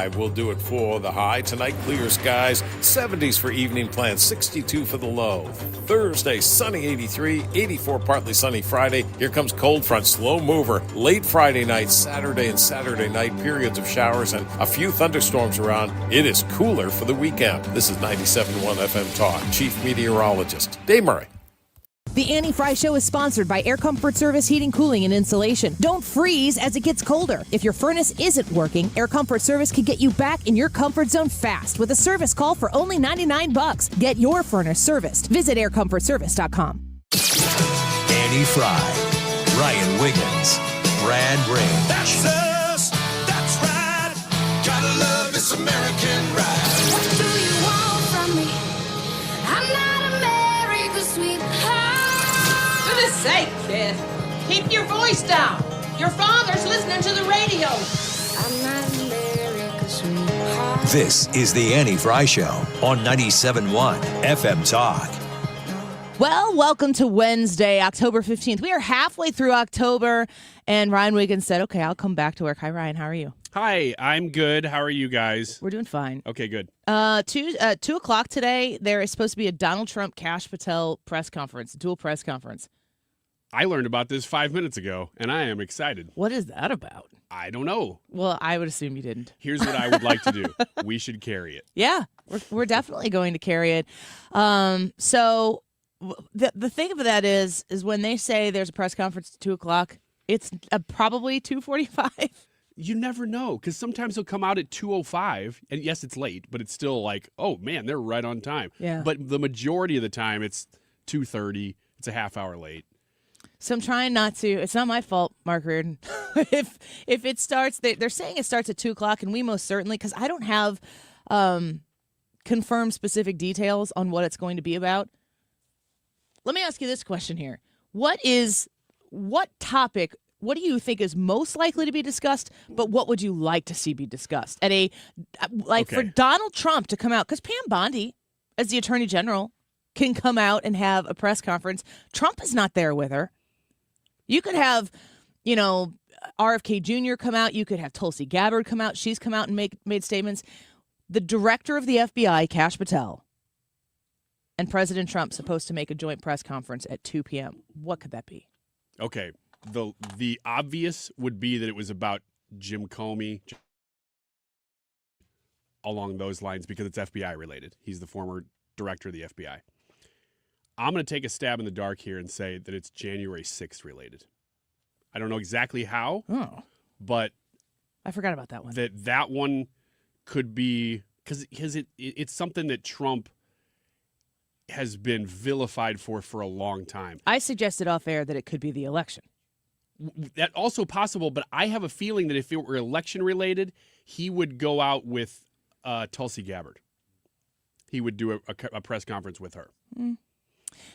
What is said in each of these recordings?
We'll do it for the high. Tonight, clear skies, 70s for evening plans, 62 for the low. Thursday, sunny 83, 84 partly sunny Friday. Here comes cold front, slow mover. Late Friday night, Saturday and Saturday night, periods of showers and a few thunderstorms around. It is cooler for the weekend. This is 97.1 FM Talk. Chief Meteorologist Dave Murray. The Annie Fry Show is sponsored by Air Comfort Service Heating, Cooling, and Insulation. Don't freeze as it gets colder. If your furnace isn't working, Air Comfort Service can get you back in your comfort zone fast with a service call for only $99. Get your furnace serviced. Visit aircomfortservice.com. Annie Fry, Ryan Wiggins, Brad Ray. That's us. That's right. Gotta love this American ride. What do you want from me? I'm not America's sweetheart. For goodness sake, kid. Keep your voice down. Your father's listening to the radio. I'm not America's sweetheart. This is the Annie Fry Show on 97.1 FM Talk. Well, welcome to Wednesday, October 15th. We are halfway through October, and Ryan Wiggins said, okay, I'll come back to work. Hi, Ryan. How are you? Hi, I'm good. How are you guys? We're doing fine. Okay, good. 2 o'clock today, there is supposed to be a Donald Trump Cash Patel press conference, dual press conference. I learned about this 5 minutes ago, and I am excited. What is that about? I don't know. Well, I would assume you didn't. Here's what I would like to do. We should carry it. Yeah, we're definitely going to carry it. So the thing of that is when they say there's a press conference at 2 o'clock, it's probably 2:45. You never know, because sometimes they'll come out at 2:05, and yes, it's late, but it's still like, oh, man, they're right on time. Yeah. But the majority of the time, it's 2:30. It's a half hour late. So I'm trying not to. It's not my fault, Mark Reardon. if it starts, they're saying it starts at 2 o'clock, and we most certainly, because I don't have confirmed specific details on what it's going to be about. Let me ask you this question here. What topic, what do you think is most likely to be discussed, but what would you like to see be discussed? For Donald Trump to come out, because Pam Bondi, as the Attorney General, can come out and have a press conference. Trump is not there with her. You could have, RFK Jr. come out. You could have Tulsi Gabbard come out. She's come out and made statements. The director of the FBI, Kash Patel, and President Trump supposed to make a joint press conference at 2 p.m. What could that be? Okay. The obvious would be that it was about Jim Comey, along those lines, because it's FBI related. He's the former director of the FBI. I'm going to take a stab in the dark here and say that it's January 6th related. I don't know exactly how, but I forgot about that one. That one could be because it's something that Trump has been vilified for a long time. I suggested off air that it could be the election. That's also possible, but I have a feeling that if it were election related, he would go out with Tulsi Gabbard. He would do a press conference with her.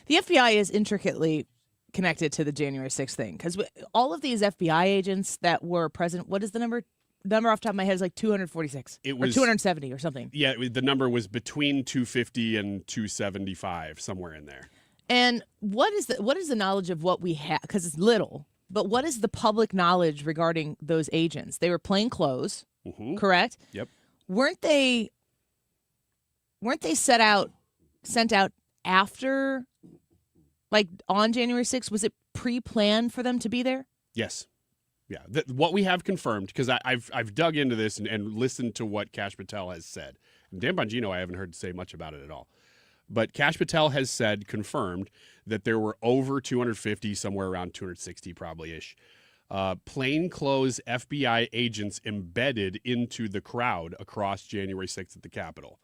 The FBI is intricately connected to the January 6th thing because all of these FBI agents that were present, what is the number? The number off the top of my head is like 246. It was 270 or something. Yeah, the number was between 250 and 275, somewhere in there. And what is the knowledge of what we have? Because it's little, but what is the public knowledge regarding those agents? They were plain clothes, correct? Yep. Weren't they sent out after, like on January 6th? Was it pre-planned for them to be there? Yes. Yeah. What we have confirmed, because I've dug into this and listened to what Kash Patel has said. And Dan Bongino, I haven't heard say much about it at all. But Kash Patel has confirmed that there were over 250, somewhere around 260 probably-ish, plainclothes FBI agents embedded into the crowd across January 6th at the Capitol.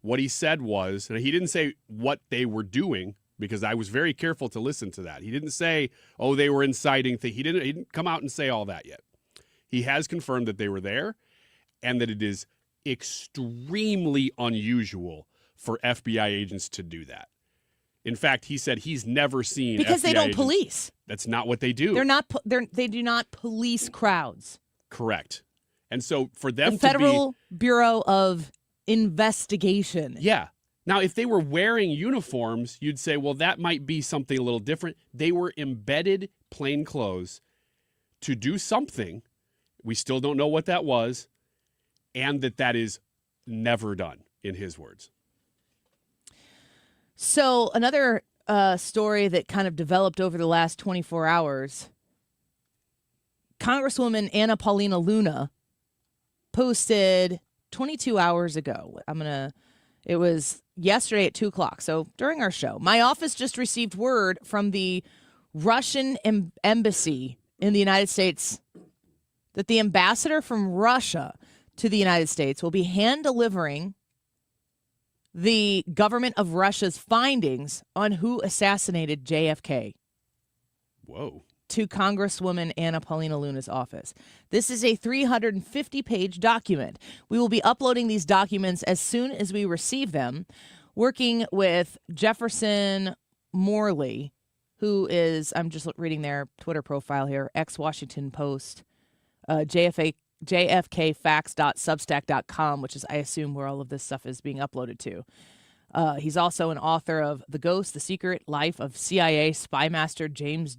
What he said was, and he didn't say what they were doing, because I was very careful to listen to that. He didn't say, oh, they were inciting things. He didn't come out and say all that yet. He has confirmed that they were there and that it is extremely unusual for FBI agents to do that. In fact, he said he's never seen because FBI they don't agents. police. That's not what they do. They do not police crowds. Correct. And so for them the Federal Bureau of Investigation. Yeah. Now, if they were wearing uniforms, you'd say, well, that might be something a little different. They were embedded plain clothes to do something. We still don't know what that was. and that is never done, in his words. So another story that kind of developed over the last 24 hours, Congresswoman Anna Paulina Luna posted 22 hours ago. It was yesterday at 2 o'clock. So during our show, my office just received word from the Russian embassy in the United States that the ambassador from Russia to the United States will be hand delivering the government of Russia's findings on who assassinated JFK. Whoa. To Congresswoman Anna Paulina Luna's office. This is a 350-page document. We will be uploading these documents as soon as we receive them, working with Jefferson Morley, who is, I'm just reading their Twitter profile here, ex-Washington Post, jfkfacts.substack.com, which is, I assume, where all of this stuff is being uploaded to. He's also an author of The Ghost, The Secret Life of CIA Spy Master James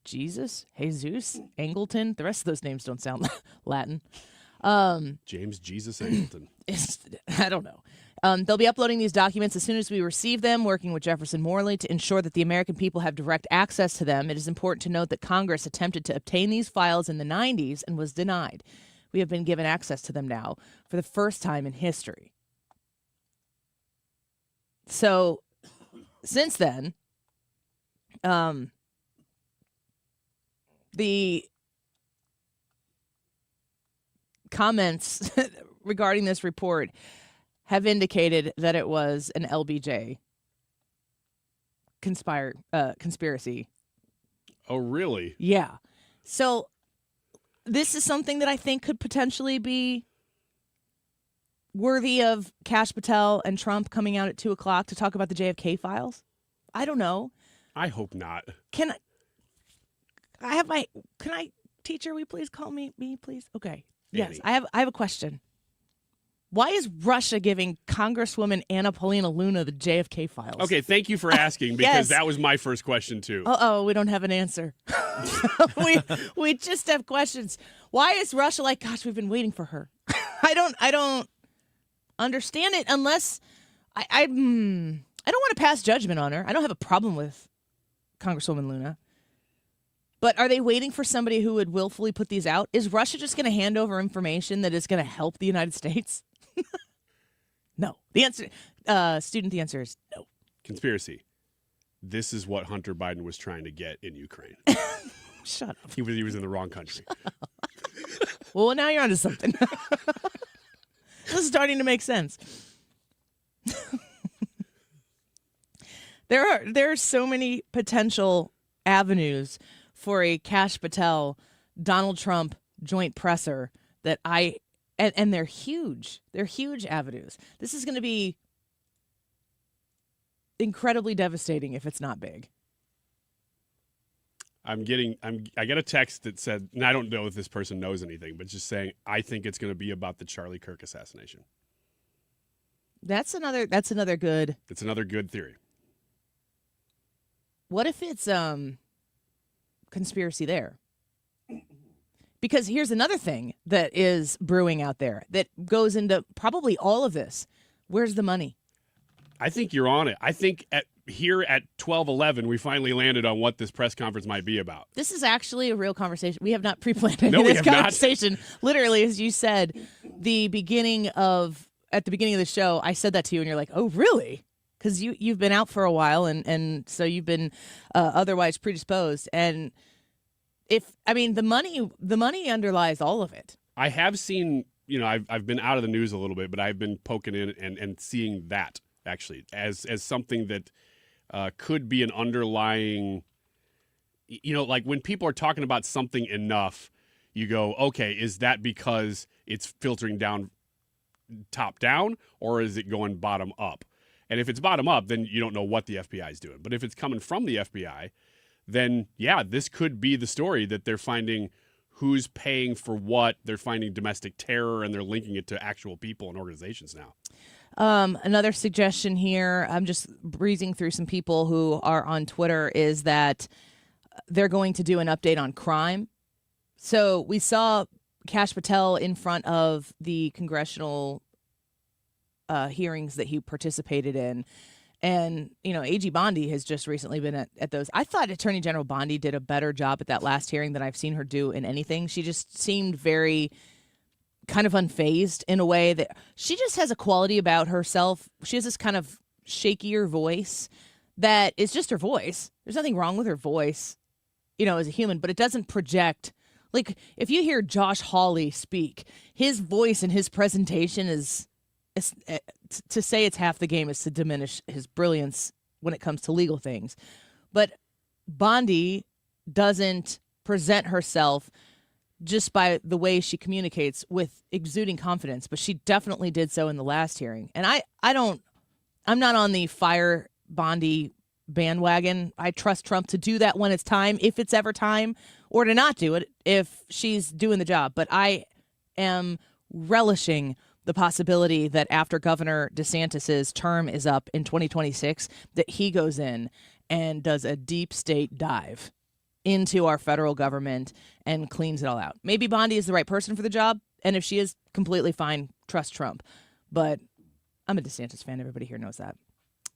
Jesus Angleton. The rest of those names don't sound Latin. James Jesus Angleton. I don't know. They'll be uploading these documents as soon as we receive them, working with Jefferson Morley to ensure that the American people have direct access to them. It is important to note that Congress attempted to obtain these files in the 90s and was denied. We have been given access to them now for the first time in history. So, since then, the comments regarding this report have indicated that it was an LBJ conspiracy. Oh, really? Yeah. So this is something that I think could potentially be worthy of Kash Patel and Trump coming out at 2 o'clock to talk about the JFK files. I don't know. I hope not. Can I, teacher, will you please call me, please? Okay. Yes, Annie. I have a question. Why is Russia giving Congresswoman Anna Paulina Luna the JFK files? Okay, thank you for asking, because Yes. that was my first question, too. Oh, we don't have an answer. we just have questions. Why is Russia like, gosh, we've been waiting for her? I don't understand it unless I don't want to pass judgment on her. I don't have a problem with Congresswoman Luna. But are they waiting for somebody who would willfully put these out? Is Russia just going to hand over information that is going to help the United States? No. The answer, student, the answer is no. Conspiracy. This is what Hunter Biden was trying to get in Ukraine. Shut up. He was in the wrong country. Well, now you're onto something. This is starting to make sense. There are so many potential avenues for a Kash Patel, Donald Trump joint presser that and they're huge. They're huge avenues. This is going to be incredibly devastating if it's not big. I got a text that said, and I don't know if this person knows anything, but just saying, I think it's going to be about the Charlie Kirk assassination. That's another good. It's another good theory. What if it's conspiracy there? Because here's another thing that is brewing out there that goes into probably all of this. Where's the money? I think you're on it. I think here at 12:11, we finally landed on what this press conference might be about. This is actually a real conversation. We have not pre-planned any No, of we this have not. conversation. Literally, as you said, at the beginning of the show, I said that to you, and you're like, "Oh, really?" Because you've been out for a while, and so you've been otherwise predisposed. And the money underlies all of it. I have seen, I've been out of the news a little bit, but I've been poking in and seeing that actually as something that could be an underlying, like when people are talking about something enough, you go, okay, is that because it's filtering down, top down, or is it going bottom up? And if it's bottom up, then you don't know what the FBI is doing. But if it's coming from the FBI, then yeah, this could be the story that they're finding who's paying for what. They're finding domestic terror, and they're linking it to actual people and organizations now. Another suggestion here, I'm just breezing through some people who are on Twitter, is that they're going to do an update on crime. So we saw Kash Patel in front of the congressional hearings that he participated in. And, A.G. Bondi has just recently been at those. I thought Attorney General Bondi did a better job at that last hearing than I've seen her do in anything. She just seemed very kind of unfazed in a way that she just has a quality about herself. She has this kind of shakier voice that is just her voice. There's nothing wrong with her voice, as a human, but it doesn't project. Like, if you hear Josh Hawley speak, his voice and his presentation is to say it's half the game is to diminish his brilliance when it comes to legal things. But Bondi doesn't present herself just by the way she communicates with exuding confidence, but she definitely did so in the last hearing. And I'm not on the fire Bondi bandwagon. I trust Trump to do that when it's time, if it's ever time, or to not do it if she's doing the job. But I am relishing the possibility that after Governor DeSantis's term is up in 2026, that he goes in and does a deep state dive into our federal government and cleans it all out. Maybe Bondi is the right person for the job, and if she is, completely fine, trust Trump. But I'm a DeSantis fan. Everybody here knows that.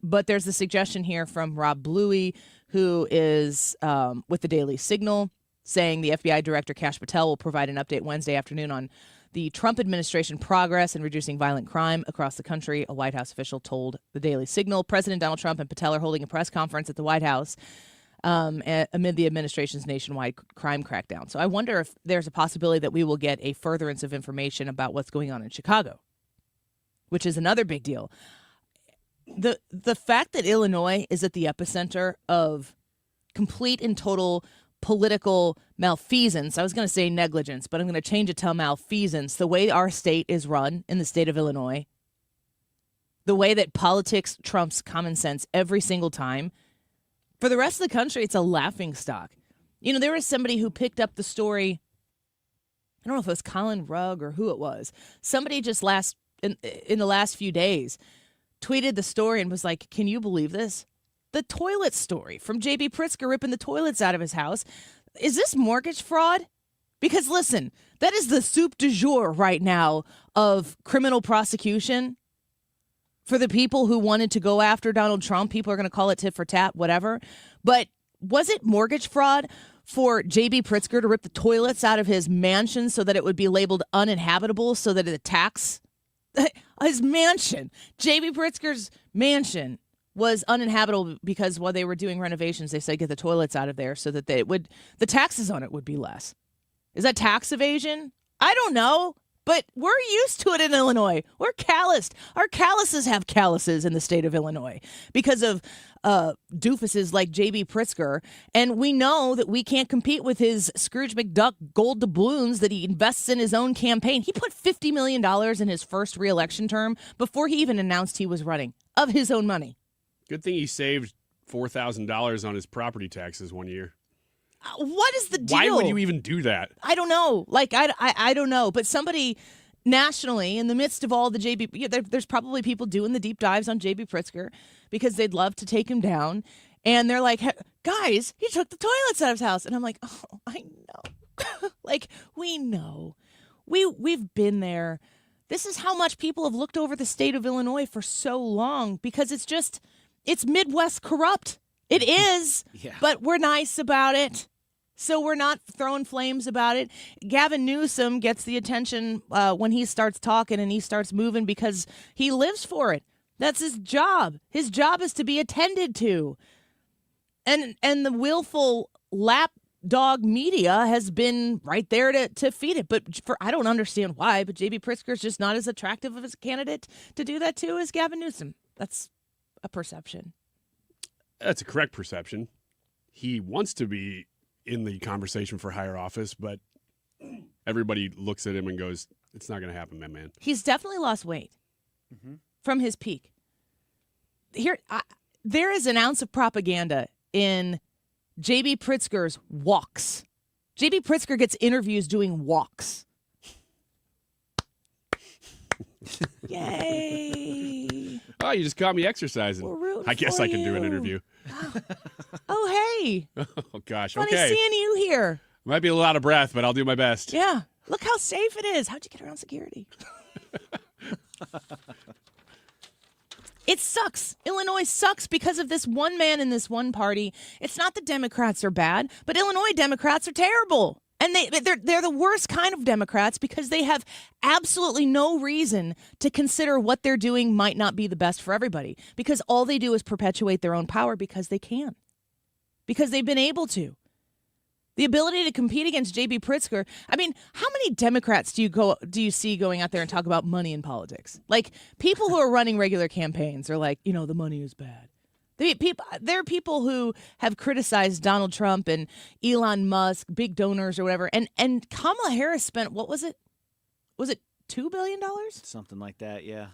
But there's a suggestion here from Rob Bluey, who is with the Daily Signal, saying the FBI Director Kash Patel will provide an update Wednesday afternoon on the Trump administration progress in reducing violent crime across the country. A White House official told the Daily Signal. President Donald Trump and Patel are holding a press conference at the White House amid the administration's nationwide crime crackdown. So I wonder if there's a possibility that we will get a furtherance of information about what's going on in Chicago, which is another big deal. The fact that Illinois is at the epicenter of complete and total political malfeasance. I was going to say negligence, but I'm going to change it to malfeasance. The way our state is run in the state of Illinois, the way that politics trumps common sense every single time. For the rest of the country, it's a laughingstock. There was somebody who picked up the story. I don't know if it was Colin Rugg or who it was. Somebody just in the last few days tweeted the story and was like, can you believe this? The toilet story from J.B. Pritzker ripping the toilets out of his house. Is this mortgage fraud? Because listen, that is the soup du jour right now of criminal prosecution for the people who wanted to go after Donald Trump. People are going to call it tit for tat, whatever. But was it mortgage fraud for J.B. Pritzker to rip the toilets out of his mansion so that it would be labeled uninhabitable so that the tax... his mansion, J.B. Pritzker's mansion, was uninhabitable because while they were doing renovations, they said get the toilets out of there so that the taxes on it would be less. Is that tax evasion? I don't know, but we're used to it in Illinois. We're calloused. Our calluses have calluses in the state of Illinois because of doofuses like J.B. Pritzker, and we know that we can't compete with his Scrooge McDuck gold doubloons that he invests in his own campaign. He put $50 million in his first re-election term before he even announced he was running, of his own money. Good thing he saved $4,000 on his property taxes one year. What is the deal? Why would you even do that? I don't know. I don't know. But somebody nationally, in the midst of all the JB, there's probably people doing the deep dives on JB Pritzker because they'd love to take him down. And they're like, hey, guys, he took the toilets out of his house. And I'm like, oh, I know. We know. We've been there. This is how much people have looked over the state of Illinois for so long because it's Midwest corrupt. It is, but we're nice about it. So we're not throwing flames about it. Gavin Newsom gets the attention when he starts talking and he starts moving because he lives for it. That's his job. His job is to be attended to. And the willful lapdog media has been right there to feed it. But I don't understand why, but J.B. Pritzker is just not as attractive of a candidate to do that to as Gavin Newsom. That's a perception. That's a correct perception. He wants to be in the conversation for higher office, but everybody looks at him and goes, it's not going to happen, man. He's definitely lost weight from his peak. There is an ounce of propaganda in J.B. Pritzker's walks. J.B. Pritzker gets interviews doing walks. Yay. Oh, you just caught me exercising. I guess I can do an interview. Oh, hey. Oh, gosh. Funny okay. seeing you here. Might be a little out of breath, but I'll do my best. Yeah. Look how safe it is. How'd you get around security? It sucks. Illinois sucks because of this one man in this one party. It's not the Democrats are bad, but Illinois Democrats are terrible. And they're the worst kind of Democrats because they have absolutely no reason to consider what they're doing might not be the best for everybody, because all they do is perpetuate their own power because they can, because they've been able to. The ability to compete against J.B. Pritzker. I mean, how many Democrats do you see going out there and talk about money in politics? Like, people who are running regular campaigns are like, the money is bad. There are people who have criticized Donald Trump and Elon Musk, big donors or whatever. And Kamala Harris spent, what was it? Was it $2 billion? Something like that, yeah.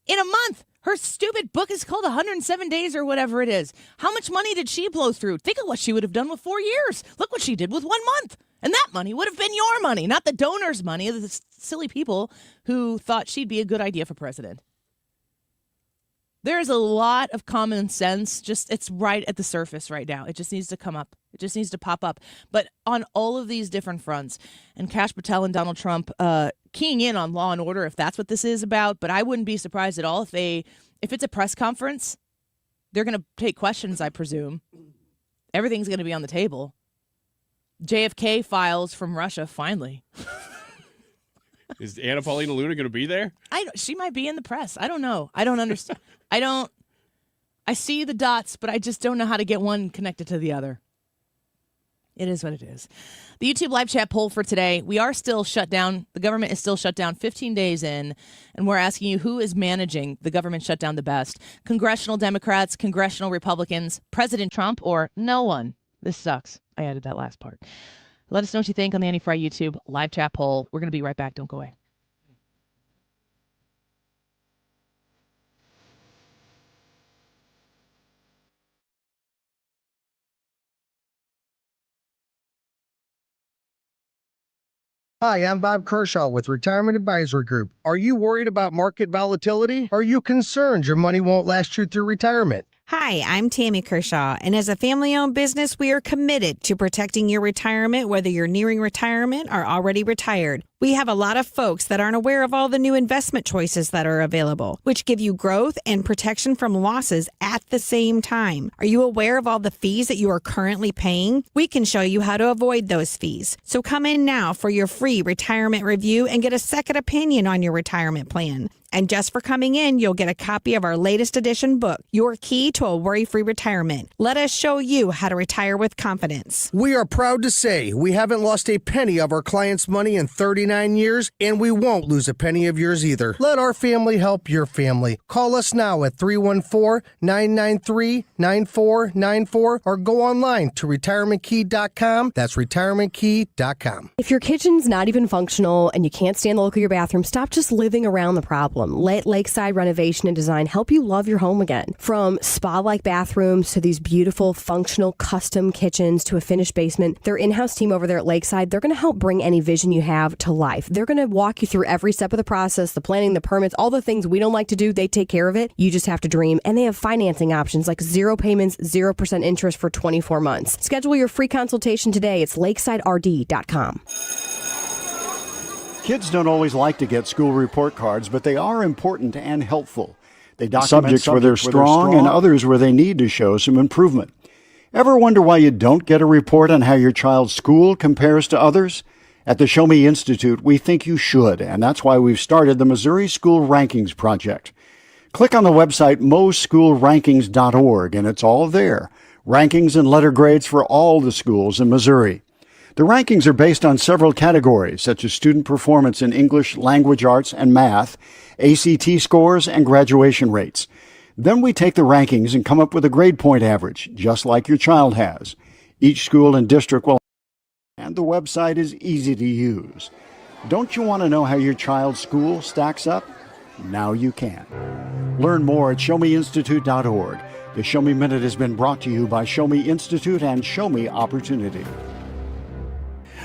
In a month. Her stupid book is called 107 Days or whatever it is. How much money did she blow through? Think of what she would have done with 4 years. Look what she did with 1 month. And that money would have been your money, not the donors' money, the silly people who thought she'd be a good idea for president. There's a lot of common sense. It's right at the surface right now. It just needs to come up. It just needs to pop up. But on all of these different fronts, and Kash Patel and Donald Trump keying in on law and order, if that's what this is about. But I wouldn't be surprised at all if it's a press conference, they're going to take questions, I presume. Everything's going to be on the table. JFK files from Russia, finally. Is Anna Paulina Luna going to be there? She might be in the press. I don't know. I don't understand. I see the dots, but I just don't know how to get one connected to the other. It is what it is. The YouTube live chat poll for today, we are still shut down. The government is still shut down 15 days in, and we're asking you who is managing the government shutdown the best. Congressional Democrats, Congressional Republicans, President Trump, or no one. This sucks. I added that last part. Let us know what you think on the Annie Fry YouTube live chat poll. We're going to be right back. Don't go away. Hi, I'm Bob Kershaw with Retirement Advisory Group. Are you worried about market volatility? Are you concerned your money won't last you through retirement? Hi, I'm Tammy Kershaw, and as a family-owned business, we are committed to protecting your retirement, whether you're nearing retirement or already retired. We have a lot of folks that aren't aware of all the new investment choices that are available, which give you growth and protection from losses at the same time. Are you aware of all the fees that you are currently paying? We can show you how to avoid those fees. So come in now for your free retirement review and get a second opinion on your retirement plan. And just for coming in, you'll get a copy of our latest edition book, Your Key to a Worry-Free Retirement. Let us show you how to retire with confidence. We are proud to say we haven't lost a penny of our clients' money in 39 years, and we won't lose a penny of yours either. Let our family help your family. Call us now at 314-993-9494 or go online to retirementkey.com. That's retirementkey.com. If your kitchen's not even functional and you can't stand the look of your bathroom, stop just living around the problem. Let Lakeside Renovation and Design help you love your home again. From spa-like bathrooms to these beautiful, functional, custom kitchens to a finished basement, their in-house team over there at Lakeside, they're going to help bring any vision you have to life. They're going to walk you through every step of the process, the planning, the permits, all the things we don't like to do. They take care of it. You just have to dream. And they have financing options like 0 payments, 0% interest for 24 months. Schedule your free consultation today. It's lakesiderd.com. Kids don't always like to get school report cards, but they are important and helpful. They document subjects where they're strong and others where they need to show some improvement. Ever wonder why you don't get a report on how your child's school compares to others? At the Show Me Institute, we think you should, and that's why we've started the Missouri School Rankings Project. Click on the website moschoolrankings.org, and it's all there. Rankings and letter grades for all the schools in Missouri. The rankings are based on several categories, such as student performance in English, language arts, and math, ACT scores, and graduation rates. Then we take the rankings and come up with a grade point average, just like your child has. Each school and district will, and the website is easy to use. Don't you want to know how your child's school stacks up? Now you can. Learn more at showmeinstitute.org. The Show Me Minute has been brought to you by Show Me Institute and Show Me Opportunity.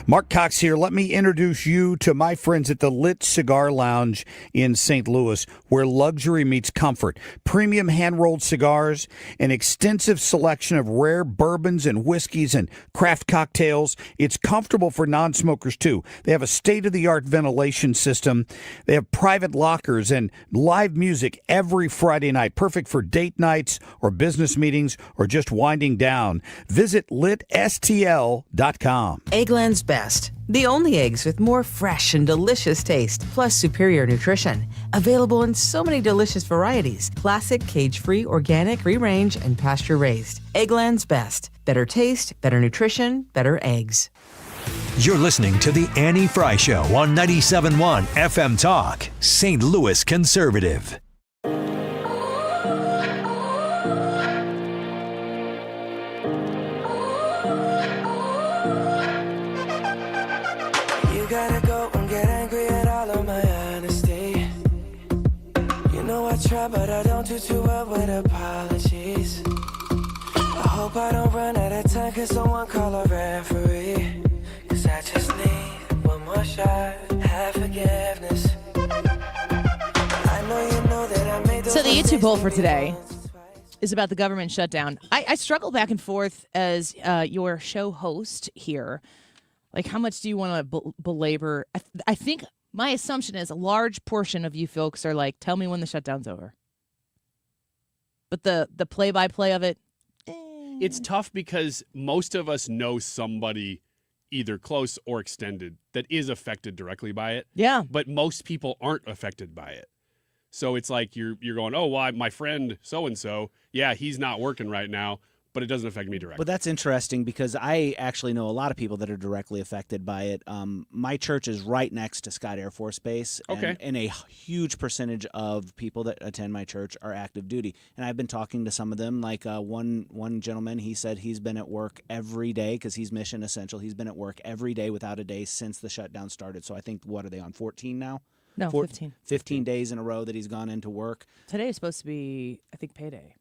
Mark Cox here. Let me introduce you to my friends at the Lit Cigar Lounge in St. Louis, where luxury meets comfort. Premium hand-rolled cigars, an extensive selection of rare bourbons and whiskeys and craft cocktails. It's comfortable for non-smokers, too. They have a state-of-the-art ventilation system. They have private lockers and live music every Friday night, perfect for date nights or business meetings or just winding down. Visit litstl.com. Eggland's Best. The only eggs with more fresh and delicious taste, plus superior nutrition. Available in so many delicious varieties. Classic, cage-free, organic, free-range, and pasture-raised. Eggland's Best. Better taste, better nutrition, better eggs. You're listening to The Annie Fry Show on 97.1 FM Talk, St. Louis Conservative. You gotta go and get angry at all of my honesty. You know I try, but I don't do too well with apologies. I hope I don't run out of time, cause someone call a referee. Cause I just need one more shot, have forgiveness. I know you know that I made those So the YouTube poll for today is about the government shutdown. I struggle back and forth as your show host here. Like, how much do you want to belabor? I think my assumption is a large portion of you folks are like, tell me when the shutdown's over. But the play-by-play of it, It's tough because most of us know somebody either close or extended that is affected directly by it. Yeah. But most people aren't affected by it. So it's like you're going, oh, well, my friend so-and-so, yeah, he's not working right now, but it doesn't affect me directly. But that's interesting because I actually know a lot of people that are directly affected by it. My church is right next to Scott Air Force Base. Okay. And a huge percentage of people that attend my church are active duty. And I've been talking to some of them. Like one gentleman, he said he's been at work every day because he's mission essential. He's been at work every day without a day since the shutdown started. So I think, what are they on, 14 now? No, 15. 15 days in a row that he's gone into work. Today is supposed to be, I think, payday.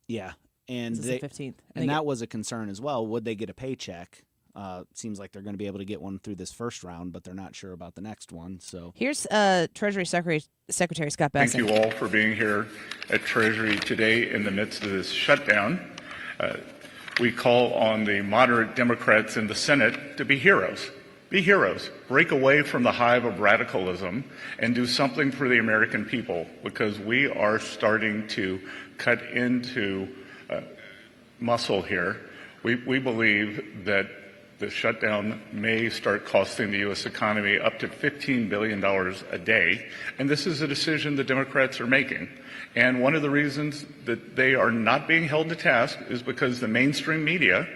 Yeah. And This is the 15th. And that was a concern as well. Would they get a paycheck? Seems like they're going to be able to get one through this first round, but they're not sure about the next one. So here's Treasury Secretary Scott Bessent. Thank you all for being here at Treasury today in the midst of this shutdown. We call on the moderate Democrats in the Senate to be heroes. Be heroes. Break away from the hive of radicalism and do something for the American people, because we are starting to cut into muscle here. We believe that the shutdown may start costing the U.S. economy up to $15 billion a day, and this is a decision the Democrats are making. And one of the reasons that they are not being held to task is because the mainstream media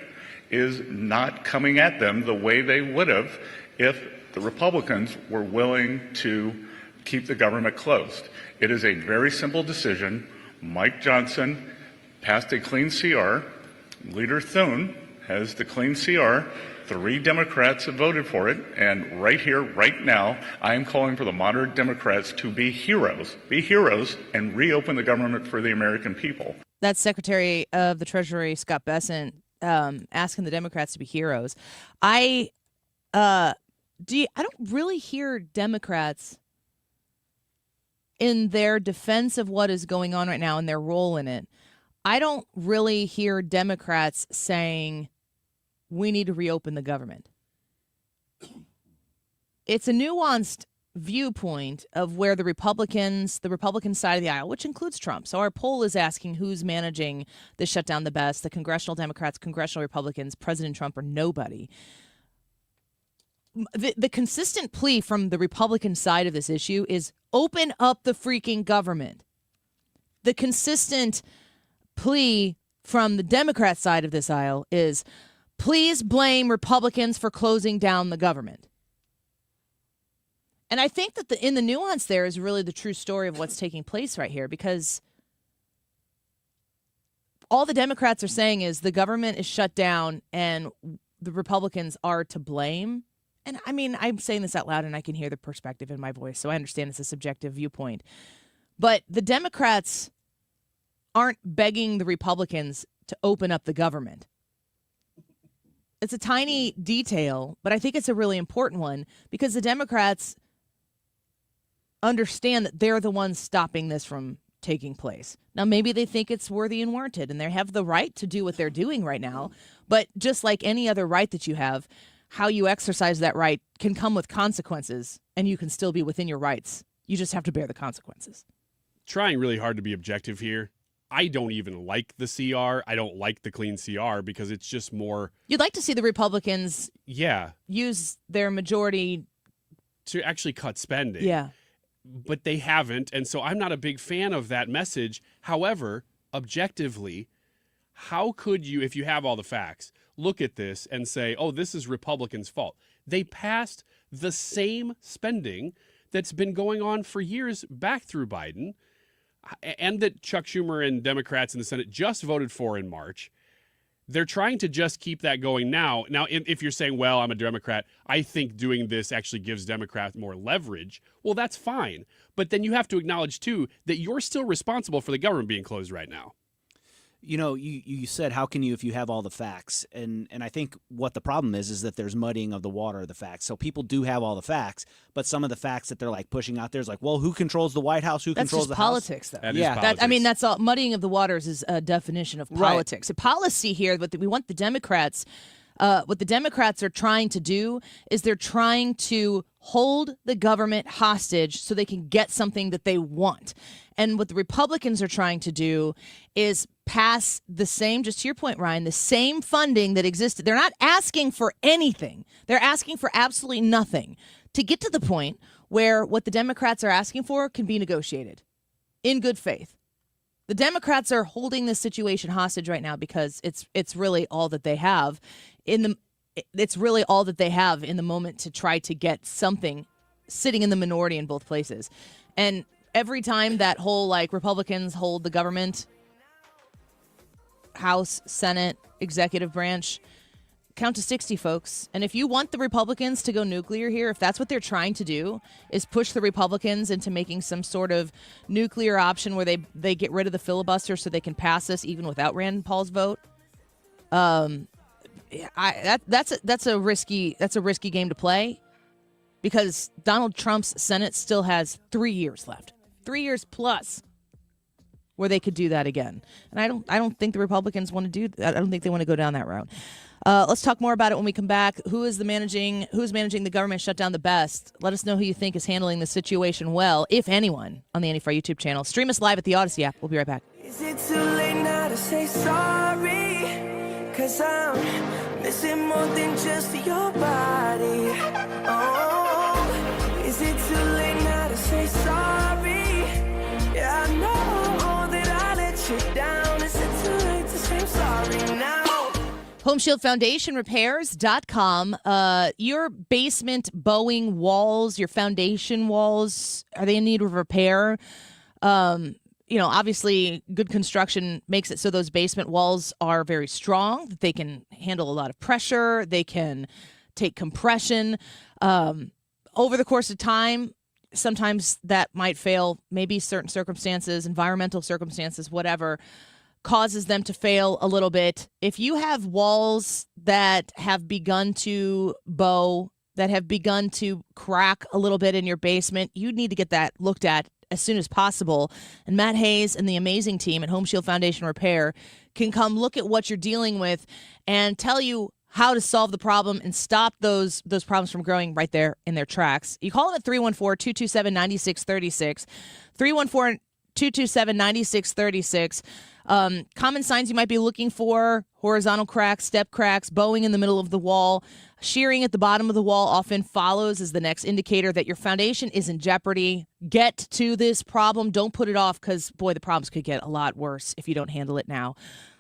is not coming at them the way they would have if the Republicans were willing to keep the government closed. It is a very simple decision. Mike Johnson passed a clean CR. Leader Thune has the clean CR. 3 Democrats have voted for it. And right here, right now, I am calling for the moderate Democrats to be heroes. Be heroes and reopen the government for the American people. That's Secretary of the Treasury Scott Bessent asking the Democrats to be heroes. I don't really hear Democrats in their defense of what is going on right now and their role in it. I don't really hear Democrats saying we need to reopen the government. It's a nuanced viewpoint of where the Republican side of the aisle, which includes Trump. So our poll is asking who's managing the shutdown the best, the Congressional Democrats, Congressional Republicans, President Trump, or nobody. The consistent plea from the Republican side of this issue is open up the freaking government. The consistent plea from the Democrat side of this aisle is please blame Republicans for closing down the government. And I think that in the nuance there is really the true story of what's taking place right here, because all the Democrats are saying is the government is shut down and the Republicans are to blame. And I mean, I'm saying this out loud and I can hear the perspective in my voice, so I understand it's a subjective viewpoint. But the Democrats aren't begging the Republicans to open up the government. It's a tiny detail, but I think it's a really important one because the Democrats understand that they're the ones stopping this from taking place. Now, maybe they think it's worthy and warranted, and they have the right to do what they're doing right now. But just like any other right that you have, how you exercise that right can come with consequences, and you can still be within your rights. You just have to bear the consequences. Trying really hard to be objective here. I don't even like the CR. I don't like the clean CR because it's just more. You'd like to see the Republicans use their majority to actually cut spending. Yeah. But they haven't, and so I'm not a big fan of that message. However, objectively, how could you, if you have all the facts, look at this and say, oh, this is Republicans' fault? They passed the same spending that's been going on for years back through Biden, and that Chuck Schumer and Democrats in the Senate just voted for in March. They're trying to just keep that going now. Now, if you're saying, well, I'm a Democrat, I think doing this actually gives Democrats more leverage, well, that's fine. But then you have to acknowledge, too, that you're still responsible for the government being closed right now. You know, you said, how can you if you have all the facts? And I think what the problem is that there's muddying of the water of the facts. So people do have all the facts, but some of the facts that they're like pushing out there is like, well, who controls the White House? Who controls the politics, House? though. That is politics. I mean, that's all. Muddying of the waters is a definition of politics. A policy here, but we want the Democrats. What the Democrats are trying to do is they're trying to hold the government hostage so they can get something that they want. And what the Republicans are trying to do is pass the same, just to your point, Ryan, the same funding that existed. They're not asking for anything. They're asking for absolutely nothing to get to the point where what the Democrats are asking for can be negotiated in good faith. The Democrats are holding this situation hostage right now because it's really all that they have it's really all that they have in the moment to try to get something sitting in the minority in both places. And every time that whole Republicans hold the government, House, Senate, executive branch, count to 60, folks. And if you want the Republicans to go nuclear here, if that's what they're trying to do, is push the Republicans into making some sort of nuclear option where they get rid of the filibuster so they can pass this even without Rand Paul's vote. That's a risky game to play because Donald Trump's Senate still has 3 years left, 3 years plus, where they could do that again. And I don't think the Republicans want to do that. I don't think they want to go down that route. Let's talk more about it when we come back. Who's managing the government shutdown the best? Let us know who you think is handling the situation well, if anyone, on the Annie Fry YouTube channel. Stream us live at the Odyssey app. We'll be right back. Is it too late now to say sorry? 'Cause I'm missing more than just your body. Oh, is it too late now to say sorry? Yeah, I know that I let you down. Is it too late to say sorry now? HomeshieldFoundationRepairs.com. Your basement bowing walls, your foundation walls, are they in need of repair? Obviously good construction makes it so those basement walls are very strong. They can handle a lot of pressure. They can take compression. Over the course of time, sometimes that might fail. Maybe certain circumstances, environmental circumstances, whatever, causes them to fail a little bit. If you have walls that have begun to bow, that have begun to crack a little bit in your basement, you need to get that looked at as soon as possible. And Matt Hayes and the amazing team at Home Shield Foundation Repair can come look at what you're dealing with and tell you how to solve the problem and stop those problems from growing right there in their tracks. You call them at 314-227-9636. 314-227-9636. Common signs you might be looking for: horizontal cracks, step cracks, bowing in the middle of the wall, shearing at the bottom of the wall often follows as the next indicator that your foundation is in jeopardy. Get to this problem. Don't put it off because, boy, the problems could get a lot worse if you don't handle it now.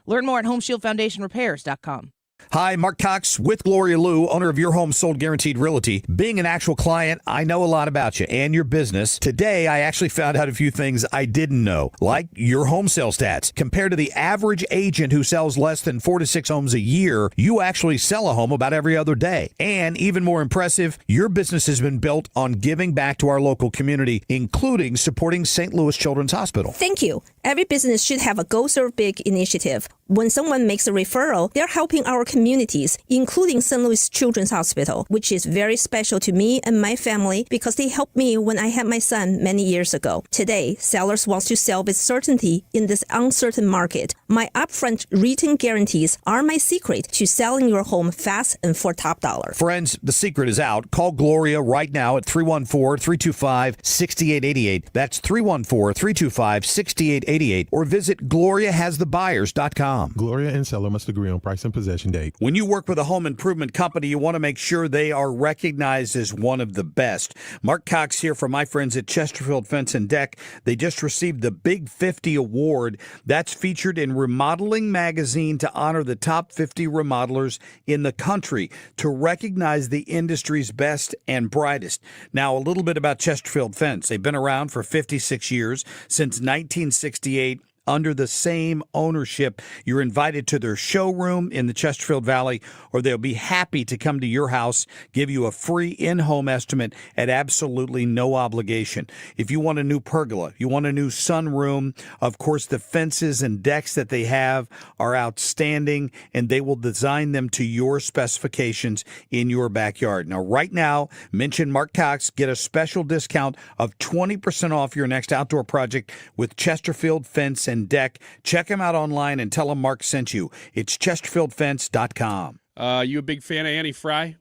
Learn more at HomeshieldFoundationRepairs.com. Hi, Mark Cox with Gloria Lou, owner of Your Home Sold Guaranteed Realty. Being an actual client, I know a lot about you and your business. Today, I actually found out a few things I didn't know, like your home sales stats. Compared to the average agent who sells less than 4 to 6 homes a year, you actually sell a home about every other day. And even more impressive, your business has been built on giving back to our local community, including supporting St. Louis Children's Hospital. Thank you. Every business should have a Go Serve Big initiative. When someone makes a referral, they're helping our communities, including St. Louis Children's Hospital, which is very special to me and my family because they helped me when I had my son many years ago. Today, sellers want to sell with certainty in this uncertain market. My upfront written guarantees are my secret to selling your home fast and for top dollar. Friends, the secret is out. Call Gloria right now at 314-325-6888. That's 314-325-6888. Or visit GloriaHasTheBuyers.com. Gloria and seller must agree on price and possession date. When you work with a home improvement company, you want to make sure they are recognized as one of the best. Mark Cox here from my friends at Chesterfield Fence and Deck. They just received the Big 50 Award. That's featured in Remodeling Magazine to honor the top 50 remodelers in the country, to recognize the industry's best and brightest. Now, a little bit about Chesterfield Fence. They've been around for 56 years, since 1968. Under the same ownership. You're invited to their showroom in the Chesterfield Valley, or they'll be happy to come to your house, give you a free in-home estimate at absolutely no obligation. If you want a new pergola, you want a new sunroom, of course, the fences and decks that they have are outstanding, and they will design them to your specifications in your backyard. Now, right now, mention Mark Cox, get a special discount of 20% off your next outdoor project with Chesterfield Fence and Deck. Check them out online and tell them Mark sent you. It's ChesterfieldFence.com. You a big fan of Annie Fry?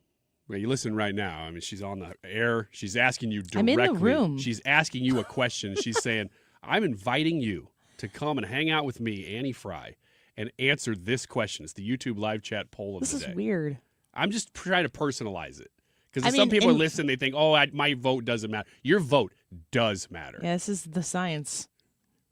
Well, you listen right now. I mean, she's on the air. She's asking you directly. I'm in the room. She's asking you a question. She's saying, I'm inviting you to come and hang out with me, Annie Fry, and answer this question. It's the YouTube live chat poll of the day. This is weird. I'm just trying to personalize it. Because some people listen, they think, my vote doesn't matter. Your vote does matter. Yeah, this is the science.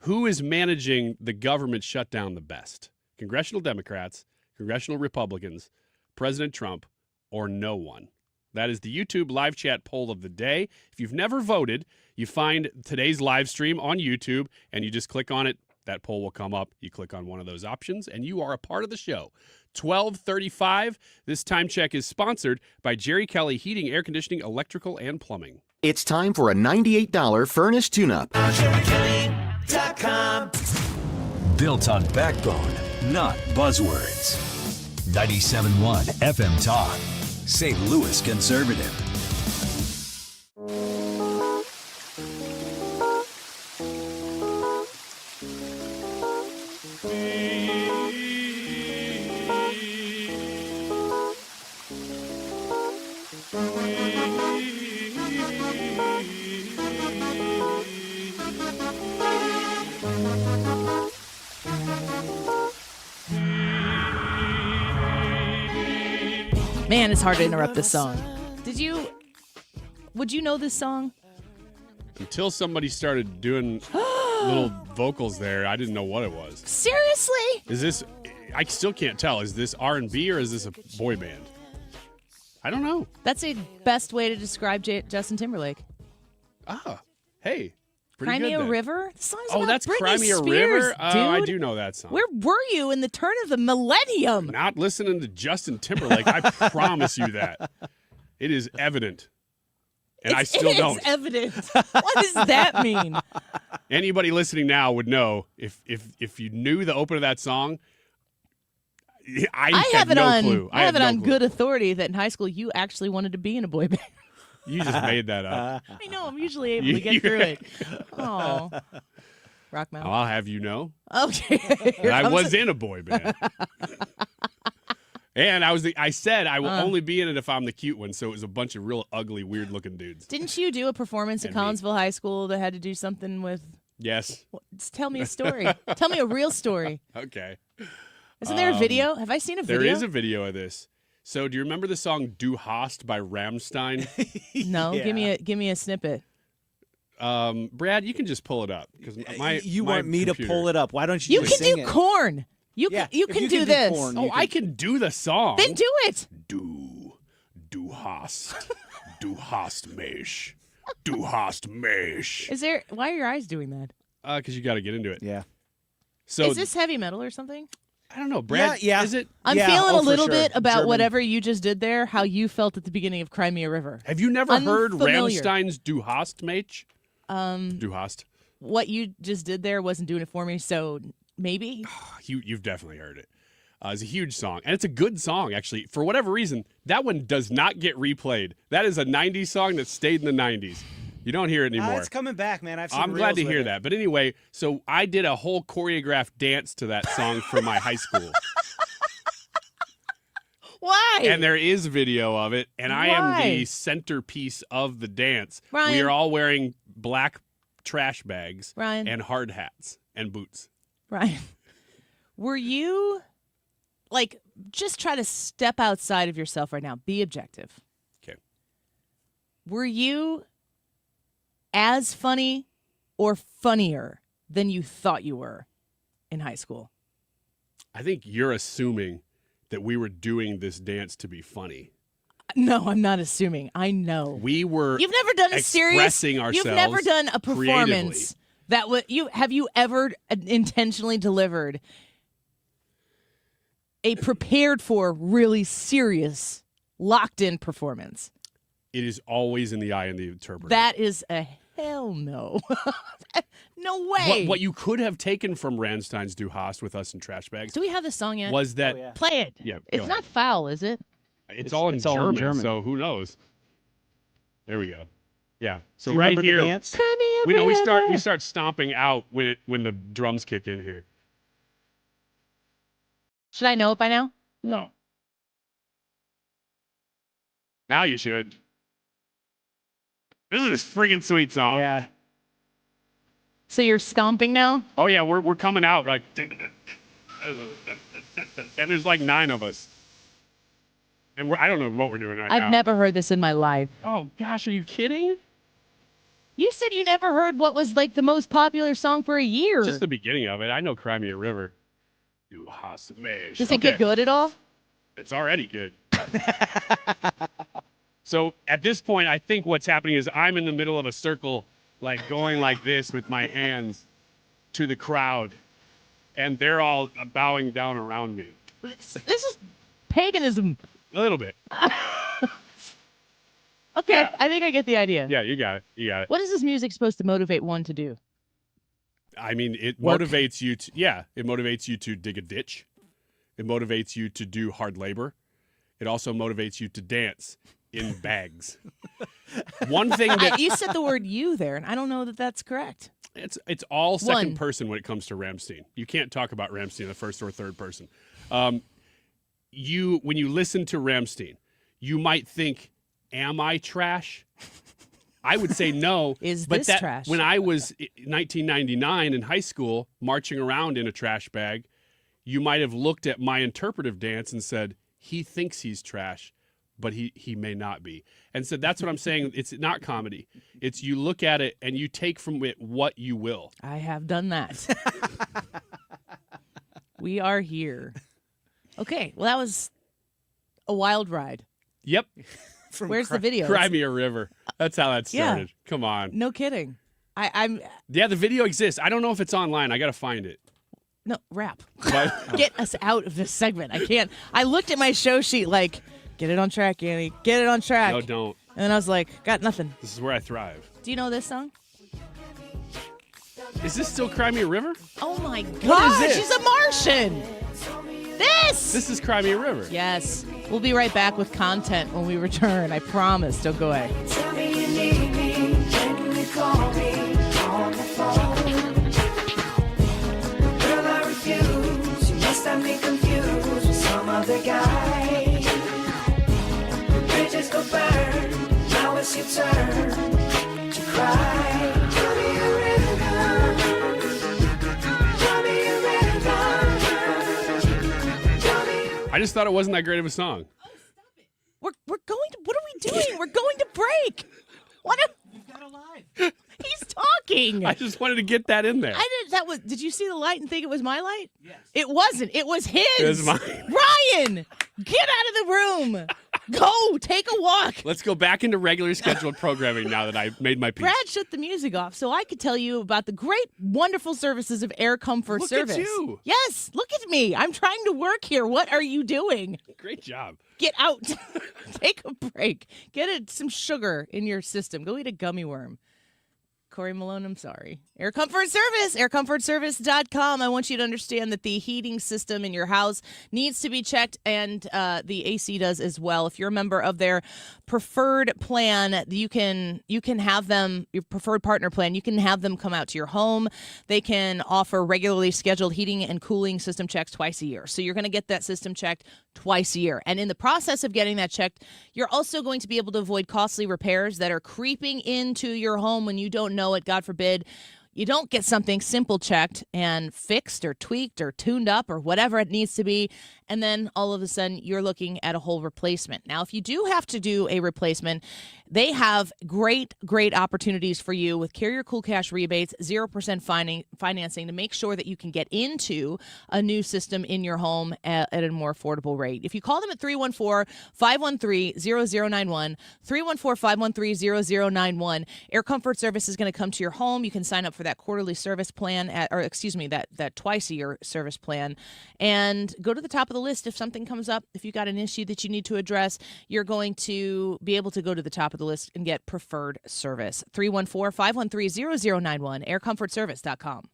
Who is managing the government shutdown the best? Congressional Democrats, Congressional Republicans, President Trump, or no one? That is the YouTube live chat poll of the day. If you've never voted, you find today's live stream on YouTube, and you just click on it. That poll will come up. You click on one of those options, and you are a part of the show. 12:35. This time check is sponsored by Jerry Kelly Heating, Air Conditioning, Electrical, and Plumbing. It's time for a $98 furnace tune-up. Built on backbone, not buzzwords. 97.1 FM Talk, St. Louis Conservative. Man, it's hard to interrupt this song. Would you know this song? Until somebody started doing little vocals there, I didn't know what it was. Seriously? Is this, I still can't tell, is this R&B or is this a boy band? I don't know. That's a best way to describe Justin Timberlake. Ah, hey. Pretty Crimea good then. River? The song's about that's Britney Crimea Spears, River? dude. Oh, I do know that song. Where were you in the turn of the millennium? Not listening to Justin Timberlake. I promise you that. It is evident. And I still don't. It's evident. What does that mean? Anybody listening now would know if you knew the opener of that song. I have no clue. I have it on good authority that in high school you actually wanted to be in a boy band. You just made that up. I know. I'm usually able to get through it. Oh, Rock Mountain. I'll have you know. Okay. I was in a boy band. And I said I will only be in it if I'm the cute one, so it was a bunch of real ugly, weird-looking dudes. Didn't you do a performance at Collinsville High School that had to do something with... Yes. Just tell me a story. Tell me a real story. Okay. Isn't there a video? Have I seen a video? There is a video of this. So do you remember the song Du Hast by Rammstein? No. Yeah. Give me a snippet. Brad, you can just pull it up. You want me to pull it up. Why don't you just sing it? You it? can do Korn. You can do this. Korn, I can do the song. Then do it. Du Hast. Du Hast mich. Du Hast mich. Why are your eyes doing that? Because you got to get into it. Yeah. So is this heavy metal or something? I don't know, Brad. Yeah. Is it? I'm feeling a little bit about German. whatever you just did there, how you felt at the beginning of Crimea River. Have you never heard Unfamiliar. Rammstein's Du Hast mich? Du Hast. What you just did there wasn't doing it for me, so Maybe. You've definitely heard it. It's a huge song, and it's a good song, actually. For whatever reason, that one does not get replayed. That is a 90s song that stayed in the 90s. You don't hear it anymore. It's coming back, man. I'm glad to hear that. But anyway, so I did a whole choreographed dance to that song for my high school. Why? And there is video of it, and I am the centerpiece of the dance. Ryan. We are all wearing black trash bags Ryan. and hard hats and boots. Ryan, were you, like, just try to step outside of yourself right now. Be objective. Okay. Were you as funny or funnier than you thought you were in high school? I think you're assuming that we were doing this dance to be funny. No, I'm not assuming. I know. We were You've never done a serious. expressing ourselves. You've never done a performance that have you ever intentionally delivered a prepared for really serious locked in performance? It is always in the eye of the interpreter. That is a hell no. No way. What you could have taken from Rammstein's Du Hast with us in trash bags. Do we have the song yet? Was that Play it? Yeah, It's not foul, is it? It's all in German, so who knows? There we go. Yeah. So Do you right remember the here, dance? we start stomping out when the drums kick in here. Should I know it by now? No. Now you should. This is a freaking sweet song. Yeah. So you're stomping now? Oh yeah, we're coming out like, and there's like 9 of us, and I don't know what we're doing right now. I've never heard this in my life. Oh gosh, are you kidding? You said you never heard what was like the most popular song for a year. Just the beginning of it. I know Cry Me a River. Du hast mich. Does it get good at all? It's already good. So at this point, I think what's happening is I'm in the middle of a circle, like going like this with my hands to the crowd, and they're all bowing down around me. This is paganism. A little bit. Okay, I think I get the idea. Yeah, you got it. You got it. What is this music supposed to motivate one to do? I mean, it Work. motivates you to, it motivates you to dig a ditch. It motivates you to do hard labor. It also motivates you to dance in bags. One thing that You said the word "you" there, and I don't know that that's correct. it's all second One. person when it comes to Rammstein. You can't talk about Rammstein in the first or third person. When you listen to Rammstein, you might think, "Am I trash?" I would say no. Is but this that, trash? When I was 1999 in high school, marching around in a trash bag, you might have looked at my interpretive dance and said, "He thinks he's trash, but he may not be." And so that's what I'm saying. It's not comedy. It's you look at it and you take from it what you will. I have done that. We are here. Okay, well, that was a wild ride. Yep. Where's the video? Cry Me a River. That's how that Yeah. started. Come on. No kidding. I'm Yeah, the video exists. I don't know if it's online. I got to find it. no rap. But Get us out of this segment. I can't. I looked at my show sheet like, get it on track, Annie. Get it on track. no, don't. And then I was like, got nothing. This is where I thrive. Do you know this song? Is this still Cry Me a River? Oh my gosh, this? she's a Martian. This is Cry Me a River. Yes. We'll be right back with content when we return. I promise. Don't go away. Tell me you need me, can you call me on the phone? Girl, I refuse. You must have me confused with some other guy. The bridges go burn. Now it's your turn to cry. Tell me a river. Tell me a river. Tell me a I just thought it wasn't that great of a song. We're going to. What are we doing? We're going to break. What? You've got a line. He's talking. I just wanted to get that in there. Did you see the light and think it was my light? Yes. It wasn't. It was his. It was mine. Ryan, get out of the room. Go take a walk. Let's go back into regular scheduled programming now that I've made my piece. Brad shut the music off so I could tell you about the great, wonderful services of Air Comfort Look Service. at you. Yes, look at me. I'm trying to work here. What are you doing? Great job. Get out. Take a break. Get some sugar in your system. Go eat a gummy worm. Corey Malone, I'm sorry. Air Comfort Service, aircomfortservice.com. I want you to understand that the heating system in your house needs to be checked, and the AC does as well. If you're a member of their preferred plan, you can have them, your preferred partner plan, you can have them come out to your home. They can offer regularly scheduled heating and cooling system checks twice a year. So you're going to get that system checked twice a year. And in the process of getting that checked, you're also going to be able to avoid costly repairs that are creeping into your home when you don't know it. God forbid you don't get something simple checked and fixed or tweaked or tuned up or whatever it needs to be, and then all of a sudden you're looking at a whole replacement. Now, if you do have to do a replacement, they have great opportunities for you with Carrier Cool Cash rebates, 0% financing to make sure that you can get into a new system in your home at a more affordable rate. If you call them at 314-513-0091, 314-513-0091, Air Comfort Service is going to come to your home. You can sign up for that quarterly service plan, that twice-a-year service plan, and go to the top of the list if something comes up. If you got an issue that you need to address, you're going to be able to go to the top of the list and get preferred service. 314-513-0091, aircomfortservice.com.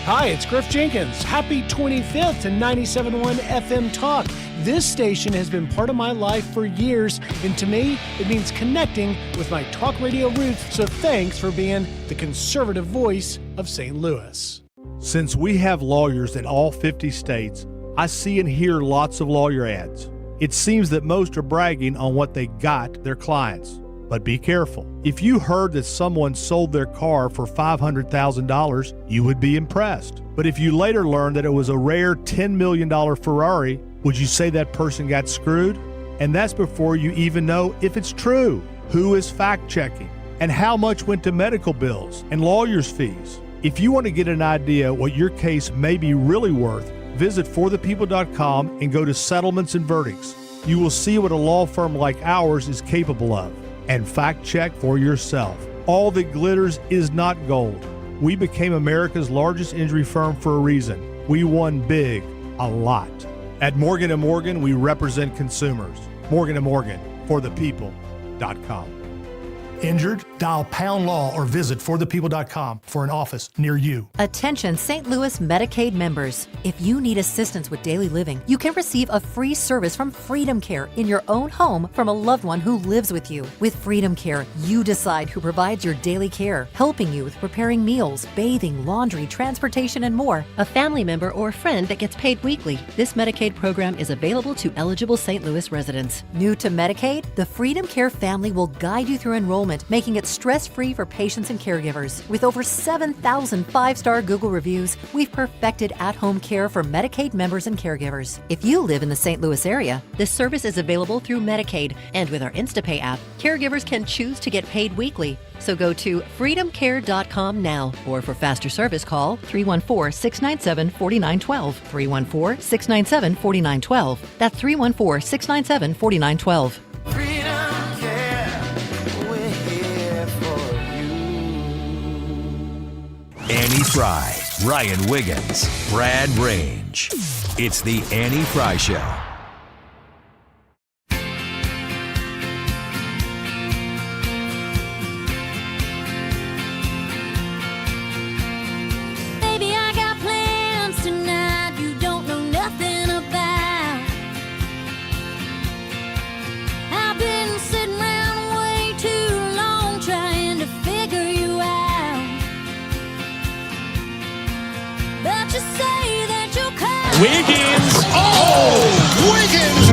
Hi, it's Griff Jenkins. Happy 25th to 97.1 FM Talk. This station has been part of my life for years, and to me, it means connecting with my talk radio roots, so thanks for being the conservative voice of St. Louis. Since we have lawyers in all 50 states, I see and hear lots of lawyer ads. It seems that most are bragging on what they got their clients. But be careful. If you heard that someone sold their car for $500,000, you would be impressed. But if you later learned that it was a rare $10 million Ferrari, would you say that person got screwed? And that's before you even know if it's true. Who is fact-checking? And how much went to medical bills and lawyers' fees? If you want to get an idea what your case may be really worth, visit forthepeople.com and go to settlements and verdicts. You will see what a law firm like ours is capable of. And fact check for yourself. All that glitters is not gold. We became America's largest injury firm for a reason. We won big, a lot. At Morgan & Morgan, we represent consumers. Morgan & Morgan, forthepeople.com. Injured? Dial pound law or visit forthepeople.com for an office near you. Attention St. Louis Medicaid members. If you need assistance with daily living, you can receive a free service from Freedom Care in your own home from a loved one who lives with you. With Freedom Care, you decide who provides your daily care, helping you with preparing meals, bathing, laundry, transportation, and more. A family member or friend that gets paid weekly. This Medicaid program is available to eligible St. Louis residents. New to Medicaid? The Freedom Care family will guide you through enrollment, making it stress-free for patients and caregivers. With over 7,000 five-star Google reviews, we've perfected at-home care for Medicaid members and caregivers. If you live in the St. Louis area, this service is available through Medicaid, and with our InstaPay app, caregivers can choose to get paid weekly. So go to freedomcare.com now, or for faster service, call 314-697-4912, 314-697-4912. That's 314-697-4912. Annie Fry, Ryan Wiggins, Brad Range. It's the Annie Fry Show. Baby, I got plans tonight you don't know nothing about. I've been sitting around way too long trying to figure you out. But you say that you'll come. Wiggins! Oh, Wiggins!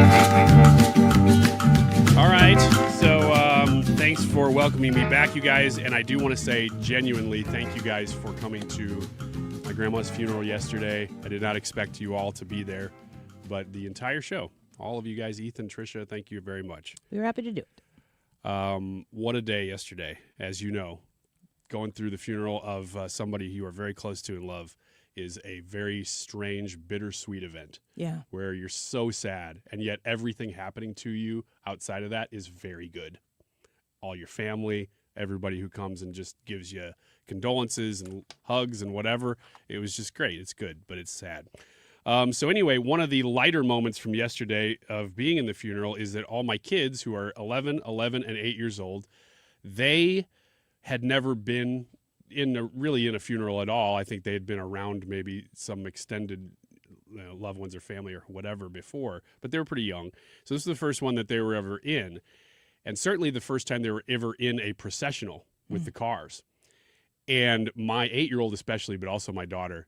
All right, so thanks for welcoming me back, you guys. And I do want to say genuinely thank you guys for coming to my grandma's funeral yesterday. I did not expect you all to be there, but the entire show, all of you guys, Ethan, Tricia, thank you very much. We were happy to do it. What a day yesterday, as you know. Going through the funeral of somebody you are very close to and love is a very strange, bittersweet event. Yeah. Where you're so sad, and yet everything happening to you outside of that is very good. All your family, everybody who comes and just gives you condolences and hugs and whatever. It was just great. It's good, but it's sad. So anyway, one of the lighter moments from yesterday of being in the funeral is that all my kids, who are 11, and 8 years old, they had never been really in a funeral at all. I think they had been around maybe some extended loved ones or family or whatever before, but they were pretty young. So this is the first one that they were ever in, and certainly the first time they were ever in a processional with the cars. And my 8-year-old especially, but also my daughter,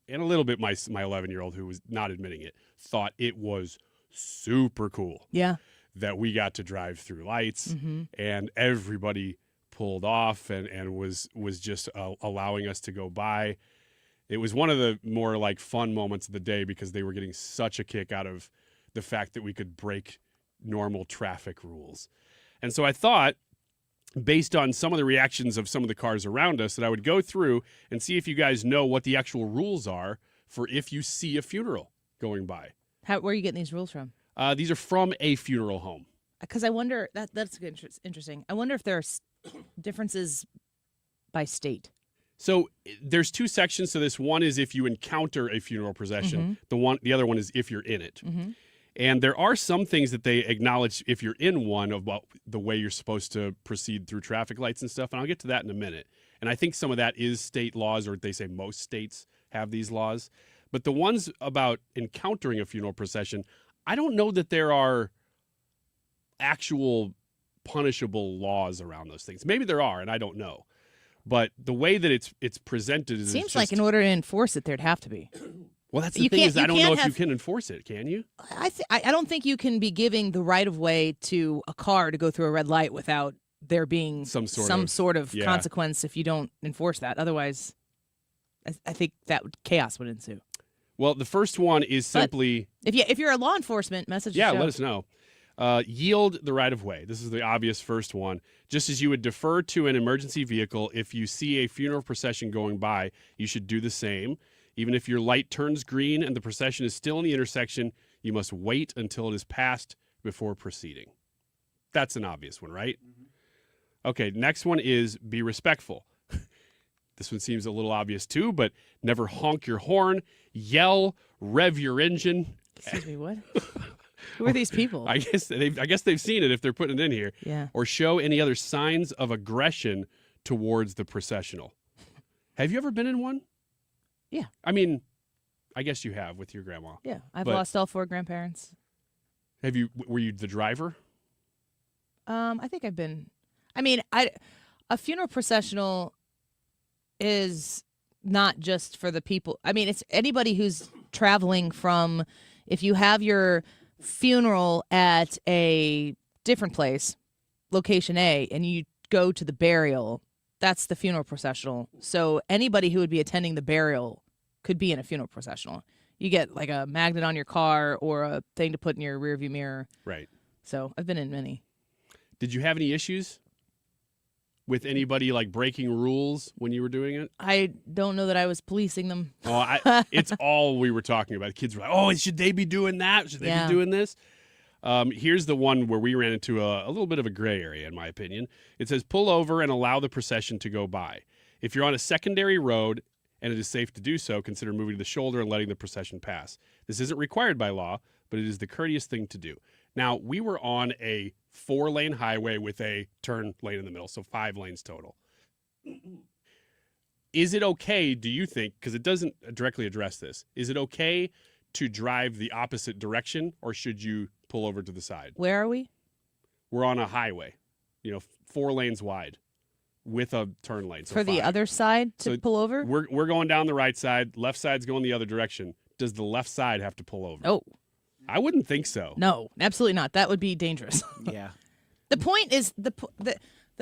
and a little bit my 11-year-old, who was not admitting it, thought it was super cool. Yeah. That we got to drive through lights, and everybody pulled off and was just allowing us to go by. It was one of the more like fun moments of the day because they were getting such a kick out of the fact that we could break normal traffic rules. And so I thought, based on some of the reactions of some of the cars around us, that I would go through and see if you guys know what the actual rules are for if you see a funeral going by. Where are you getting these rules from? These are from a funeral home. Because I wonder, that's good, interesting. I wonder if there are differences by state. So there's 2 sections to this. One is if you encounter a funeral procession. The other one is if you're in it. And there are some things that they acknowledge if you're in one about the way you're supposed to proceed through traffic lights and stuff. And I'll get to that in a minute. And I think some of that is state laws, or they say most states have these laws. But the ones about encountering a funeral procession, I don't know that there are actual punishable laws around those things. Maybe there are, and I don't know. But the way that it's presented is seems just, like in order to enforce it, there'd have to be. Well, that's the thing is I don't know if you can enforce it. Can you? I don't think you can be giving the right of way to a car to go through a red light without there being some sort of consequence if you don't enforce that. Otherwise, I think that chaos would ensue. Well, the first one is simply if you're a law enforcement message. Yeah, let us know. Yield the right of way. This is the obvious first one. Just as you would defer to an emergency vehicle, if you see a funeral procession going by, you should do the same. Even if your light turns green and the procession is still in the intersection, you must wait until it is passed before proceeding. That's an obvious one, right? Okay, next one is be respectful. This one seems a little obvious too, but never honk your horn, yell, rev your engine. Excuse me, what? Who are these people? I guess they've seen it if they're putting it in here. Yeah. Or show any other signs of aggression towards the processional. Have you ever been in one? Yeah. I mean, I guess you have with your grandma. Yeah, I've lost all 4 grandparents. Have you? Were you the driver? I think I've been. I mean, a funeral processional is not just for the people. I mean, it's anybody who's traveling from. If you have your funeral at a different place, location A, and you go to the burial, that's the funeral processional. So anybody who would be attending the burial could be in a funeral processional. You get like a magnet on your car or a thing to put in your rearview mirror. Right. So I've been in many. Did you have any issues with anybody like breaking rules when you were doing it? I don't know that I was policing them. Oh, it's all we were talking about. The kids were like, "Oh, should they be doing that? Should they be doing this?" Here's the one where we ran into a little bit of a gray area, in my opinion. It says, pull over and allow the procession to go by. If you're on a secondary road and it is safe to do so, consider moving to the shoulder and letting the procession pass. This isn't required by law, but it is the courteous thing to do. Now, we were on a 4-lane highway with a turn lane in the middle, so 5 lanes total. Is it okay, do you think, because it doesn't directly address this, is it okay to drive the opposite direction, or should you pull over to the side? Where are we? We're on a highway, 4 lanes wide with a turn lane. So for the 5. other side to pull over? We're going down the right side. Left side's going the other direction. Does the left side have to pull over? Oh. I wouldn't think so. No, absolutely not. That would be dangerous. Yeah. The point is the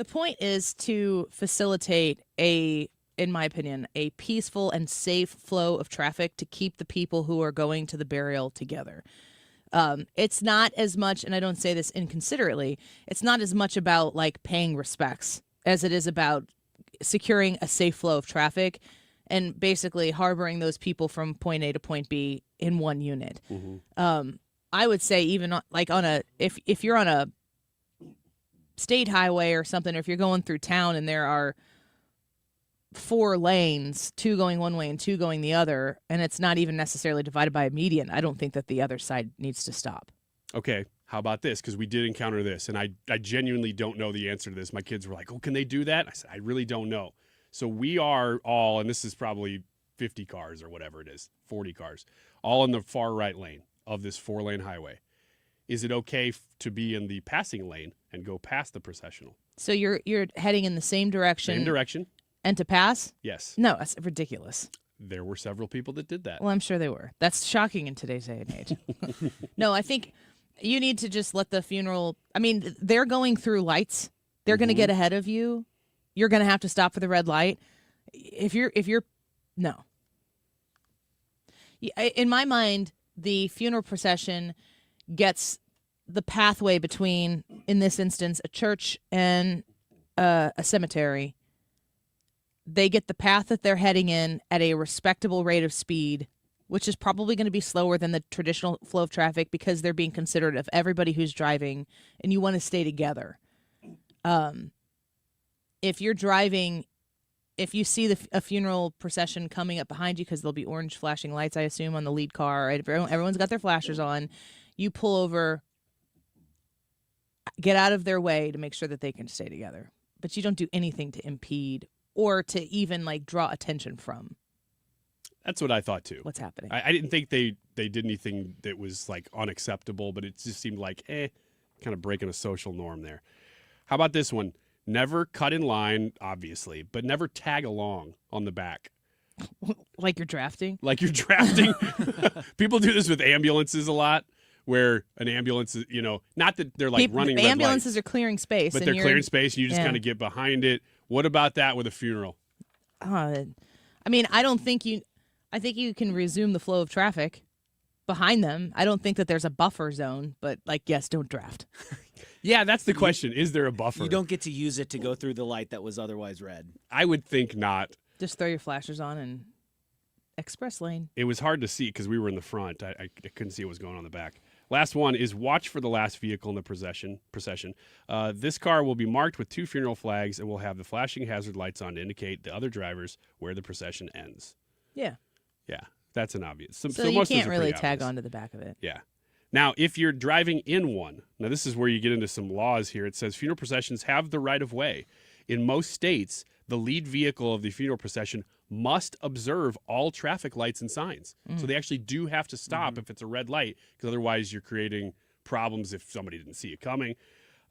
point is to facilitate in my opinion, a peaceful and safe flow of traffic to keep the people who are going to the burial together. It's not as much, and I don't say this inconsiderately, it's not as much about like paying respects as it is about securing a safe flow of traffic and basically harboring those people from point A to point B in one unit. Mm-hmm. I would say even like if you're on a state highway or something, or if you're going through town and there are 4 lanes, 2 going one way and 2 going the other, and it's not even necessarily divided by a median, I don't think that the other side needs to stop. Okay, how about this? Because we did encounter this, and I genuinely don't know the answer to this. My kids were like, oh, can they do that? I said, I really don't know. So we are all, and this is probably 50 cars or whatever it is, 40 cars, all in the far right lane of this 4-lane highway. Is it okay to be in the passing lane and go past the processional? So you're heading in the same direction. Same direction. And to pass? Yes. No, that's ridiculous. There were several people that did that. Well, I'm sure they were. That's shocking in today's day and age. No, I think you need to just let the funeral. I mean, they're going through lights. They're going to get ahead of you. You're going to have to stop for the red light. If you're no. In my mind, the funeral procession gets the pathway between, in this instance, a church and a cemetery. They get the path that they're heading in at a respectable rate of speed, which is probably going to be slower than the traditional flow of traffic because they're being considerate of everybody who's driving, and you want to stay together. If you're driving, if you see a funeral procession coming up behind you, because there'll be orange flashing lights, I assume, on the lead car, right? Everyone's got their flashers on. You pull over, get out of their way to make sure that they can stay together. But you don't do anything to impede or to even draw attention from. That's what I thought too. What's happening? I didn't think they did anything that was unacceptable, but it just seemed like kind of breaking a social norm there. How about this one? Never cut in line, obviously, but never tag along on the back. Like you're drafting? Like you're drafting. People do this with ambulances a lot, where an ambulance is, not that they're running red ambulances lights, are clearing space. but they're clearing space, and you just kind of get behind it. What about that with a funeral? I mean, I think you can resume the flow of traffic behind them. I don't think that there's a buffer zone, but yes, don't draft. Yeah, that's the question. Is there a buffer? You don't get to use it to go through the light that was otherwise red. I would think not. Just throw your flashers on and express lane. It was hard to see because we were in the front. I couldn't see what was going on in the back. Last one is watch for the last vehicle in the procession. This car will be marked with 2 funeral flags and will have the flashing hazard lights on to indicate the other drivers where the procession ends. Yeah. Yeah, that's an obvious. So you most can't of really pretty tag obvious. onto the back of it. Yeah. Now, if you're driving in one, now this is where you get into some laws here. It says funeral processions have the right of way. In most states, the lead vehicle of the funeral procession must observe all traffic lights and signs. So they actually do have to stop if it's a red light, because otherwise you're creating problems if somebody didn't see it coming.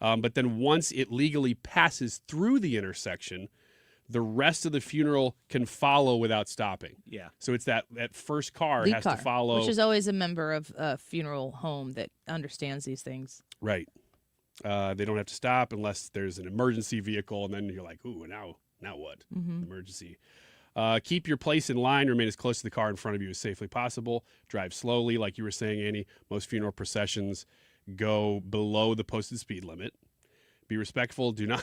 But then once it legally passes through the intersection, the rest of the funeral can follow without stopping. Yeah. So it's that first car Lead has car, to follow. which is always a member of a funeral home that understands these things. Right. They don't have to stop unless there's an emergency vehicle, and then you're like, ooh, now what? Emergency. Keep your place in line. Remain as close to the car in front of you as safely possible. Drive slowly. Like you were saying, Annie, most funeral processions go below the posted speed limit. Be respectful. Do not...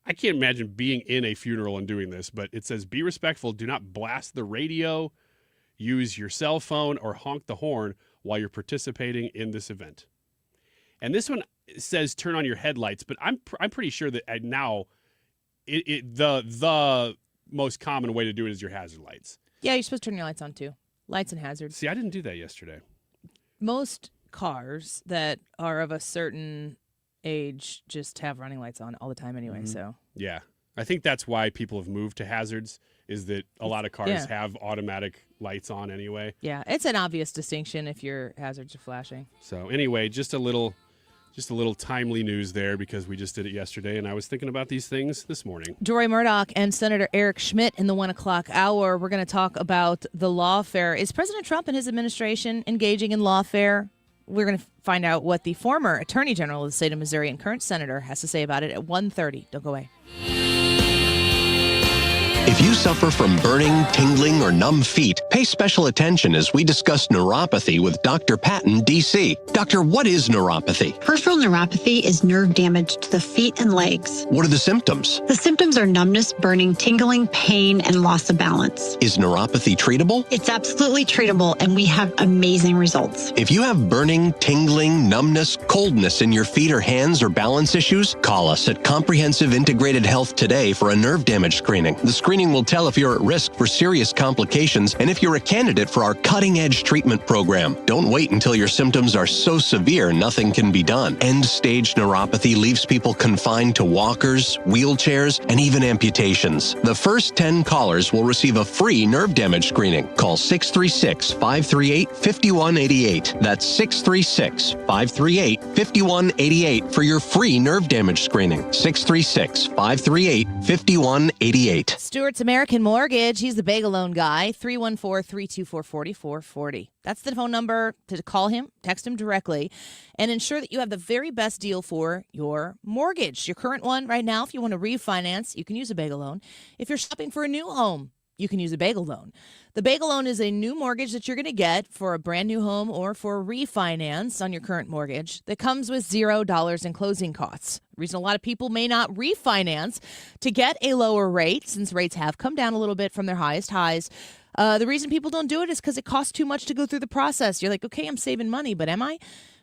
I can't imagine being in a funeral and doing this, but it says be respectful. Do not blast the radio, use your cell phone, or honk the horn while you're participating in this event. And this one says turn on your headlights, but I'm pretty sure that now the most common way to do it is your hazard lights. Yeah, you're supposed to turn your lights on too. Lights and hazards. See, I didn't do that yesterday. Most cars that are of a certain age just have running lights on all the time anyway. So Yeah. I think that's why people have moved to hazards, is that a lot of cars have automatic lights on anyway. yeah, it's an obvious distinction if your hazards are flashing. So anyway, just a little timely news there because we just did it yesterday, and I was thinking about these things this morning. Deroy Murdock and Senator Eric Schmitt in the 1 o'clock hour. We're going to talk about the lawfare. Is President Trump and his administration engaging in lawfare? We're going to find out what the former Attorney General of the state of Missouri and current senator has to say about it at 1:30. Don't go away. If you suffer from burning, tingling, or numb feet, pay special attention as we discuss neuropathy with Dr. Patton, D.C. Doctor, what is neuropathy? Peripheral neuropathy is nerve damage to the feet and legs. What are the symptoms? The symptoms are numbness, burning, tingling, pain, and loss of balance. Is neuropathy treatable? It's absolutely treatable, and we have amazing results. If you have burning, tingling, numbness, coldness in your feet or hands or balance issues, call us at Comprehensive Integrated Health today for a nerve damage screening. The screening Screening will tell if you're at risk for serious complications and if you're a candidate for our cutting-edge treatment program. Don't wait until your symptoms are so severe nothing can be done. End-stage neuropathy leaves people confined to walkers, wheelchairs, and even amputations. The first 10 callers will receive a free nerve damage screening. Call 636-538-5188. That's 636-538-5188 for your free nerve damage screening. 636-538-5188. Stewart's American Mortgage. He's the bagel loan guy. 314-324-4440. That's the phone number to call him, text him directly, and ensure that you have the very best deal for your mortgage. Your current one right now, if you want to refinance, you can use a bagel loan. If you're shopping for a new home, you can use a bagel loan. The bagel loan is a new mortgage that you're going to get for a brand new home or for a refinance on your current mortgage that comes with $0 in closing costs. The reason a lot of people may not refinance to get a lower rate, since rates have come down a little bit from their highest highs. The reason people don't do it is because it costs too much to go through the process. You're like, okay, I'm saving money, but am I?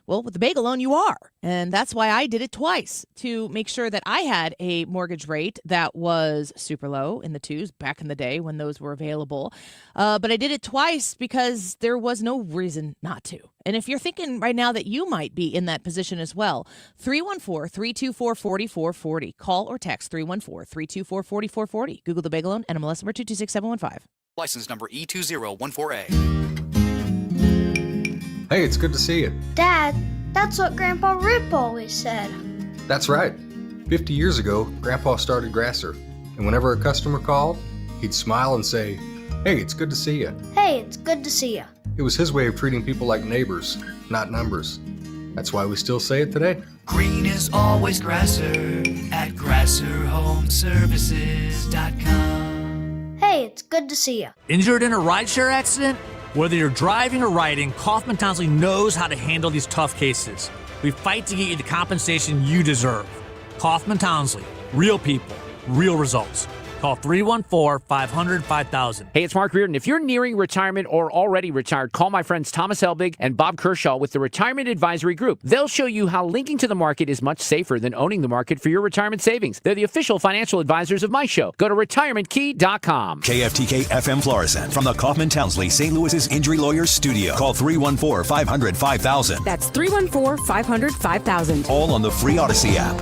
Well, with the bagel loan, you are. And that's why I did it twice, to make sure that I had a mortgage rate that was super low in the twos back in the day when those were available. But I did it twice because there was no reason not to. And if you're thinking right now that you might be in that position as well, 314-324-4440. Call or text 314-324-4440. Google the bagel loan, NMLS number 226715. License number E2014A. Hey, it's good to see you. Dad, that's what Grandpa Rip always said. That's right. 50 years ago, Grandpa started Grasser, and whenever a customer called, he'd smile and say, "Hey, it's good to see you." Hey, it's good to see you. It was his way of treating people like neighbors, not numbers. That's why we still say it today. Green is always Grasser at GrasserHomeservices.com. Hey, it's good to see you. Injured in a rideshare accident? Whether you're driving or riding, Kaufman Townsley knows how to handle these tough cases. We fight to get you the compensation you deserve. Kaufman Townsley. Real people. Real results. Call 314-500-5000. Hey, it's Mark Reardon. If you're nearing retirement or already retired, call my friends Thomas Helbig and Bob Kershaw with the Retirement Advisory Group. They'll show you how linking to the market is much safer than owning the market for your retirement savings. They're the official financial advisors of my show. Go to retirementkey.com. KFTK FM Florissant from the Kaufman Townsley St. Louis's Injury Lawyers Studio. Call 314-500-5000. That's 314-500-5000. All on the free Odyssey app.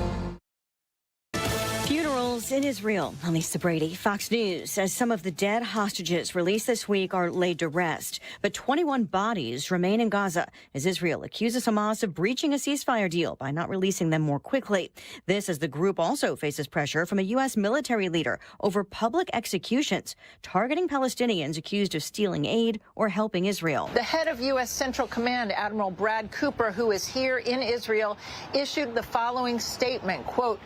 In Israel, I'm Lisa Brady. Fox News says some of the dead hostages released this week are laid to rest, but 21 bodies remain in Gaza as Israel accuses Hamas of breaching a ceasefire deal by not releasing them more quickly. This as the group also faces pressure from a U.S. military leader over public executions targeting Palestinians accused of stealing aid or helping Israel. The head of U.S. Central Command, Admiral Brad Cooper, who is here in Israel, issued the following statement, quote,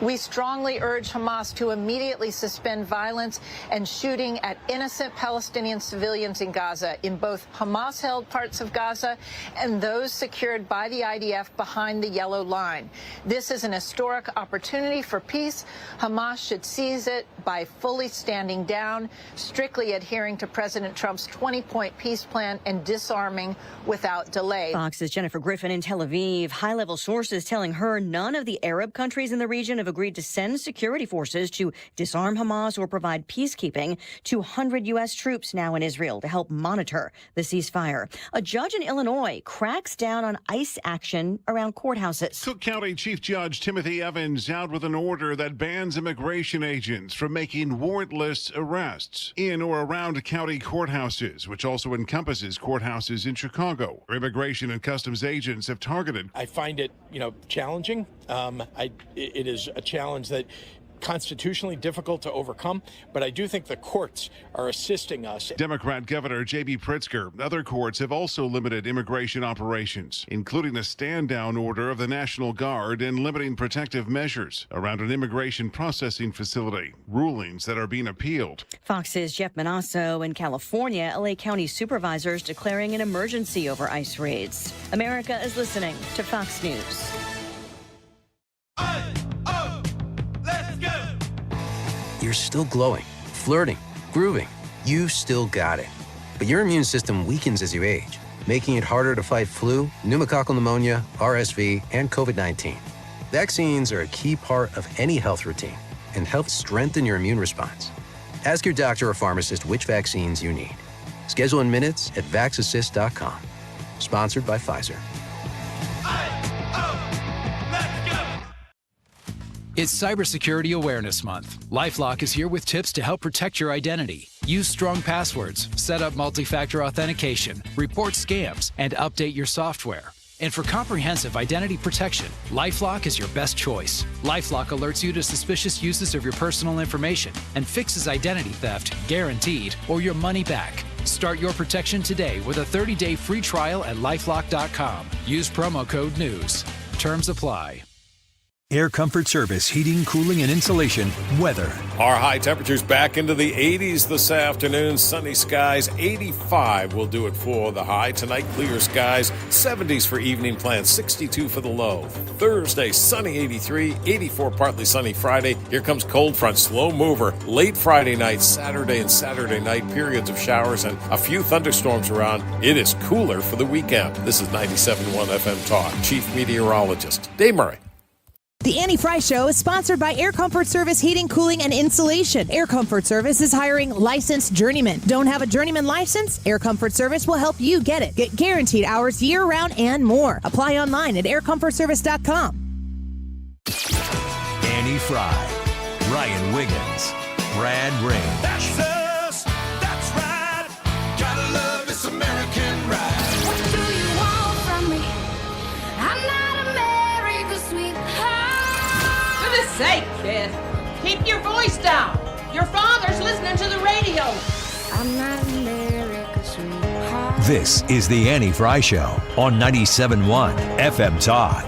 "We strongly urge Hamas to immediately suspend violence and shooting at innocent Palestinian civilians in Gaza, in both Hamas-held parts of Gaza and those secured by the IDF behind the yellow line. This is an historic opportunity for peace. Hamas should seize it by fully standing down, strictly adhering to President Trump's 20-point peace plan, and disarming without delay." Fox's Jennifer Griffin in Tel Aviv. High-level sources telling her none of the Arab countries in the region have agreed to send security forces to disarm Hamas or provide peacekeeping. 200 U.S. troops now in Israel to help monitor the ceasefire. A judge in Illinois cracks down on ICE action around courthouses. Cook County Chief Judge Timothy Evans out with an order that bans immigration agents from making warrantless arrests in or around county courthouses, which also encompasses courthouses in Chicago, where immigration and customs agents have targeted. I find it, challenging. It is a challenge that constitutionally difficult to overcome, but I do think the courts are assisting us. Democrat Governor J.B. Pritzker. Other courts have also limited immigration operations, including the stand-down order of the National Guard and limiting protective measures around an immigration processing facility, rulings that are being appealed. Fox's Jeff Manasso in California. LA County supervisors declaring an emergency over ICE raids. America is listening to Fox News. You're still glowing, flirting, grooving. You still got it. But your immune system weakens as you age, making it harder to fight flu, pneumococcal pneumonia, RSV, and COVID-19. Vaccines are a key part of any health routine and help strengthen your immune response. Ask your doctor or pharmacist which vaccines you need. Schedule in minutes at vaxassist.com. Sponsored by Pfizer. It's Cybersecurity Awareness Month. LifeLock is here with tips to help protect your identity. Use strong passwords, set up multi-factor authentication, report scams, and update your software. And for comprehensive identity protection, LifeLock is your best choice. LifeLock alerts you to suspicious uses of your personal information and fixes identity theft, guaranteed, or your money back. Start your protection today with a 30-day free trial at LifeLock.com. Use promo code NEWS. Terms apply. Air Comfort Service, heating, cooling, and insulation, weather. Our high temperatures back into the 80s this afternoon. Sunny skies, 85 will do it for the high. Tonight, clear skies, 70s for evening plans, 62 for the low. Thursday, sunny 83, 84 partly sunny Friday. Here comes cold front, slow mover. Late Friday night, Saturday and Saturday night, periods of showers and a few thunderstorms around. It is cooler for the weekend. This is 97.1 FM Talk. Chief Meteorologist Dave Murray. The Annie Fry Show is sponsored by Air Comfort Service Heating, Cooling, and Insulation. Air Comfort Service is hiring licensed journeymen. Don't have a journeyman license? Air Comfort Service will help you get it. Get guaranteed hours year-round and more. Apply online at aircomfortservice.com. Annie Fry, Ryan Wiggins, Brad Ray. That's us. That's right. Gotta love this American ride. What do you want from me? I'm not America's sweetheart. For goodness sake, kid. Keep your voice down. Your father's listening to the radio. I'm not America's sweetheart. This is the Annie Fry Show on 97.1 FM Talk.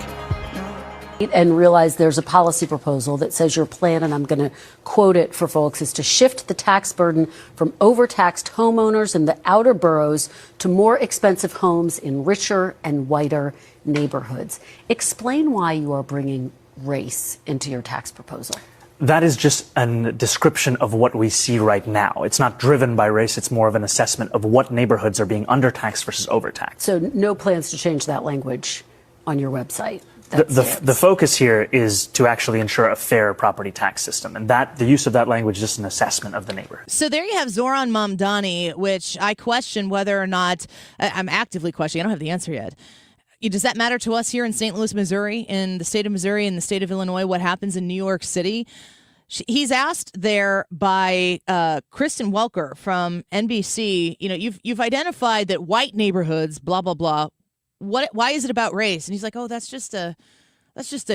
And realize there's a policy proposal that says your plan, and I'm going to quote it for folks, is to shift the tax burden from overtaxed homeowners in the outer boroughs to more expensive homes in richer and whiter neighborhoods. Explain why you are bringing race into your tax proposal. That is just a description of what we see right now. It's not driven by race. It's more of an assessment of what neighborhoods are being undertaxed versus overtaxed. So no plans to change that language on your website. The focus here is to actually ensure a fair property tax system, and that the use of that language is just an assessment of the neighborhood. So there you have Zohran Mamdani, which I question whether or not I'm actively questioning. I don't have the answer yet. Does that matter to us here in St. Louis, Missouri, in the state of Missouri, in the state of Illinois, what happens in New York City? He's asked there by Kristen Welker from NBC, you've identified that white neighborhoods, blah, blah, blah. Why is it about race? And he's like, oh, that's just a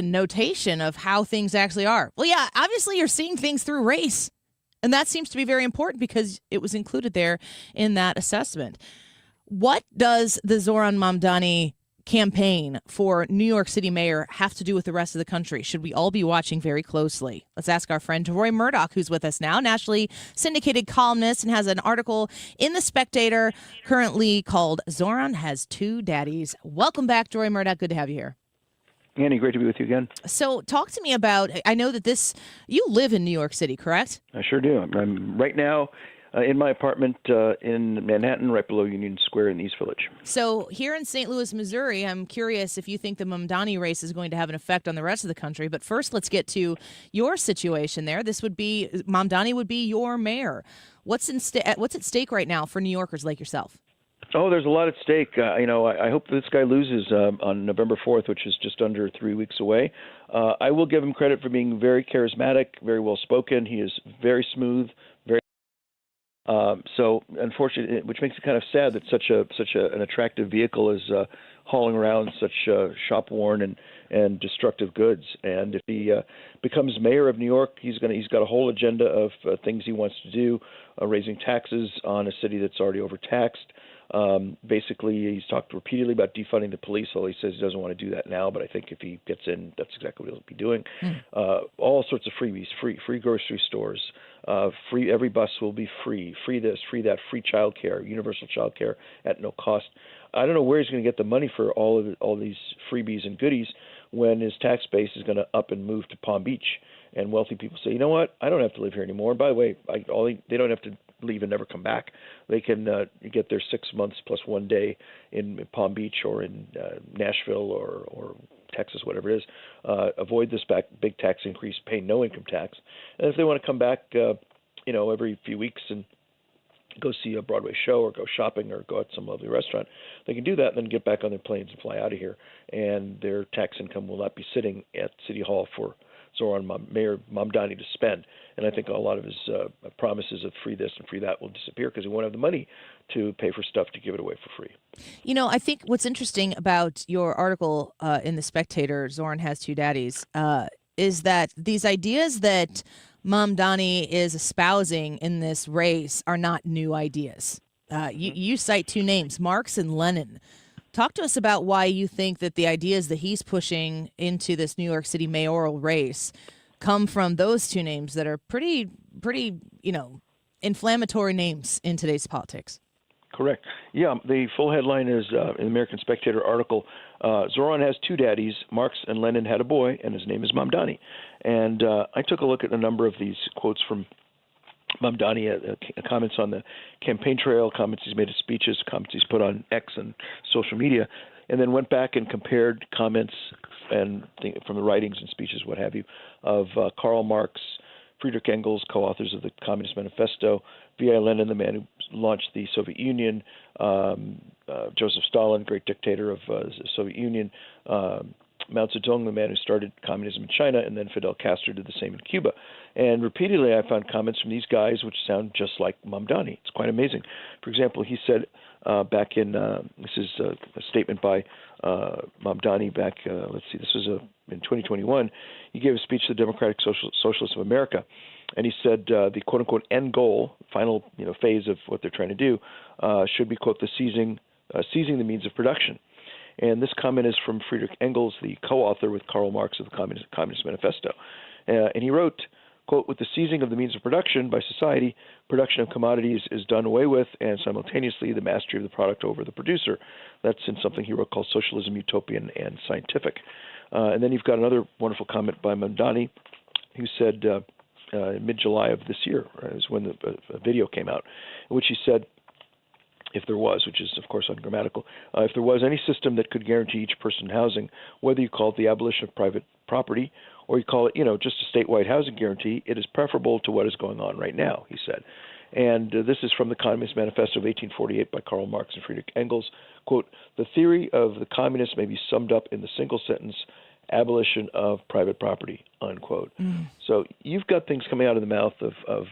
notation of how things actually are. Well, yeah, obviously you're seeing things through race. And that seems to be very important because it was included there in that assessment. What does the Zohran Mamdani campaign for New York City mayor have to do with the rest of the country? Should we all be watching very closely? Let's ask our friend Deroy Murdock, who's with us now, nationally syndicated columnist, and has an article in The Spectator currently called Zohran Has Two Daddies. Welcome back, Deroy Murdock. Good to have you here. Annie, great to be with you again. So talk to me about, I know that you live in New York City, correct? I sure do. I'm right now in my apartment in Manhattan, right below Union Square in the East Village. So here in St. Louis, Missouri, I'm curious if you think the Mamdani race is going to have an effect on the rest of the country. But first, let's get to your situation there. Mamdani would be your mayor. What's at stake right now for New Yorkers like yourself? Oh, there's a lot at stake. I hope this guy loses on November 4th, which is just under 3 weeks away. I will give him credit for being very charismatic, very well spoken. He is very smooth, very. So, unfortunately, which makes it kind of sad that such an attractive vehicle is hauling around such shop worn and destructive goods. And if he becomes mayor of New York, he's got a whole agenda of things he wants to do, raising taxes on a city that's already overtaxed. Basically, he's talked repeatedly about defunding the police, although he says he doesn't want to do that now. But I think if he gets in, that's exactly what he'll be doing. All sorts of freebies, free grocery stores, free, every bus will be free this, free that, free childcare, universal childcare at no cost. I don't know where he's going to get the money for all these freebies and goodies when his tax base is going to up and move to Palm Beach. And wealthy people say, you know what, I don't have to live here anymore. And by the way, they don't have to leave and never come back. They can get their 6 months plus 1 day in Palm Beach or in Nashville or Texas, whatever it is, avoid this big tax increase, pay no income tax. And if they want to come back every few weeks and go see a Broadway show or go shopping or go out to some lovely restaurant, they can do that and then get back on their planes and fly out of here. And their tax income will not be sitting at City Hall for Mayor Mamdani to spend. And I think a lot of his promises of free this and free that will disappear because he won't have the money to pay for stuff to give it away for free. I think what's interesting about your article in The Spectator, Zoran Has Two Daddies, is that these ideas that Mamdani is espousing in this race are not new ideas. You cite two names, Marx and Lenin. Talk to us about why you think that the ideas that he's pushing into this New York City mayoral race come from those two names that are pretty, inflammatory names in today's politics. Correct. Yeah, the full headline is in the American Spectator article, Zoran has two daddies, Marx and Lenin had a boy, and his name is Mamdani. And I took a look at a number of these quotes from Mamdani, comments on the campaign trail, comments he's made at speeches, comments he's put on X and social media, and then went back and compared comments and from the writings and speeches, what have you, of Karl Marx, Friedrich Engels, co-authors of the Communist Manifesto, V.I. Lenin, the man who launched the Soviet Union, Joseph Stalin, great dictator of the Soviet Union, Mao Zedong, the man who started communism in China, and then Fidel Castro did the same in Cuba. And repeatedly I found comments from these guys which sound just like Mamdani. It's quite amazing. For example, he said back in, this is a statement by Mamdani back, this was in 2021. He gave a speech to the Democratic Socialists of America, and he said the quote-unquote end goal, final phase of what they're trying to do, should be, quote, the seizing the means of production. And this comment is from Friedrich Engels, the co-author with Karl Marx of the Communist Manifesto. And he wrote, quote, with the seizing of the means of production by society, production of commodities is done away with, and simultaneously the mastery of the product over the producer. That's in something he wrote called Socialism, Utopian, and Scientific. And then you've got another wonderful comment by Mamdani, who said in mid-July of this year, is when the video came out, in which he said, if there was, which is, of course, ungrammatical, if there was any system that could guarantee each person housing, whether you call it the abolition of private property or you call it, just a statewide housing guarantee, it is preferable to what is going on right now, he said. And this is from the Communist Manifesto of 1848 by Karl Marx and Friedrich Engels. Quote, the theory of the communists may be summed up in the single sentence, abolition of private property, unquote. So you've got things coming out of the mouth of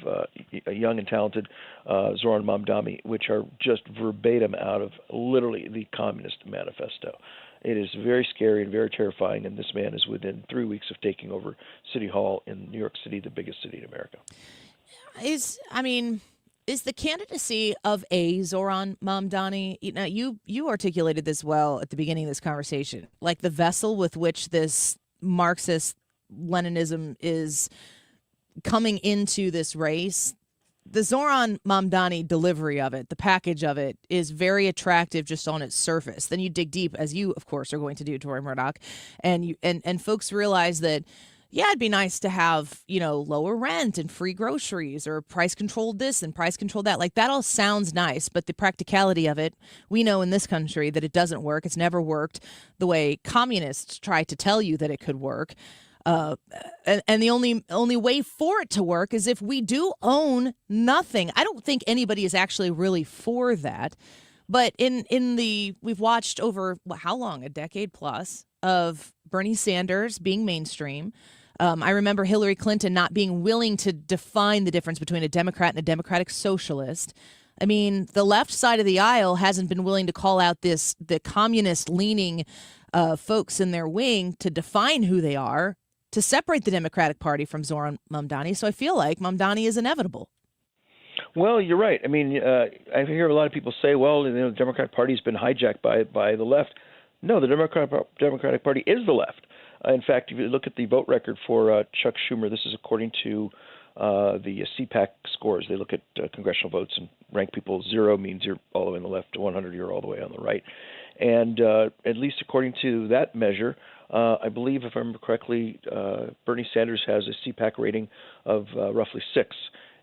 a young and talented Zoran Mamdani, which are just verbatim out of literally the Communist Manifesto. It is very scary and very terrifying, and this man is within 3 weeks of taking over City Hall in New York City, the biggest city in America. Is the candidacy of a Zoran Mamdani, you articulated this well at the beginning of this conversation, like the vessel with which this Marxist Leninism is coming into this race, the Zoran Mamdani delivery of it, the package of it, is very attractive just on its surface. Then you dig deep, as you, of course, are going to do, Deroy Murdock, and folks realize that, yeah, it'd be nice to have, lower rent and free groceries or price controlled this and price controlled that. Like, that all sounds nice, but the practicality of it, we know in this country that it doesn't work. It's never worked the way communists try to tell you that it could work. And the only way for it to work is if we do own nothing. I don't think anybody is actually really for that. But we've watched over, how long? A decade plus of Bernie Sanders being mainstream. I remember Hillary Clinton not being willing to define the difference between a Democrat and a Democratic socialist. I mean, the left side of the aisle hasn't been willing to call out the communist-leaning folks in their wing to define who they are, to separate the Democratic Party from Zoran Mamdani. So I feel like Mamdani is inevitable. Well, you're right. I mean, I hear a lot of people say, well, the Democratic Party has been hijacked by the left. No, the Democratic Party is the left. In fact, if you look at the vote record for Chuck Schumer, this is according to the CPAC scores. They look at congressional votes and rank people. 0 means you're all the way on the left, to 100 you're all the way on the right. And at least according to that measure, I believe, if I remember correctly, Bernie Sanders has a CPAC rating of roughly 6.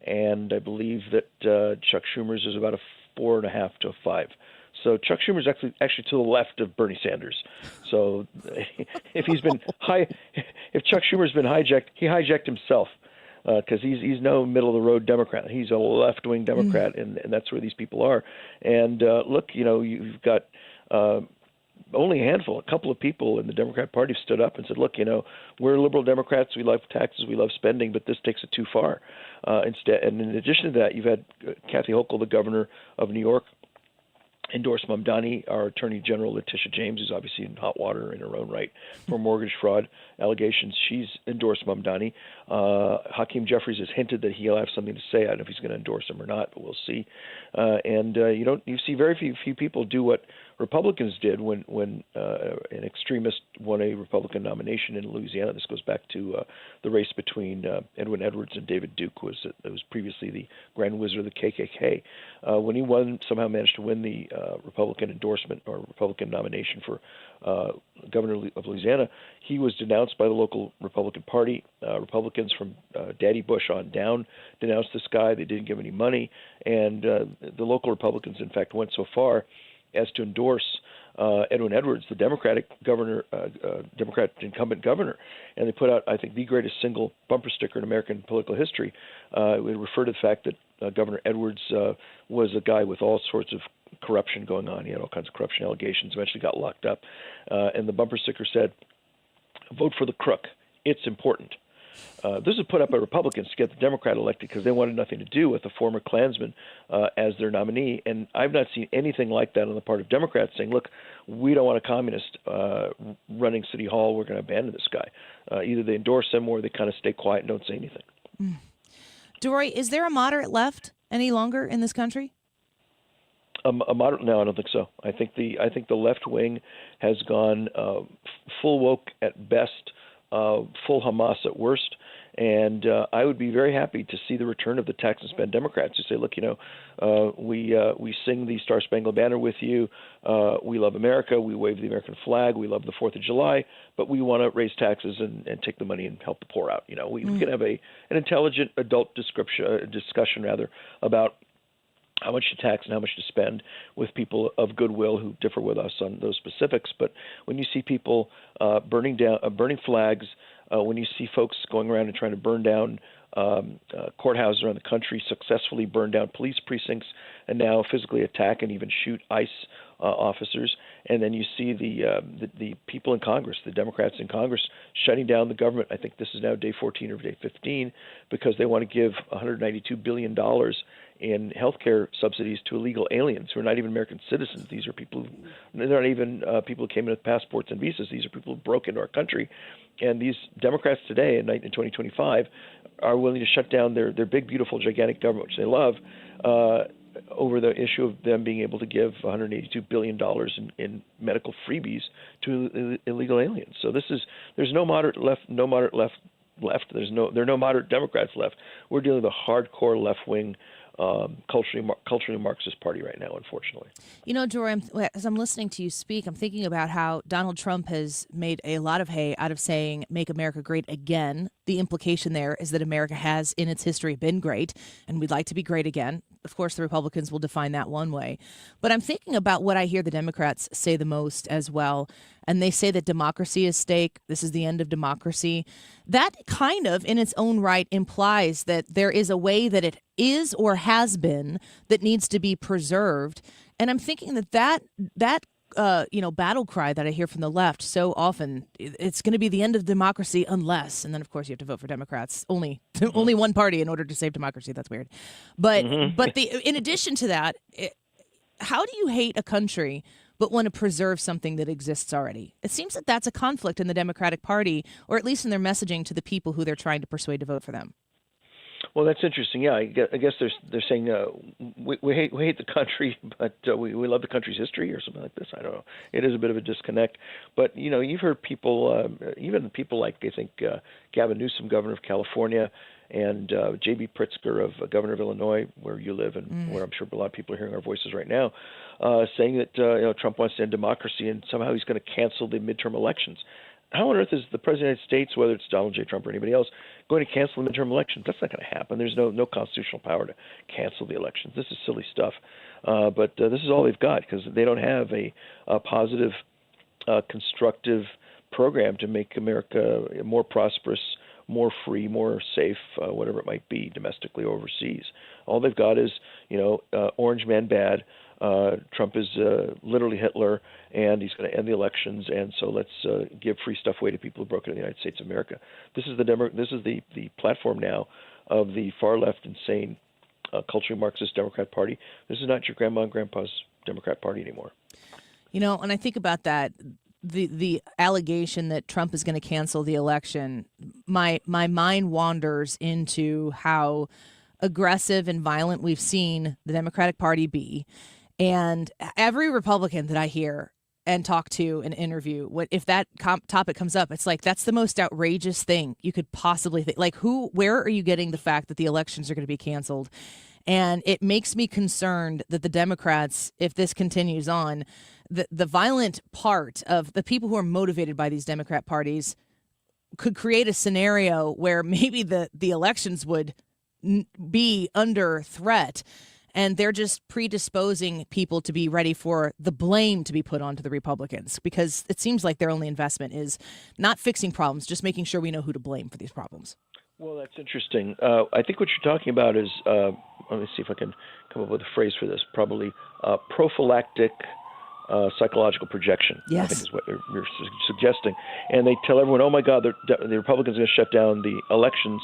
And I believe that Chuck Schumer's is about a 4.5 to a 5. So Chuck Schumer's actually to the left of Bernie Sanders. So if Chuck Schumer's been hijacked, he hijacked himself. because he's no middle-of-the-road Democrat. He's a left-wing Democrat, and that's where these people are. And look, you've got only a handful, a couple of people in the Democrat Party stood up and said, look, we're liberal Democrats, we love taxes, we love spending, but this takes it too far. Instead, and in addition to that, you've had Kathy Hochul, the governor of New York, endorse Mamdani, our Attorney General Letitia James, who's obviously in hot water in her own right for mortgage fraud allegations. She's endorsed Mamdani. Hakeem Jeffries has hinted that he'll have something to say. I don't know if he's going to endorse him or not, but we'll see. You see very few people do what Republicans did when an extremist won a Republican nomination in Louisiana. This goes back to the race between Edwin Edwards and David Duke, who was previously the Grand Wizard of the KKK. When he somehow managed to win the Republican endorsement or Republican nomination for governor of Louisiana, he was denounced by the local Republican Party. Republicans from Daddy Bush on down denounced this guy. They didn't give any money, and the local Republicans, in fact, went so far as to endorse Edwin Edwards, the Democratic incumbent governor, and they put out, I think, the greatest single bumper sticker in American political history. It would refer to the fact that Governor Edwards was a guy with all sorts of corruption going on. He had all kinds of corruption allegations, eventually got locked up, and the bumper sticker said, "Vote for the crook. It's important." This was put up by Republicans to get the Democrat elected because they wanted nothing to do with a former Klansman as their nominee. And I've not seen anything like that on the part of Democrats saying, look, we don't want a communist running City Hall. We're going to abandon this guy. Either they endorse him or they kind of stay quiet and don't say anything. Deroy, is there a moderate left any longer in this country? A moderate? No, I don't think so. I think the left wing has gone full woke at best, full Hamas at worst, and I would be very happy to see the return of the tax and spend Democrats who say, look, we sing the Star Spangled Banner with you, we love America, we wave the American flag, we love the 4th of July, but we want to raise taxes and take the money and help the poor out. We can have an intelligent adult discussion about how much to tax and how much to spend with people of goodwill who differ with us on those specifics. But when you see people burning flags, when you see folks going around and trying to burn down courthouses around the country, successfully burn down police precincts, and now physically attack and even shoot ICE officers, and then you see the people in Congress, the Democrats in Congress, shutting down the government. I think this is now day 14 or day 15 because they want to give $192 billion in health care subsidies to illegal aliens who are not even American citizens. These are people they're not even people who came in with passports and visas. These are people who broke into our country. And these Democrats today in 2025 are willing to shut down their big, beautiful, gigantic government, which they love, over the issue of them being able to give $182 billion in medical freebies to illegal aliens. So there's no moderate left. There are no moderate Democrats left. We're dealing with a hardcore left-wing culturally Marxist party right now, unfortunately. Deroy, as I'm listening to you speak, I'm thinking about how Donald Trump has made a lot of hay out of saying, make America great again. The implication there is that America has in its history been great, and we'd like to be great again. Of course, the Republicans will define that one way. But I'm thinking about what I hear the Democrats say the most as well. And they say that democracy is at stake. This is the end of democracy. That kind of, in its own right, implies that there is a way that it is or has been that needs to be preserved. And I'm thinking that battle cry that I hear from the left so often, it's going to be the end of democracy unless, and then of course you have to vote for Democrats, only one party in order to save democracy. That's weird. But in addition to that, how do you hate a country but want to preserve something that exists already? It seems that that's a conflict in the Democratic Party, or at least in their messaging to the people who they're trying to persuade to vote for them. Well, that's interesting. Yeah, I guess they're saying we hate the country, but we love the country's history or something like this. I don't know. It is a bit of a disconnect. But you've heard people, even people like I think Gavin Newsom, governor of California, and J.B. Pritzker, governor of Illinois, where you live, and where I'm sure a lot of people are hearing our voices right now, saying that Trump wants to end democracy and somehow he's going to cancel the midterm elections. How on earth is the President of the United States, whether it's Donald J. Trump or anybody else, going to cancel the midterm elections? That's not going to happen. There's no constitutional power to cancel the elections. This is silly stuff. But this is all they've got because they don't have a positive, constructive program to make America more prosperous more free, more safe, whatever it might be, domestically or overseas. All they've got is, orange man bad. Trump is literally Hitler, and he's going to end the elections. And so let's give free stuff away to people who broke into the United States of America. This is the platform now of the far left, insane, culturally Marxist Democrat Party. This is not your grandma and grandpa's Democrat Party anymore. And I think about that. The allegation that Trump is going to cancel the election, my mind wanders into how aggressive and violent we've seen the Democratic Party be. And every Republican that I hear and talk to and interview, if that topic comes up, it's like, that's the most outrageous thing you could possibly think. Like, where are you getting the fact that the elections are going to be canceled? And it makes me concerned that the Democrats, if this continues on, the violent part of the people who are motivated by these Democrat parties could create a scenario where maybe the elections would be under threat, and they're just predisposing people to be ready for the blame to be put onto the Republicans, because it seems like their only investment is not fixing problems, just making sure we know who to blame for these problems. Well, that's interesting. I think what you're talking about is, let me see if I can come up with a phrase for this, probably prophylactic psychological projection. Yes. I think is what you're suggesting. And they tell everyone, oh, my God, the Republicans are going to shut down the elections,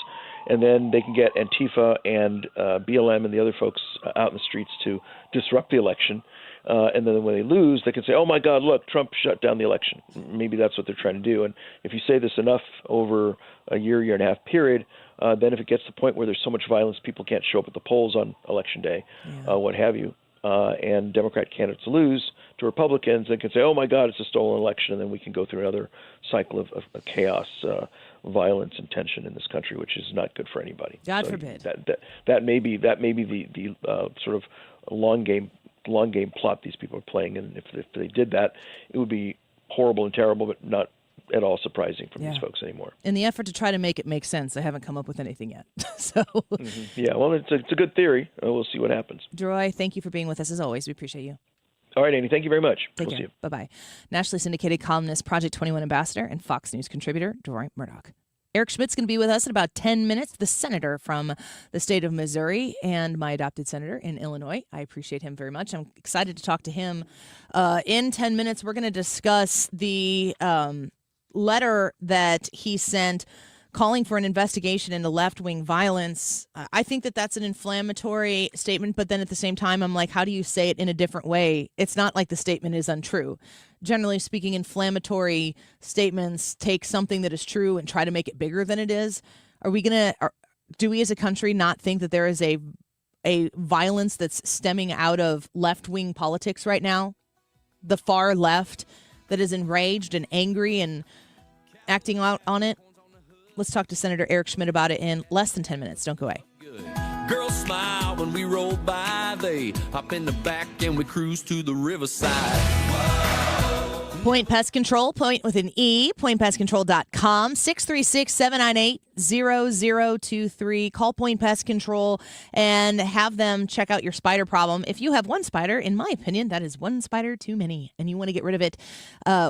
and then they can get Antifa and BLM and the other folks out in the streets to disrupt the election. And then when they lose, they can say, oh, my God, look, Trump shut down the election. Maybe that's what they're trying to do. And if you say this enough over a year and a half period, then if it gets to the point where there's so much violence, people can't show up at the polls on Election Day, what have you, and Democrat candidates lose to Republicans, they can say, oh, my God, it's a stolen election, and then we can go through another cycle of chaos, violence, and tension in this country, which is not good for anybody. God forbid. That may be the sort of long game plot these people are playing, and if they did that, it would be horrible and terrible, but not at all surprising from these folks anymore. In the effort to try to make it make sense, I haven't come up with anything yet. So, yeah, well, it's a good theory. We'll see what happens. Deroy, thank you for being with us as always. We appreciate you. All right, Annie, thank you very much. Take care. Bye-bye. Nationally syndicated columnist, Project 21 ambassador, and Fox News contributor, Deroy Murdock. Eric Schmitt's going to be with us in about 10 minutes, the senator from the state of Missouri and my adopted senator in Illinois. I appreciate him very much. I'm excited to talk to him. In 10 minutes, we're going to discuss the letter that he sent calling for an investigation into left-wing violence. I think that that's an inflammatory statement, but then at the same time, I'm like, how do you say it in a different way? It's not like the statement is untrue. Generally speaking, inflammatory statements take something that is true and try to make it bigger than it is. Do we as a country not think that there is a violence that's stemming out of left-wing politics right now? The far left that is enraged and angry and acting out on it? Let's talk to Senator Eric Schmitt about it in less than 10 minutes. Don't go away. Girls smile when we roll by. They hop in the back and we cruise to the riverside. Point Pest Control, point with an E, pointpestcontrol.com, 636-798-0023. Call Point Pest Control and have them check out your spider problem. If you have one spider, in my opinion, that is one spider too many, and you want to get rid of it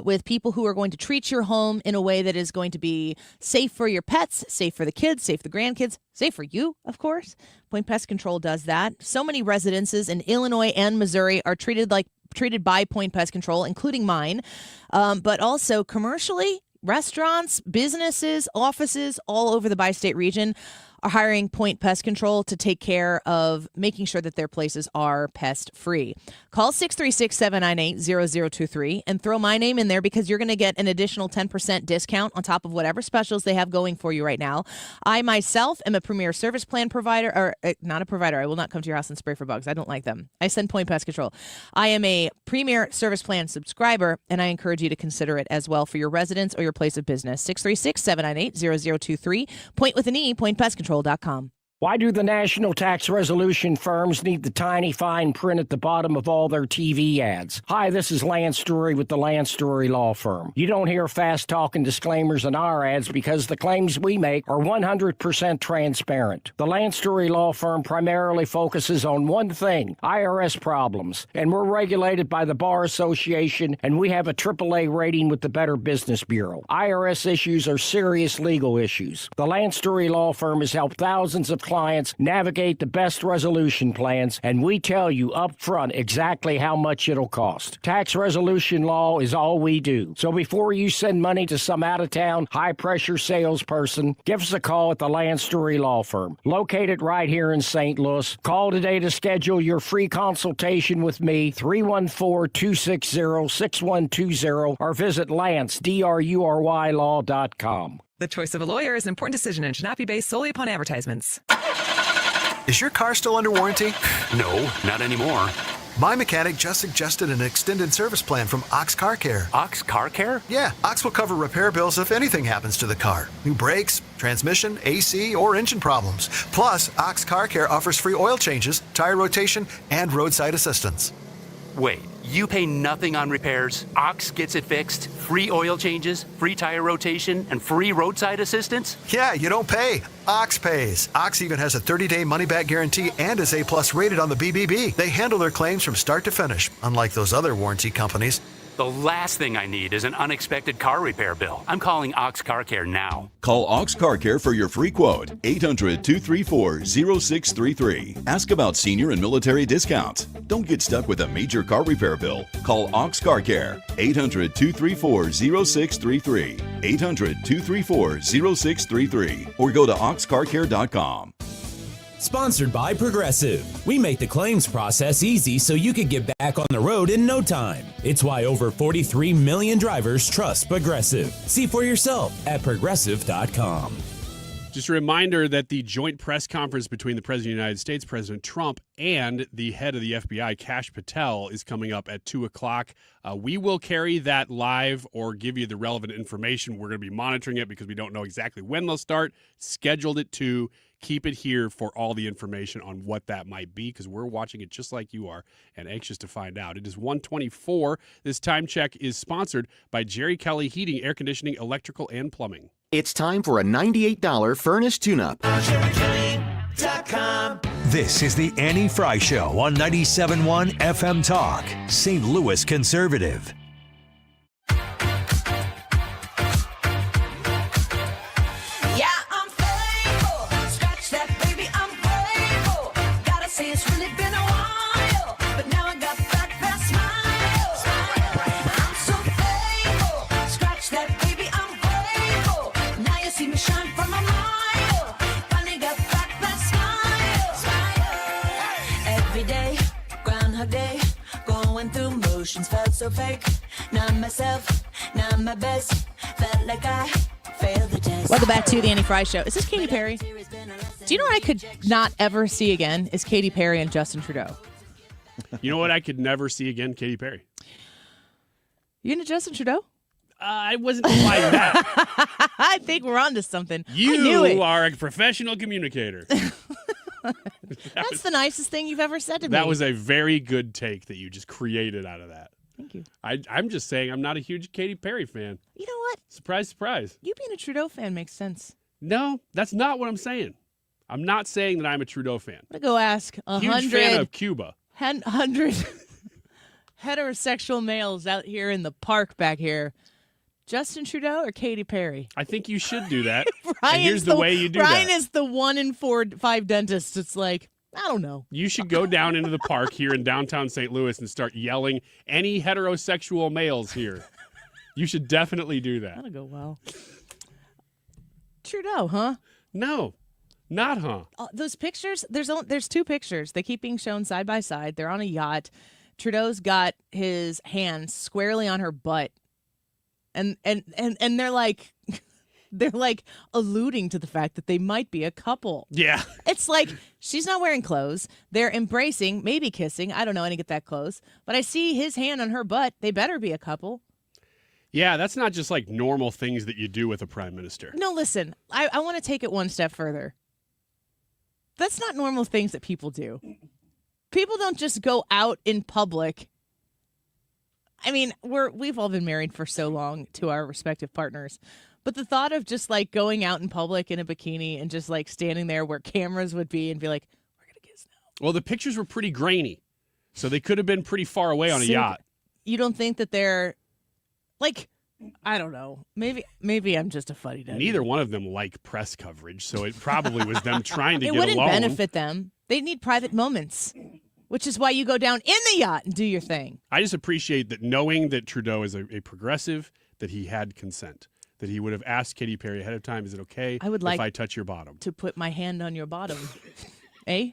with people who are going to treat your home in a way that is going to be safe for your pets, safe for the kids, safe for the grandkids, safe for you, of course. Point Pest Control does that. So many residences in Illinois and Missouri are treated by Point Pest Control, including mine, but also commercially, restaurants, businesses, offices all over the bi-state region are hiring Point Pest Control to take care of making sure that their places are pest-free. Call 636-798-0023 and throw my name in there because you're going to get an additional 10% discount on top of whatever specials they have going for you right now. I myself am a Premier Service Plan provider, or not a provider. I will not come to your house and spray for bugs. I don't like them. I send Point Pest Control. I am a Premier Service Plan subscriber, and I encourage you to consider it as well for your residence or your place of business. 636-798-0023. Point with an E, pointpestcontrol.com. Why do the national tax resolution firms need the tiny fine print at the bottom of all their TV ads? Hi, this is Lance Story with the Lance Story Law Firm. You don't hear fast-talking disclaimers in our ads because the claims we make are 100% transparent. The Lance Story Law Firm primarily focuses on one thing, IRS problems, and we're regulated by the Bar Association, and we have a AAA rating with the Better Business Bureau. IRS issues are serious legal issues. The Lance Story Law Firm has helped thousands of clients navigate the best resolution plans, and we tell you up front exactly how much it'll cost. Tax resolution law is all we do. So before you send money to some out-of-town, high-pressure salesperson, give us a call at the Land Story Law Firm, located right here in St. Louis. Call today to schedule your free consultation with me, 314-260-6120, or visit lance.drurylaw.com. The choice of a lawyer is an important decision and should not be based solely upon advertisements. Is your car still under warranty? No, not anymore. My mechanic just suggested an extended service plan from Ox Car Care. Ox Car Care? Yeah, Ox will cover repair bills if anything happens to the car. New brakes, transmission, AC, or engine problems. Plus, Ox Car Care offers free oil changes, tire rotation, and roadside assistance. Wait, you pay nothing on repairs? Ox gets it fixed? Free oil changes, free tire rotation, and free roadside assistance? Yeah, you don't pay. Ox pays. Ox even has a 30-day money-back guarantee and is A+ rated on the BBB. They handle their claims from start to finish, unlike those other warranty companies. The last thing I need is an unexpected car repair bill. I'm calling Ox Car Care now. Call Ox Car Care for your free quote. 800-234-0633. Ask about senior and military discounts. Don't get stuck with a major car repair bill. Call Ox Car Care. 800-234-0633. 800-234-0633. Or go to oxcarcare.com. Sponsored by Progressive. We make the claims process easy so you can get back on the road in no time. It's why over 43 million drivers trust Progressive. See for yourself at progressive.com. Just a reminder that the joint press conference between the President of the United States, President Trump, and the head of the FBI, Kash Patel, is coming up at 2 o'clock. We will carry that live or give you the relevant information. We're going to be monitoring it because we don't know exactly when they'll start. Scheduled it to keep it here for all the information on what that might be because we're watching it just like you are and anxious to find out. It is 1:24. This time check is sponsored by Jerry Kelly Heating, Air Conditioning, Electrical, and Plumbing. It's time for a $98 furnace tune-up. This is the Annie Fry Show on 97.1 FM Talk, St. Louis Conservative. Felt so fake, not myself, not my best. Felt like I failed the test. Welcome back to the Annie Fry Show. Is this Katy Perry? Do you know what I could not ever see again? Is Katy Perry and Justin Trudeau. You know what I could never see again? Katy Perry. You into Justin Trudeau? I wasn't implying that. I think we're onto something. You are a professional communicator. That's the nicest thing you've ever said to me. That was a very good take that you just created out of that. Thank you. I'm just saying I'm not a huge Katy Perry fan. You know what? Surprise, surprise. You being a Trudeau fan makes sense. No, that's not what I'm saying. I'm not saying that I'm a Trudeau fan. I'm going to go ask 100. Huge fan of Cuba. 100 heterosexual males out here in the park back here. Justin Trudeau or Katy Perry? I think you should do that. And here's the way you do Brian that. is the 1 in 5 dentists. It's like, I don't know. You should go down into the park here in downtown St. Louis and start yelling any heterosexual males here. You should definitely do that. That'll go well. Trudeau, huh? No, not huh. Those pictures, there's 2 pictures. They keep being shown side by side. They're on a yacht. Trudeau's got his hand squarely on her butt. And they're like alluding to the fact that they might be a couple. Yeah. It's like she's not wearing clothes. They're embracing, maybe kissing. I don't know. I didn't get that close. But I see his hand on her butt. They better be a couple. Yeah, that's not just like normal things that you do with a prime minister. No, listen. I want to take it one step further. That's not normal things that people do. People don't just go out in public. I mean, we've all been married for so long to our respective partners. But the thought of just like going out in public in a bikini and just like standing there where cameras would be and be like, we're going to kiss now. Well, the pictures were pretty grainy. So they could have been pretty far away on a yacht. You don't think that they're like, I don't know. Maybe I'm just a fuddy-duddy. Neither one of them like press coverage, so it probably was them trying to get alone. It wouldn't alone. benefit them. They need private moments, which is why you go down in the yacht and do your thing. I just appreciate that knowing that Trudeau is a progressive, that he had consent, that he would have asked Katy Perry ahead of time, is it okay if I touch your bottom? To put my hand on your bottom. Eh?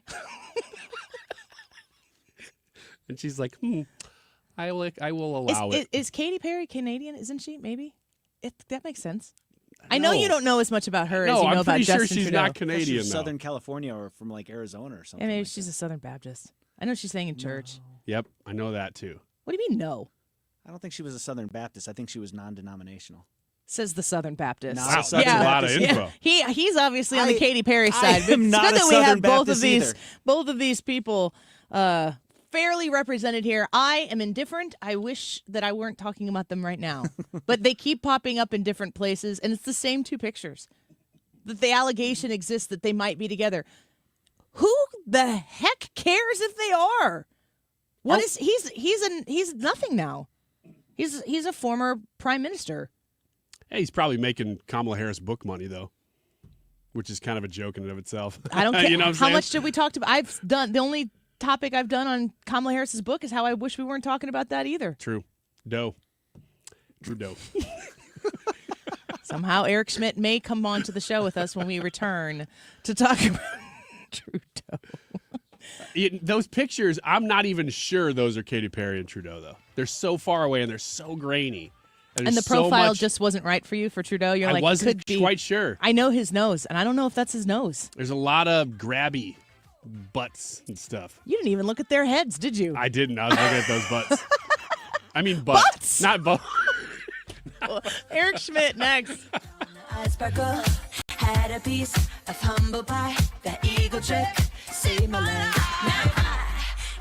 And she's like, I will allow it. Is Katy Perry Canadian? Isn't she? Maybe. That makes sense. I know you don't know as much about her as you know about Justin Trudeau. I'm pretty sure she's not Canadian, She's Southern California or from like Arizona or something. Yeah, maybe she's a Southern Baptist. I know she's saying in church. Yep, I know that too. What do you mean, no? I don't think she was a Southern Baptist. I think she was non-denominational. Says the Southern Baptist. Wow, that's a lot of info. Yeah. He's obviously on the Katy Perry side. I am not it's good a that we Southern have Baptist both of these people fairly represented here. I am indifferent. I wish that I weren't talking about them right now. But they keep popping up in different places, and it's the same two pictures. That the allegation exists that they might be together. Who the heck cares if they are? What is he's nothing now. He's a former prime minister. Hey, he's probably making Kamala Harris book money though, which is kind of a joke in and of itself. I don't care. You know what I'm How saying? much did we talk about? I've done the only topic I've done on Kamala Harris's book is how I wish we weren't talking about that either. True. Trudeau. Somehow Eric Schmitt may come on to the show with us when we return to talk about Trudeau. Those pictures, I'm not even sure those are Katy Perry and Trudeau, though. They're so far away and they're so grainy. And the profile just wasn't right for you for Trudeau? You're like, I wasn't could be. quite sure. I know his nose, and I don't know if that's his nose. There's a lot of grabby butts and stuff. You didn't even look at their heads, did you? I didn't. I was looking at those butts. I mean butts. Not butts. Eric Schmitt next. Icebreaker had a piece of humble pie. That eagle trick saved my life. Now I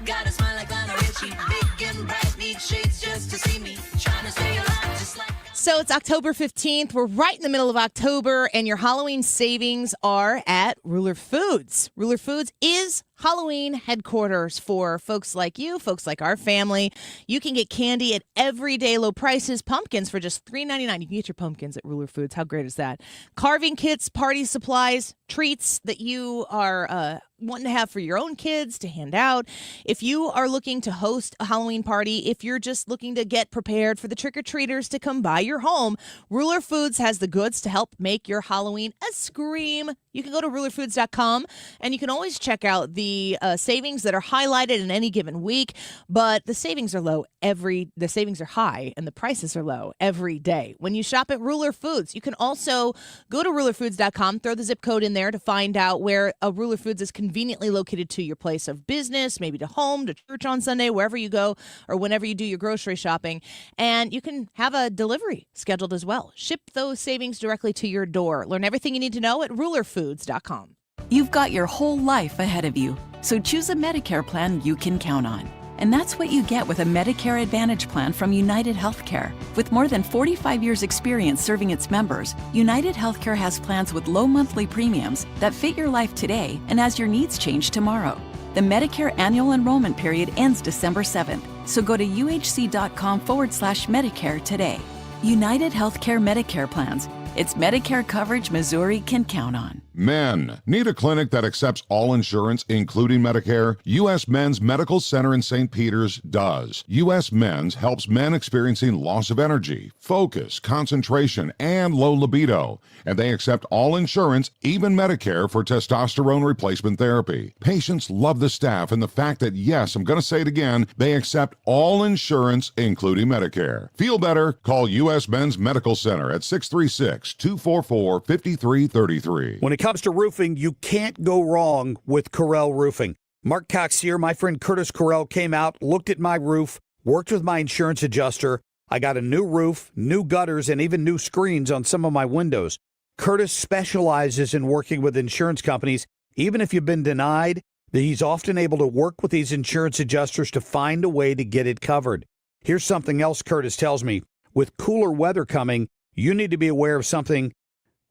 got a smile like Lionel Richie, big and bright, need shades just to see me. Trying to stay alive just like. So it's October 15th. We're right in the middle of October, and your Halloween savings are at Ruler Foods. Ruler Foods is Halloween headquarters for folks like you, folks like our family. You can get candy at everyday low prices. Pumpkins for just $3.99. You can get your pumpkins at Ruler Foods. How great is that? Carving kits, party supplies, treats that you are wanting to have for your own kids to hand out. If you are looking to host a Halloween party, if you're just looking to get prepared for the trick-or-treaters to come by your home, Ruler Foods has the goods to help make your Halloween a scream. You can go to rulerfoods.com, and you can always check out the savings that are highlighted in any given week, but the savings are low the savings are high and the prices are low every day when you shop at Ruler Foods. You can also go to rulerfoods.com, throw the zip code in there to find out where a Ruler Foods is conveniently located to your place of business, maybe to home, to church on Sunday, wherever you go, or whenever you do your grocery shopping. And you can have a delivery scheduled as well. Ship those savings directly to your door. Learn everything you need to know at rulerfoods.com. You've got your whole life ahead of you, so choose a Medicare plan you can count on. And that's what you get with a Medicare Advantage plan from United Healthcare. With more than 45 years' experience serving its members, United Healthcare has plans with low monthly premiums that fit your life today and as your needs change tomorrow. The Medicare annual enrollment period ends December 7th, so go to uhc.com/Medicare today. United Healthcare Medicare plans. It's Medicare coverage Missouri can count on. Men. Need a clinic that accepts all insurance, including Medicare? U.S. Men's Medical Center in St. Peters does. U.S. Men's helps men experiencing loss of energy, focus, concentration, and low libido. And they accept all insurance, even Medicare, for testosterone replacement therapy. Patients love the staff and the fact that, yes, I'm going to say it again, they accept all insurance, including Medicare. Feel better? Call U.S. Men's Medical Center at 636-244-5333. When it comes to roofing, you can't go wrong with Corel Roofing. Mark Cox here. My friend Curtis Corel came out, looked at my roof, worked with my insurance adjuster. I got a new roof, new gutters, and even new screens on some of my windows. Curtis specializes in working with insurance companies Even if you've been denied, he's often able to work with these insurance adjusters to find a way to get it covered. Here's something else Curtis tells me. With cooler weather coming, you need to be aware of something.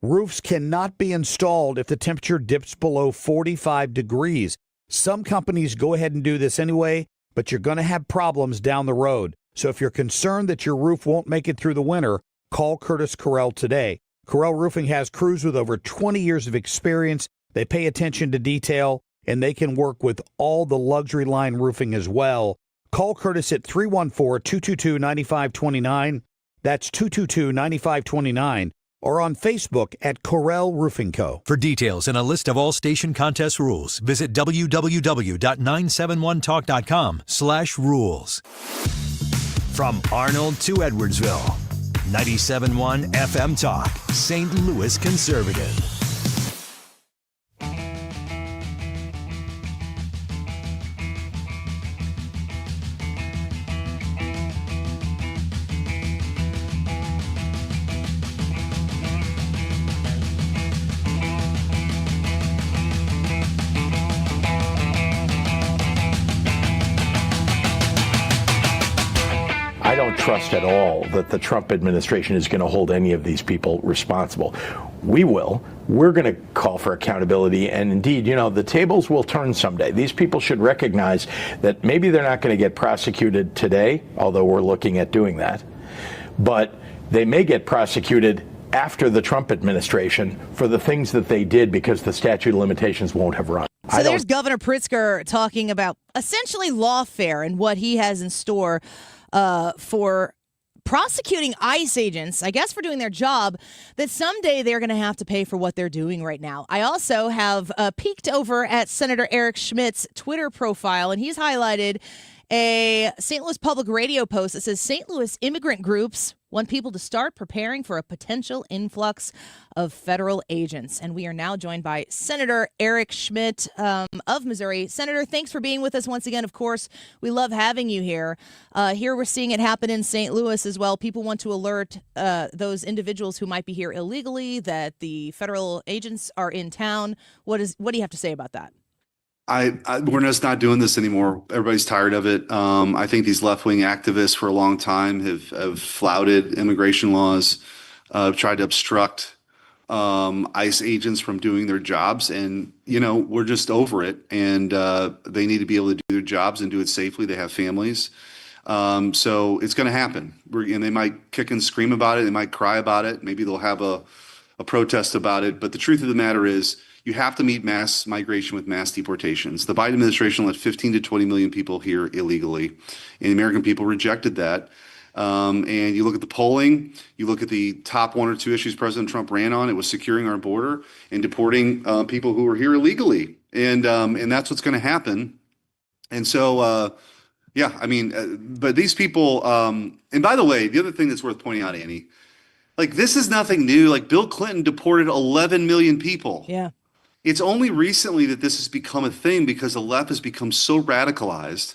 Roofs cannot be installed if the temperature dips below 45 degrees. Some companies go ahead and do this anyway, but you're going to have problems down the road. So if you're concerned that your roof won't make it through the winter, call Curtis Correll today. Correll Roofing has crews with over 20 years of experience. They pay attention to detail, and they can work with all the luxury line roofing as well. Call Curtis at 314-222-9529. That's 222-9529. Or on Facebook at Correll Roofing Co. For details and a list of all station contest rules, visit www.971talk.com/rules. From Arnold to Edwardsville, 97.1 FM Talk, St. Louis Conservative. I don't trust at all that the Trump administration is going to hold any of these people responsible. We will. We're going to call for accountability. And indeed, the tables will turn someday. These people should recognize that maybe they're not going to get prosecuted today, although we're looking at doing that. But they may get prosecuted after the Trump administration for the things that they did because the statute of limitations won't have run. So there's Governor Pritzker talking about essentially lawfare and what he has in store for prosecuting ICE agents, I guess for doing their job, that someday they're going to have to pay for what they're doing right now. I also have peeked over at Senator Eric Schmitt's Twitter profile, and he's highlighted a St. Louis Public Radio post that says St. Louis immigrant groups want people to start preparing for a potential influx of federal agents. And we are now joined by Senator Eric Schmitt of Missouri. Senator, thanks for being with us once again. Of course, we love having you here. Here we're seeing it happen in St. Louis as well. People want to alert those individuals who might be here illegally that the federal agents are in town. What do you have to say about that? We're just not doing this anymore. Everybody's tired of it. I think these left-wing activists for a long time have flouted immigration laws, tried to obstruct ICE agents from doing their jobs. And, we're just over it. And they need to be able to do their jobs and do it safely. They have families. So it's going to happen. And they might kick and scream about it. They might cry about it. Maybe they'll have a protest about it. But the truth of the matter is, you have to meet mass migration with mass deportations. The Biden administration let 15 to 20 million people here illegally, and the American people rejected that. And you look at the polling, you look at the top one or two issues President Trump ran on, it was securing our border and deporting people who were here illegally. And that's what's going to happen. And so, but these people, and by the way, the other thing that's worth pointing out, Annie, this is nothing new. Bill Clinton deported 11 million people. Yeah. It's only recently that this has become a thing because the left has become so radicalized.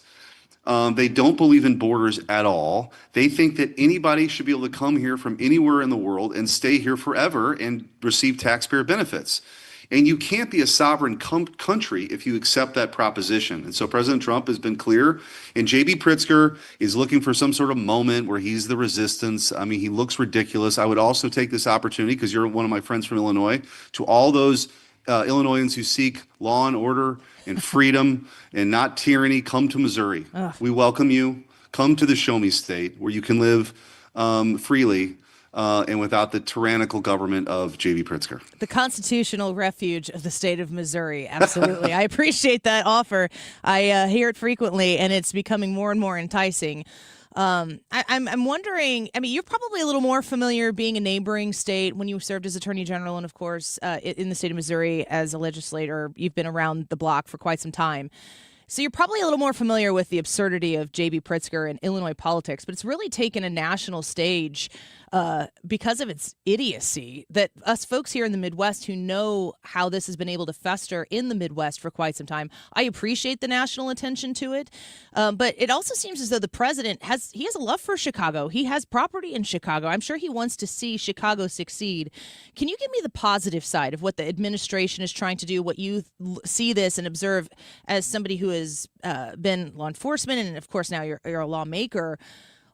They don't believe in borders at all. They think that anybody should be able to come here from anywhere in the world and stay here forever and receive taxpayer benefits. And you can't be a sovereign country if you accept that proposition. And so President Trump has been clear, and J.B. Pritzker is looking for some sort of moment where he's the resistance. I mean, he looks ridiculous. I would also take this opportunity, because you're one of my friends from Illinois, to all those Illinoisans who seek law and order and freedom and not tyranny, come to Missouri. Ugh. We welcome you. Come to the Show Me State, where you can live freely and without the tyrannical government of J.B. Pritzker. The constitutional refuge of the state of Missouri. Absolutely. I appreciate that offer. I hear it frequently, and it's becoming more and more enticing. I'm wondering, you're probably a little more familiar being a neighboring state when you served as Attorney General, and of course, in the state of Missouri as a legislator. You've been around the block for quite some time. So you're probably a little more familiar with the absurdity of J.B. Pritzker and Illinois politics, but it's really taken a national stage because of its idiocy that us folks here in the Midwest who know how this has been able to fester in the Midwest for quite some time, I appreciate the national attention to it. But it also seems as though the president has a love for Chicago. He has property in Chicago. I'm sure he wants to see Chicago succeed. Can you give me the positive side of what the administration is trying to do, what you see this and observe as somebody who has been law enforcement and, of course, now you're a lawmaker?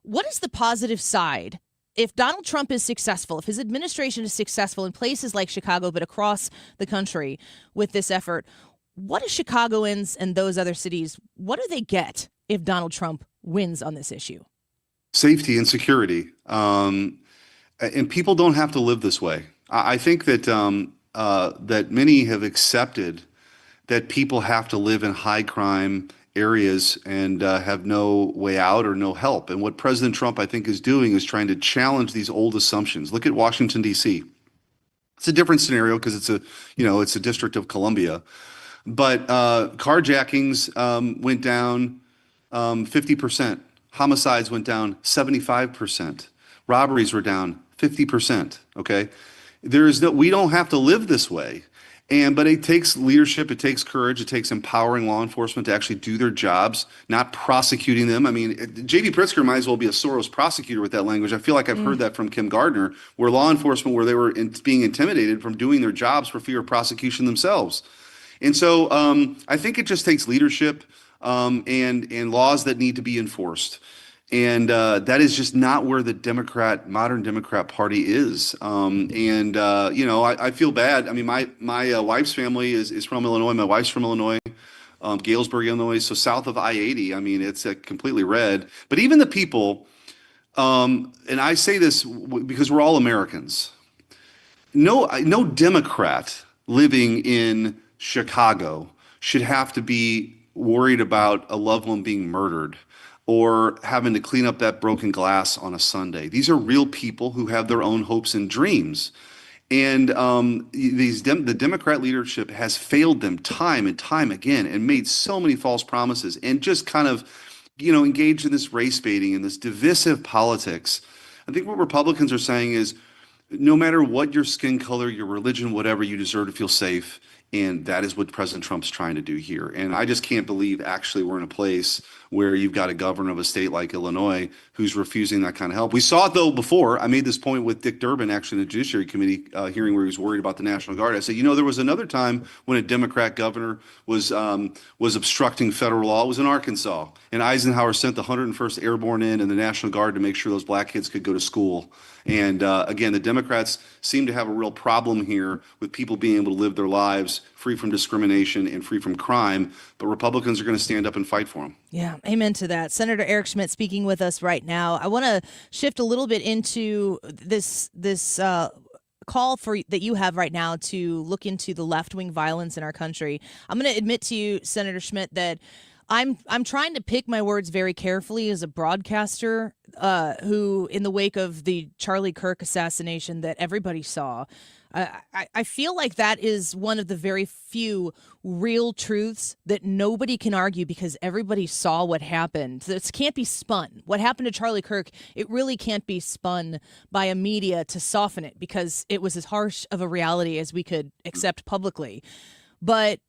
What is the positive side? If Donald Trump is successful, if his administration is successful in places like Chicago, but across the country with this effort, what do Chicagoans and those other cities, what do they get if Donald Trump wins on this issue? Safety and security. And people don't have to live this way. I think that that many have accepted that people have to live in high crime areas and have no way out or no help. And what President Trump, I think, is doing is trying to challenge these old assumptions. Look at Washington, D.C. It's a different scenario because it's a District of Columbia. But carjackings went down 50%. Homicides went down 75%. Robberies were down 50%. Okay, we don't have to live this way. But it takes leadership, it takes courage, it takes empowering law enforcement to actually do their jobs, not prosecuting them. I mean, J.B. Pritzker might as well be a Soros prosecutor with that language. I feel like I've heard that from Kim Gardner, where law enforcement, where they were being intimidated from doing their jobs for fear of prosecution themselves. And so I think it just takes leadership and laws that need to be enforced. And that is just not where the modern Democrat Party is. I feel bad. I mean, my wife's family is from Illinois. My wife's from Illinois, Galesburg, Illinois. So south of I-80, I mean, it's completely red. But even the people, and I say this because we're all Americans, no Democrat living in Chicago should have to be worried about a loved one being murdered or having to clean up that broken glass on a Sunday. These are real people who have their own hopes and dreams. And the Democrat leadership has failed them time and time again and made so many false promises and just kind of, engaged in this race baiting and this divisive politics. I think what Republicans are saying is no matter what your skin color, your religion, whatever, you deserve to feel safe. And that is what President Trump's trying to do here. And I just can't believe actually we're in a place where you've got a governor of a state like Illinois who's refusing that kind of help. We saw it, though, before. I made this point with Dick Durbin, actually, in the Judiciary Committee hearing where he was worried about the National Guard. I said, there was another time when a Democrat governor was obstructing federal law. It was in Arkansas. And Eisenhower sent the 101st Airborne in and the National Guard to make sure those black kids could go to school. And again, the Democrats seem to have a real problem here with people being able to live their lives free from discrimination and free from crime. But Republicans are going to stand up and fight for them. Yeah, amen to that. Senator Eric Schmitt speaking with us right now. I want to shift a little bit into this call that you have right now to look into the left-wing violence in our country. I'm going to admit to you, Senator Schmitt, that I'm trying to pick my words very carefully as a broadcaster who, in the wake of the Charlie Kirk assassination that everybody saw, I feel like that is one of the very few real truths that nobody can argue because everybody saw what happened. This can't be spun. What happened to Charlie Kirk, it really can't be spun by a media to soften it because it was as harsh of a reality as we could accept publicly. But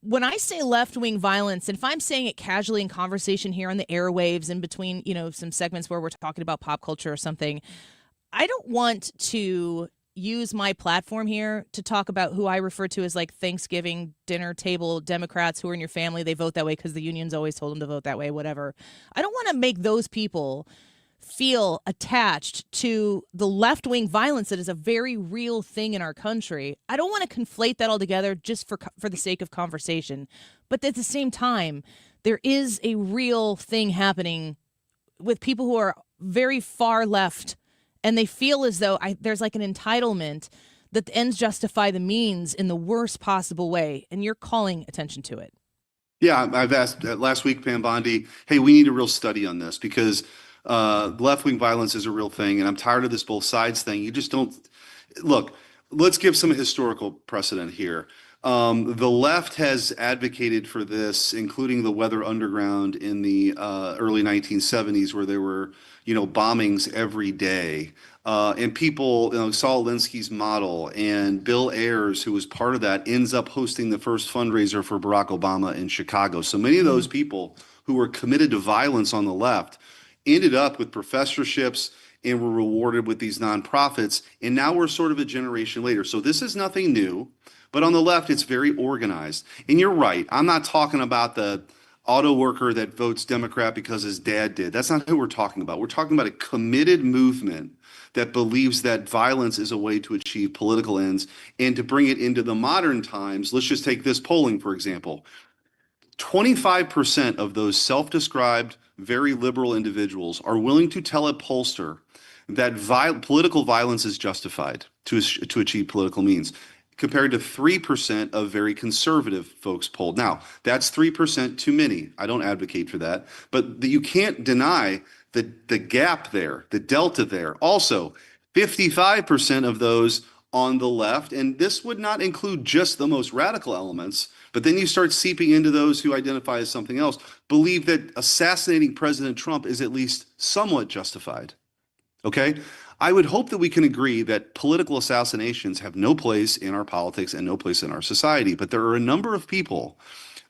when I say left-wing violence, and if I'm saying it casually in conversation here on the airwaves in between, some segments where we're talking about pop culture or something, I don't want to use my platform here to talk about who I refer to as like Thanksgiving dinner table Democrats who are in your family. They vote that way because the unions always told them to vote that way, whatever. I don't want to make those people feel attached to the left-wing violence that is a very real thing in our country. I don't want to conflate that all together just for the sake of conversation. But at the same time, there is a real thing happening with people who are very far left, and they feel as though there's like an entitlement that the ends justify the means in the worst possible way, and you're calling attention to it. Yeah, I've asked last week, Pam Bondi, hey, we need a real study on this because left-wing violence is a real thing, and I'm tired of this both sides thing. You just don't look. Let's give some historical precedent here. The left has advocated for this, including the Weather Underground in the early 1970s, where there were, bombings every day. And people, Saul Alinsky's model, and Bill Ayers, who was part of that, ends up hosting the first fundraiser for Barack Obama in Chicago. So many of those people who were committed to violence on the left ended up with professorships and were rewarded with these nonprofits. And now we're sort of a generation later. So this is nothing new. But on the left, it's very organized. And you're right. I'm not talking about the auto worker that votes Democrat because his dad did. That's not who we're talking about. We're talking about a committed movement that believes that violence is a way to achieve political ends. And to bring it into the modern times, let's just take this polling, for example. 25% of those self-described very liberal individuals are willing to tell a pollster that political violence is justified to achieve political means, compared to 3% of very conservative folks polled. Now, that's 3% too many. I don't advocate for that. But you can't deny the gap there, the delta there. Also, 55% of those on the left, and this would not include just the most radical elements, but then you start seeping into those who identify as something else, believe that assassinating President Trump is at least somewhat justified. Okay? I would hope that we can agree that political assassinations have no place in our politics and no place in our society. But there are a number of people,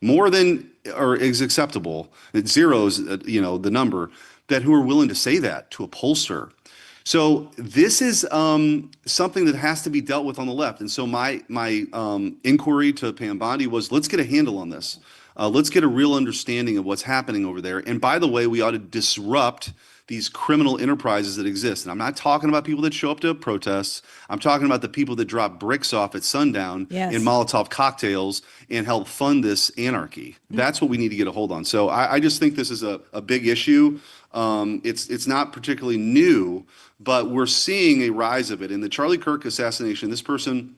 more than or is acceptable, it zeros, the number, that who are willing to say that to a pollster. So this is something that has to be dealt with on the left. And so my inquiry to Pam Bondi was, let's get a handle on this. Let's get a real understanding of what's happening over there. And by the way, we ought to disrupt these criminal enterprises that exist. And I'm not talking about people that show up to protests. I'm talking about the people that drop bricks off at sundown in Molotov cocktails and help fund this anarchy. That's what we need to get a hold on. So I just think this is a big issue. It's not particularly new, but we're seeing a rise of it. In the Charlie Kirk assassination, this person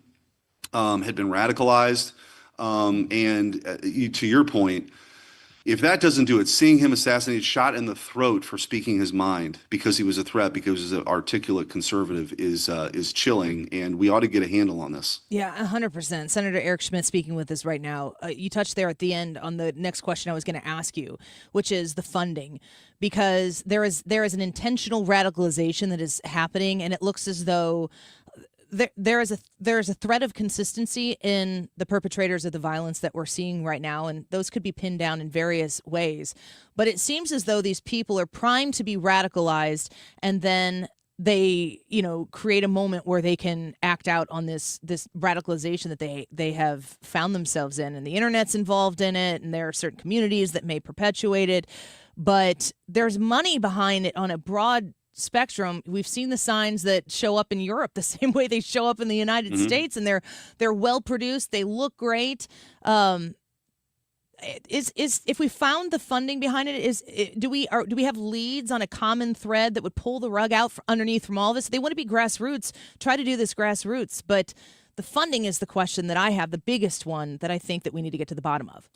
had been radicalized. To your point, if that doesn't do it, seeing him assassinated, shot in the throat for speaking his mind because he was a threat, because he was an articulate conservative, is chilling, and we ought to get a handle on this. Yeah, 100%. Senator Eric Schmitt speaking with us right now. You touched there at the end on the next question I was going to ask you, which is the funding, because there is an intentional radicalization that is happening, and it looks as though there is a threat of consistency in the perpetrators of the violence that we're seeing right now, and those could be pinned down in various ways. But it seems as though these people are primed to be radicalized, and then they, create a moment where they can act out on this radicalization that they have found themselves in, and the internet's involved in it, and there are certain communities that may perpetuate it. But there's money behind it on a broad spectrum. We've seen the signs that show up in Europe the same way they show up in the United States, and they're well produced. They look great. If we found the funding behind it, do we have leads on a common thread that would pull the rug out underneath from all this? They want to be grassroots. Try to do this grassroots, but the funding is the question that I have, the biggest one that I think that we need to get to the bottom of.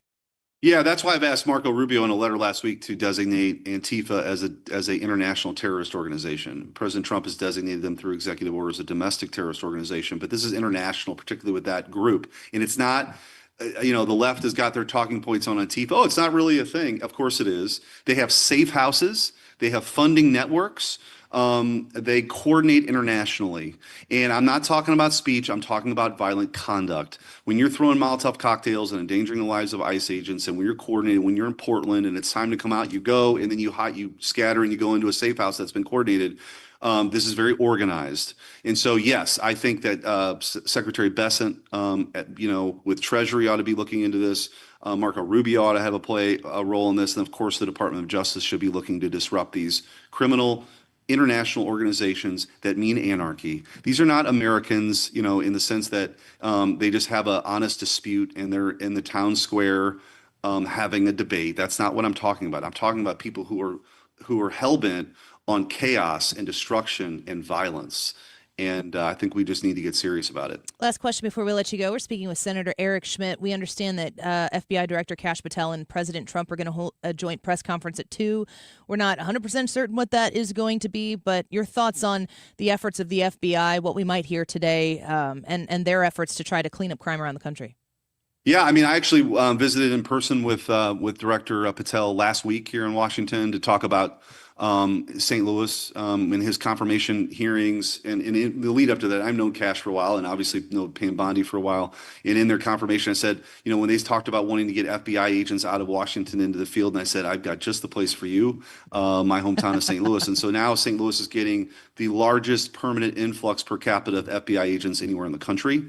Yeah, that's why I've asked Marco Rubio in a letter last week to designate Antifa as a international terrorist organization. President Trump has designated them through executive order as a domestic terrorist organization, but this is international, particularly with that group. And it's not, the left has got their talking points on Antifa. Oh, it's not really a thing. Of course it is. They have safe houses. They have funding networks. They coordinate internationally. And I'm not talking about speech. I'm talking about violent conduct. When you're throwing Molotov cocktails and endangering the lives of ICE agents, and when you're coordinating, when you're in Portland and it's time to come out, you go, and then you scatter and you go into a safe house that's been coordinated. This is very organized. And so, yes, I think that Secretary Bessent, with Treasury ought to be looking into this. Marco Rubio ought to have a role in this. And of course, the Department of Justice should be looking to disrupt these criminal international organizations that mean anarchy. These are not Americans, in the sense that they just have an honest dispute and they're in the town square having a debate. That's not what I'm talking about. I'm talking about people who are hell-bent on chaos and destruction and violence. And I think we just need to get serious about it. Last question before we let you go. We're speaking with Senator Eric Schmitt. We understand that FBI Director Kash Patel and President Trump are going to hold a joint press conference at 2. We're not 100% certain what that is going to be, but your thoughts on the efforts of the FBI, what we might hear today, and their efforts to try to clean up crime around the country. Yeah, I mean, I actually visited in person with Director Patel last week here in Washington to talk about St. Louis in his confirmation hearings, and in the lead up to that, I've known Cash for a while, and obviously know Pam Bondi for a while. And in their confirmation, I said, when they talked about wanting to get FBI agents out of Washington into the field, and I said, I've got just the place for you, my hometown of St. Louis. And so now St. Louis is getting the largest permanent influx per capita of FBI agents anywhere in the country.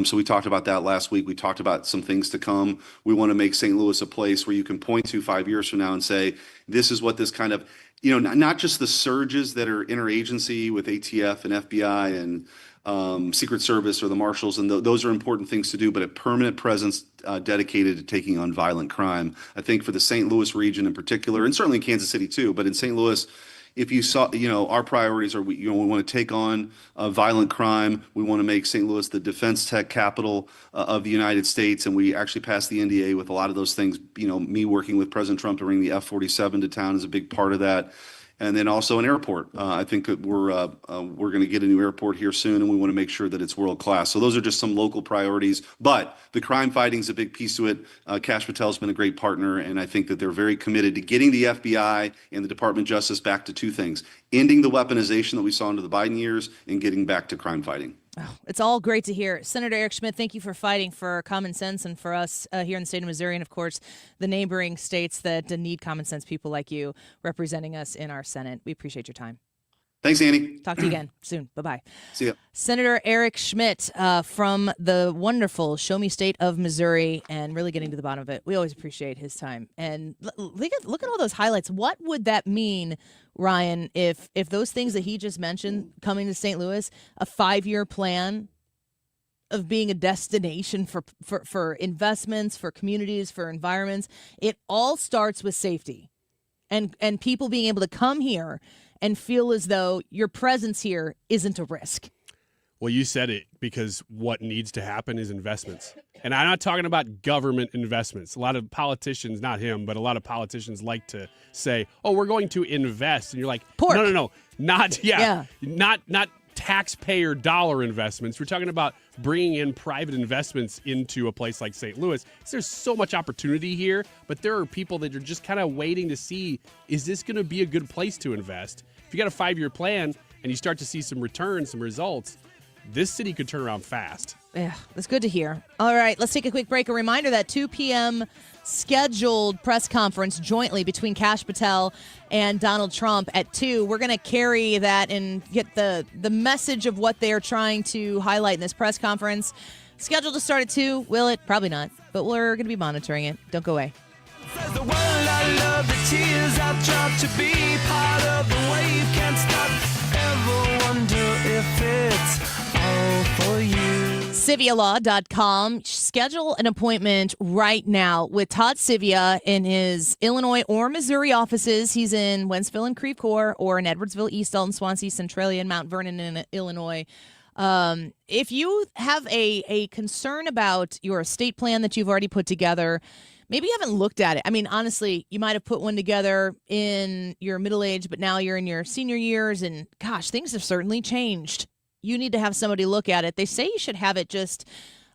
So we talked about that last week. We talked about some things to come. We want to make St. Louis a place where you can point to 5 years from now and say, this is what this kind of, not just the surges that are interagency with ATF and FBI and Secret Service or the Marshals, and those are important things to do, but a permanent presence dedicated to taking on violent crime. I think for the St. Louis region in particular, and certainly in Kansas City too, but in St. Louis, if you saw, our priorities are, we want to take on violent crime. We want to make St. Louis the defense tech capital of the United States. And we actually passed the NDA with a lot of those things. Me working with President Trump to bring the F-47 to town is a big part of that. And then also an airport. I think that we're going to get a new airport here soon, and we want to make sure that it's world class. So those are just some local priorities. But the crime fighting is a big piece to it. Kash Patel's been a great partner, and I think that they're very committed to getting the FBI and the Department of Justice back to two things: ending the weaponization that we saw under the Biden years, and getting back to crime fighting. Oh, it's all great to hear. Senator Eric Schmitt, thank you for fighting for common sense and for us here in the state of Missouri and, of course, the neighboring states that need common sense people like you representing us in our Senate. We appreciate your time. Thanks, Annie. Talk to you again soon. Bye-bye. See ya. Senator Eric Schmitt from the wonderful Show Me State of Missouri, and really getting to the bottom of it. We always appreciate his time. And look at all those highlights. What would that mean, Ryan, if those things that he just mentioned, coming to St. Louis, a 5-year plan of being a destination for investments, for communities, for environments, it all starts with safety and people being able to come here and feel as though your presence here isn't a risk. Well, you said it, because what needs to happen is investments. And I'm not talking about government investments. A lot of politicians, not him, but a lot of politicians like to say, oh, we're going to invest. And you're like, pork. No. Not taxpayer dollar investments. We're talking about bringing in private investments into a place like St. Louis. There's so much opportunity here, but there are people that are just kind of waiting to see, is this going to be a good place to invest? If you got a 5-year plan and you start to see some returns, some results, this city could turn around fast. Yeah, that's good to hear. All right, let's take a quick break. A reminder that 2 p.m. scheduled press conference jointly between Kash Patel and Donald Trump at 2. We're going to carry that and get the message of what they're trying to highlight in this press conference. Scheduled to start at 2. Will it? Probably not, but we're going to be monitoring it. Don't go away. Says the world I love, the tears I've dropped to be part of the wave. Can't stop, ever wonder if it's all for you. CiviaLaw.com. Schedule an appointment right now with Todd Civia in his Illinois or Missouri offices. He's in Wentzville and Creve Coeur, or in Edwardsville, East Alton, Swansea, Centralia, and Mount Vernon in Illinois. If you have a concern about your estate plan that you've already put together, maybe you haven't looked at it. I mean, honestly, you might have put one together in your middle age, but now you're in your senior years, and gosh, things have certainly changed. You need to have somebody look at it. They say you should have it just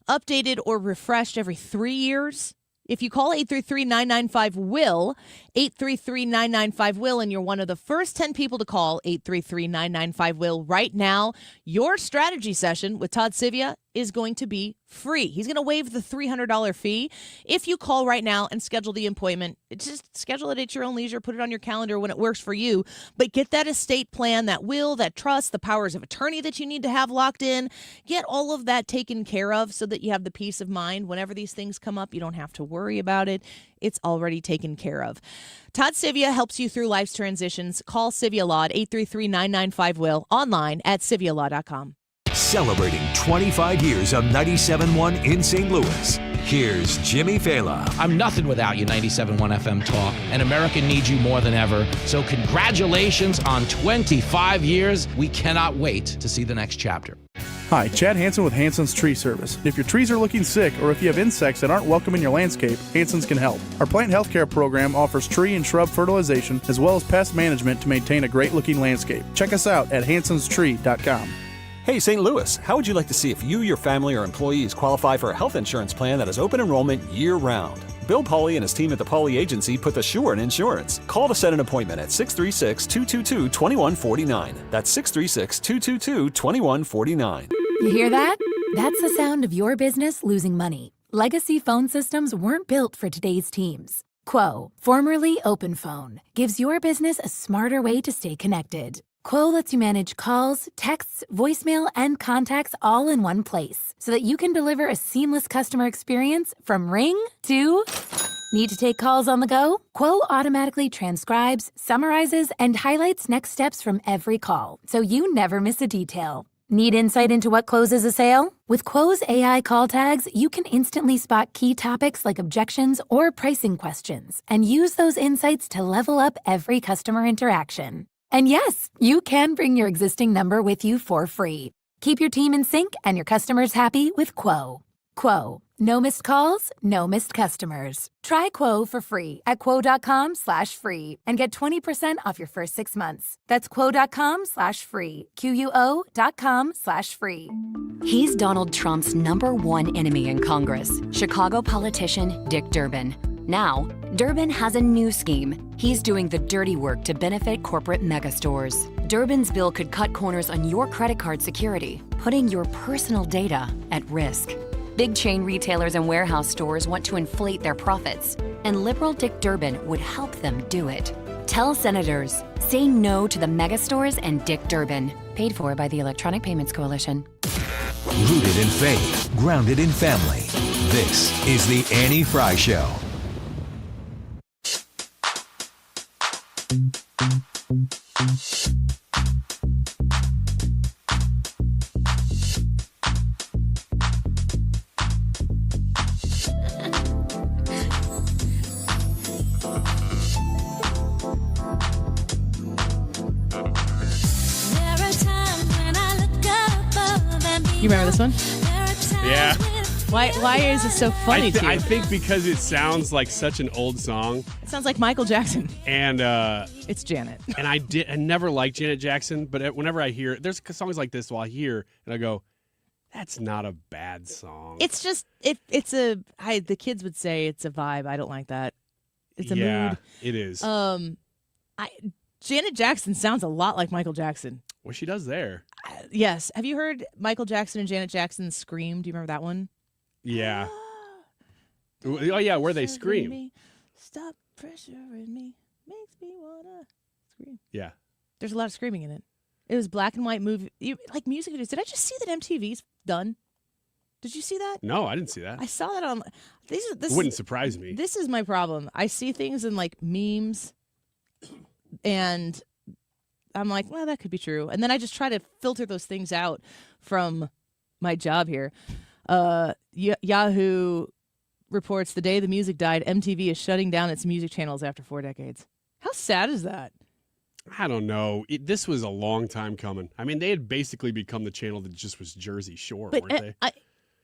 updated or refreshed every 3 years. If you call 833-995-WILL, 833-995-WILL, and you're one of the first 10 people to call 833-995-WILL right now, your strategy session with Todd Civia is going to be free. He's going to waive the $300 fee if you call right now and schedule the appointment. Just schedule it at your own leisure. Put it on your calendar when it works for you. But get that estate plan, that will, that trust, the powers of attorney that you need to have locked in. Get all of that taken care of so that you have the peace of mind. Whenever these things come up, you don't have to worry about it. It's already taken care of. Todd Civia helps you through life's transitions. Call Civia Law at 833-995-WILL, online at civialaw.com. Celebrating 25 years of 97.1 in St. Louis. Here's Jimmy Fela. I'm nothing without you, 97.1 FM Talk, and America needs you more than ever. So congratulations on 25 years. We cannot wait to see the next chapter. Hi, Chad Hansen with Hansen's Tree Service. If your trees are looking sick or if you have insects that aren't welcome in your landscape, Hansen's can help. Our plant health care program offers tree and shrub fertilization as well as pest management to maintain a great looking landscape. Check us out at hansenstree.com. Hey, St. Louis, how would you like to see if you, your family, or employees qualify for a health insurance plan that has open enrollment year-round? Bill Pauly and his team at the Pauly Agency put the sure in insurance. Call to set an appointment at 636-222-2149. That's 636-222-2149. You hear that? That's the sound of your business losing money. Legacy phone systems weren't built for today's teams. Quo, formerly OpenPhone, gives your business a smarter way to stay connected. Quo lets you manage calls, texts, voicemail, and contacts all in one place so that you can deliver a seamless customer experience from ring to... Need to take calls on the go? Quo automatically transcribes, summarizes, and highlights next steps from every call, so you never miss a detail. Need insight into what closes a sale? With Quo's AI call tags, you can instantly spot key topics like objections or pricing questions and use those insights to level up every customer interaction. And yes, you can bring your existing number with you for free. Keep your team in sync and your customers happy with Quo. Quo. No missed calls, no missed customers. Try Quo for free at quo.com/free and get 20% off your first 6 months. That's quo.com/free. QUO.com/free. He's Donald Trump's #1 enemy in Congress, Chicago politician Dick Durbin. Now, Durbin has a new scheme. He's doing the dirty work to benefit corporate megastores. Durbin's bill could cut corners on your credit card security, putting your personal data at risk. Big chain retailers and warehouse stores want to inflate their profits, and liberal Dick Durbin would help them do it. Tell senators, say no to the megastores and Dick Durbin. Paid for by the Electronic Payments Coalition. Rooted in faith, grounded in family. This is the Annie Fry Show. You remember this one? Yeah. Why is it so funny to you? I think because it sounds like such an old song. It sounds like Michael Jackson. And it's Janet. And I never liked Janet Jackson, but whenever I hear there's songs like this, I hear and I go, that's not a bad song. It's just the kids would say it's a vibe. I don't like that. It's a mood. It is. Janet Jackson sounds a lot like Michael Jackson. What she does there. Yes. Have you heard Michael Jackson and Janet Jackson scream? Do you remember that one? Yeah. Oh, yeah, where they scream. Me, stop pressuring me. Makes me wanna scream. Yeah. There's a lot of screaming in it. It was black and white movie. Like music videos. Did I just see that MTV's done? Did you see that? No, I didn't see that. I saw that on... This wouldn't surprise me. This is my problem. I see things in like memes and... I'm like, well, that could be true. And then I just try to filter those things out from my job here. Yahoo reports the day the music died, MTV is shutting down its music channels after 4 decades. How sad is that? I don't know. This was a long time coming. I mean, they had basically become the channel that just was Jersey Shore, weren't they?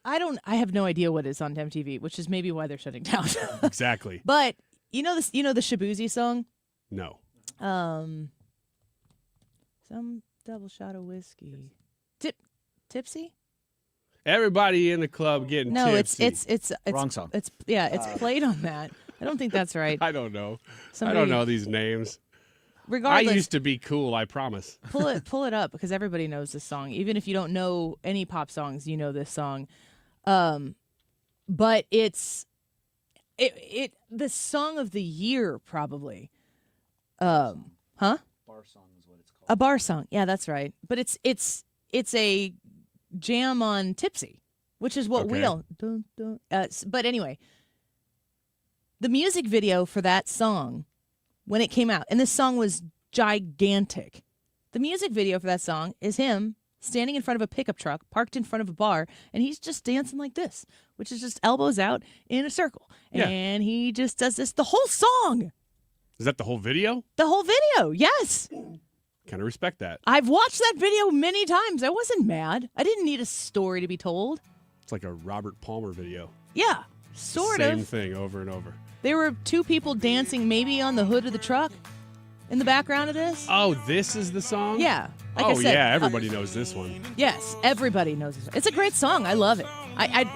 I have no idea what is on MTV, which is maybe why they're shutting down. Exactly. But you know the Shabuzi song? No. Some double shot of whiskey. Tipsy? Everybody in the club getting tipsy. it's wrong song. It's played on that. I don't think that's right. I don't know. I don't know these names. Regardless, I used to be cool, I promise. Pull it up because everybody knows this song. Even if you don't know any pop songs, you know this song. But it's the song of the year probably. Bar song is what it's called. A bar song. Yeah, that's right. But it's a jam on Tipsy, which is what we all. But anyway, the music video for that song when it came out, and this song was gigantic. The music video for that song is him standing in front of a pickup truck parked in front of a bar, and he's just dancing like this, which is just elbows out in a circle. Yeah. And he just does this the whole song. Is that the whole video? The whole video, yes. Kind of respect that. I've watched that video many times. I wasn't mad. I didn't need a story to be told. It's like a Robert Palmer video. Yeah, sort of. Same thing over and over. There were two people dancing maybe on the hood of the truck, in the background of this? Oh, this is the song? Yeah. Like I said, yeah, everybody knows this one. Yes, everybody knows this. It's a great song. I love it.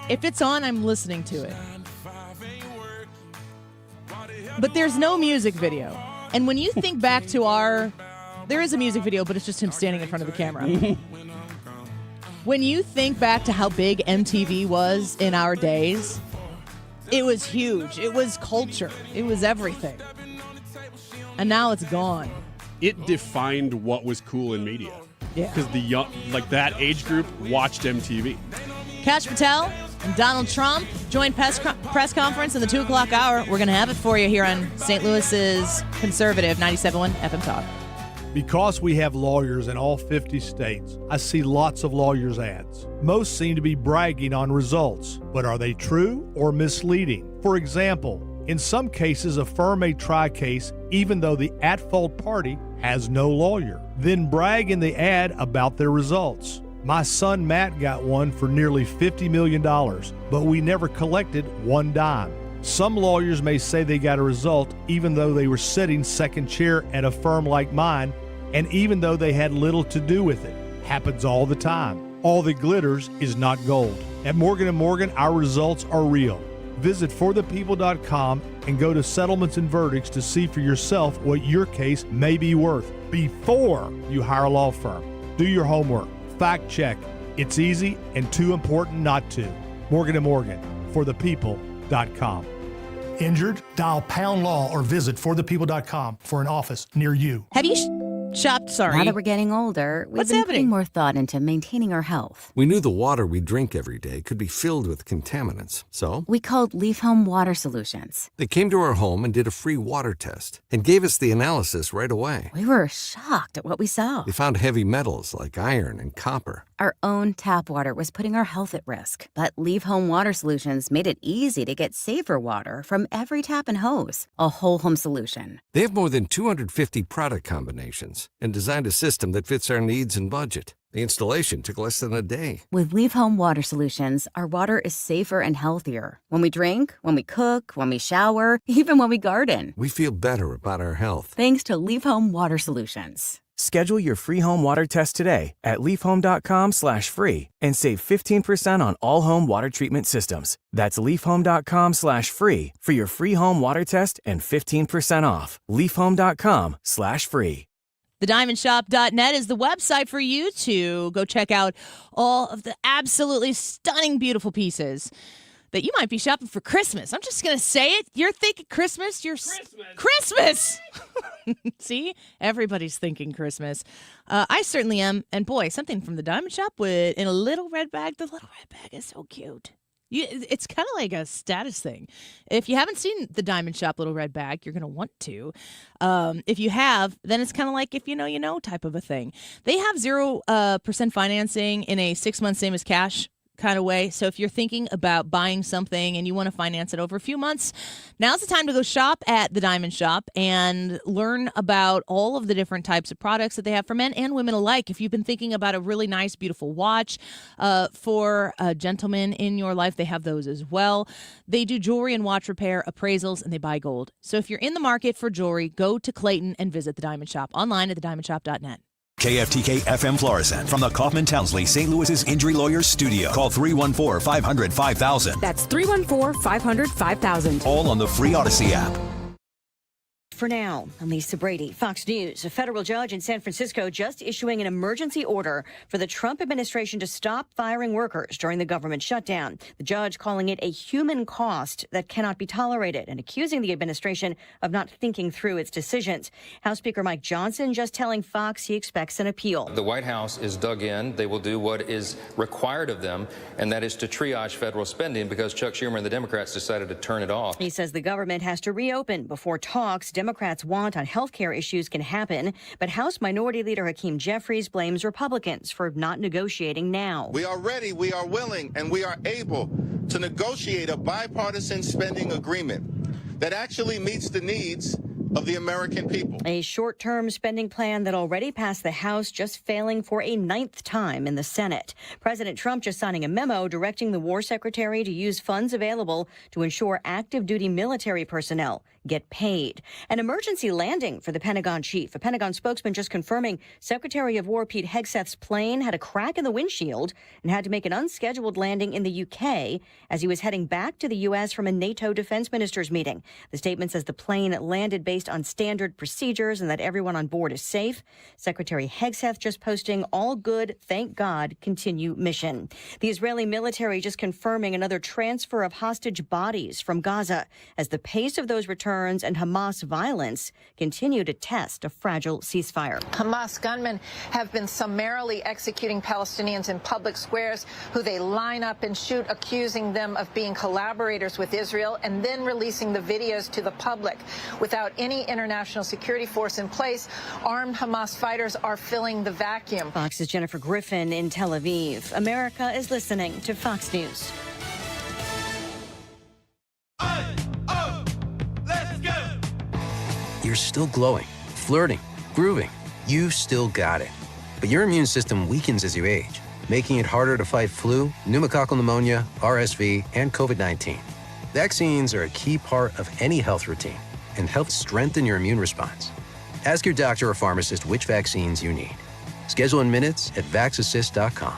If it's on, I'm listening to it. But there's no music video. And when you think back to there is a music video, but it's just him standing in front of the camera. When you think back to how big MTV was in our days, it was huge. It was culture. It was everything. And now it's gone. It defined what was cool in media. Yeah. Because the young, like that age group watched MTV. Kash Patel and Donald Trump joined press conference in the 2 o'clock hour. We're going to have it for you here on St. Louis's conservative 97.1 FM Talk. Because we have lawyers in all 50 states, I see lots of lawyers' ads. Most seem to be bragging on results, but are they true or misleading? For example, in some cases, a firm may try a case even though the at-fault party has no lawyer, then brag in the ad about their results. My son Matt got one for nearly $50 million, but we never collected one dime. Some lawyers may say they got a result even though they were sitting second chair at a firm like mine, and even though they had little to do with it. Happens all the time. All that glitters is not gold. At Morgan & Morgan, our results are real. Visit forthepeople.com and go to settlements and verdicts to see for yourself what your case may be worth before you hire a law firm. Do your homework. Fact check. It's easy and too important not to. Morgan & Morgan, forthepeople.com. Injured? Dial pound law or visit forthepeople.com for an office near you. Have you shopped? Sorry. Now that we're getting older, we've been putting more thought into maintaining our health. We knew the water we drink every day could be filled with contaminants, so We called Leaf Home Water Solutions. they came to our home and did a free water test and gave us the analysis right away. We were shocked at what we saw. They found heavy metals like iron and copper. Our own tap water was putting our health at risk, but Leaf Home Water Solutions made it easy to get safer water from every tap and hose. A whole home solution. They have more than 250 product combinations and designed a system that fits our needs and budget. The installation took less than a day. With Leaf Home Water Solutions, our water is safer and healthier. When we drink, when we cook, when we shower, even when we garden. We feel better about our health. Thanks to Leaf Home Water Solutions. Schedule your free home water test today at leafhome.com/free and save 15% on all home water treatment systems. That's leafhome.com/free for your free home water test and 15% off. leafhome.com/free. TheDiamondShop.net is the website for you to go check out all of the absolutely stunning, beautiful pieces that you might be shopping for Christmas. I'm just going to say it. You're thinking Christmas. Christmas! See? Everybody's thinking Christmas. I certainly am. And boy, something from the Diamond Shop in a little red bag. The little red bag is so cute. It's kind of like a status thing. If you haven't seen the Diamond Shop Little Red Bag, you're going to want to. If you have, then it's kind of like if you know type of a thing. They have 0% financing in a 6-month same as cash kind of way. So if you're thinking about buying something and you want to finance it over a few months, now's the time to go shop at the Diamond Shop and learn about all of the different types of products that they have for men and women alike. If you've been thinking about a really nice, beautiful watch for a gentleman in your life, they have those as well. They do jewelry and watch repair, appraisals, and they buy gold. So if you're in the market for jewelry, go to Clayton and visit the Diamond Shop online at thediamondshop.net. KFTK FM Florissant from the Kaufman Townsley St. Louis's Injury Lawyers Studio. Call 314-500-5000. That's 314-500-5000. All on the free Odyssey app. For now, I'm Lisa Brady, Fox News. A federal judge in San Francisco just issuing an emergency order for the Trump administration to stop firing workers during the government shutdown. The judge calling it a human cost that cannot be tolerated and accusing the administration of not thinking through its decisions. House Speaker Mike Johnson just telling Fox he expects an appeal. The White House is dug in. They will do what is required of them, and that is to triage federal spending because Chuck Schumer and the Democrats decided to turn it off. He says the government has to reopen before talks Democrats want on health care issues can happen, but House Minority Leader Hakeem Jeffries blames Republicans for not negotiating now. We are ready, we are willing, and we are able to negotiate a bipartisan spending agreement that actually meets the needs of the American people. A short-term spending plan that already passed the House, just failing for a 9th time in the Senate. President Trump just signing a memo directing the War Secretary to use funds available to ensure active duty military personnel get paid. An emergency landing for the Pentagon chief. A Pentagon spokesman just confirming Secretary of War Pete Hegseth's plane had a crack in the windshield and had to make an unscheduled landing in the UK as he was heading back to the U.S. from a NATO defense ministers meeting. The statement says the plane landed based on standard procedures and that everyone on board is safe. Secretary Hegseth just posting all good, thank God, continue mission. The Israeli military just confirming another transfer of hostage bodies from Gaza as the pace of those returns and Hamas violence continue to test a fragile ceasefire. Hamas gunmen have been summarily executing Palestinians in public squares who they line up and shoot, accusing them of being collaborators with Israel and then releasing the videos to the public. Without any international security force in place, armed Hamas fighters are filling the vacuum. Fox's Jennifer Griffin in Tel Aviv. America is listening to Fox News. You're still glowing, flirting, grooving. You still got it. But your immune system weakens as you age, making it harder to fight flu, pneumococcal pneumonia, RSV, and COVID-19. Vaccines are a key part of any health routine and help strengthen your immune response. Ask your doctor or pharmacist which vaccines you need. Schedule in minutes at vaxassist.com.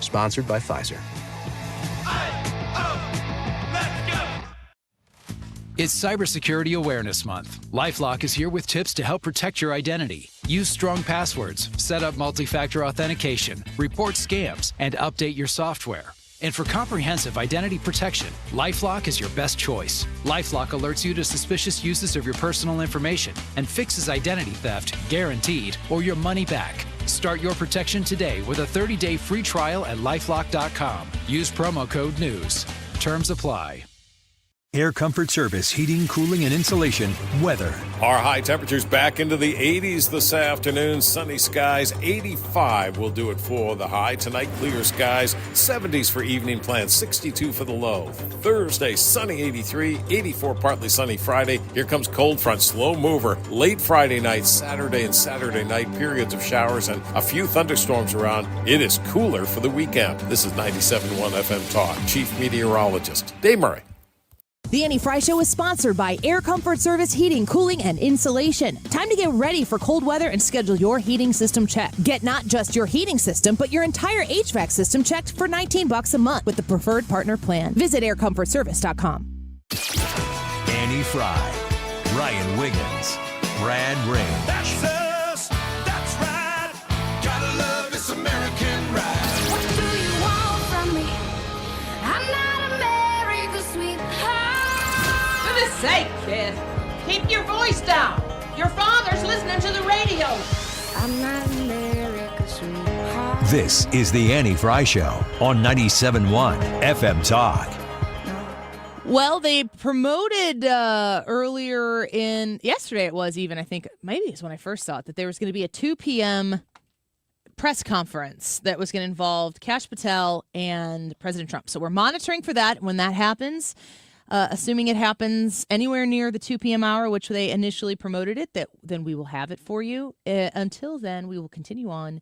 Sponsored by Pfizer. It's Cybersecurity Awareness Month. LifeLock is here with tips to help protect your identity. Use strong passwords, set up multi-factor authentication, report scams, and update your software. And for comprehensive identity protection, LifeLock is your best choice. LifeLock alerts you to suspicious uses of your personal information and fixes identity theft, guaranteed, or your money back. Start your protection today with a 30-day free trial at LifeLock.com. Use promo code NEWS. Terms apply. Air Comfort Service, heating, cooling, and insulation, weather. Our high temperatures back into the 80s this afternoon. Sunny skies, 85 will do it for the high. Tonight, clear skies, 70s for evening plans, 62 for the low. Thursday, sunny 83, 84 partly sunny Friday. Here comes cold front, slow mover. Late Friday night, Saturday and Saturday night, periods of showers and a few thunderstorms around. It is cooler for the weekend. This is 97.1 FM Talk. Chief Meteorologist Dave Murray. The Annie Fry Show is sponsored by Air Comfort Service Heating, Cooling, and Insulation. Time to get ready for cold weather and schedule your heating system check. Get not just your heating system, but your entire HVAC system checked for $19 a month with the Preferred Partner Plan. Visit aircomfortservice.com. Annie Fry, Ryan Wiggins, Brad Ray. That's us. That's right. Gotta love this American ride. What do you want from me? I'm not America's sweetheart. For goodness sake, kid. Keep your voice down. Your father's listening to the radio. I'm not America's sweetheart. This is the Annie Fry Show on 97.1 FM Talk. Well, they promoted earlier yesterday it was even, I think, maybe it's when I first saw it, that there was going to be a 2 p.m. press conference that was going to involve Kash Patel and President Trump. So we're monitoring for that when that happens. Assuming it happens anywhere near the 2 p.m. hour, which they initially promoted it, then we will have it for you. Until then, we will continue on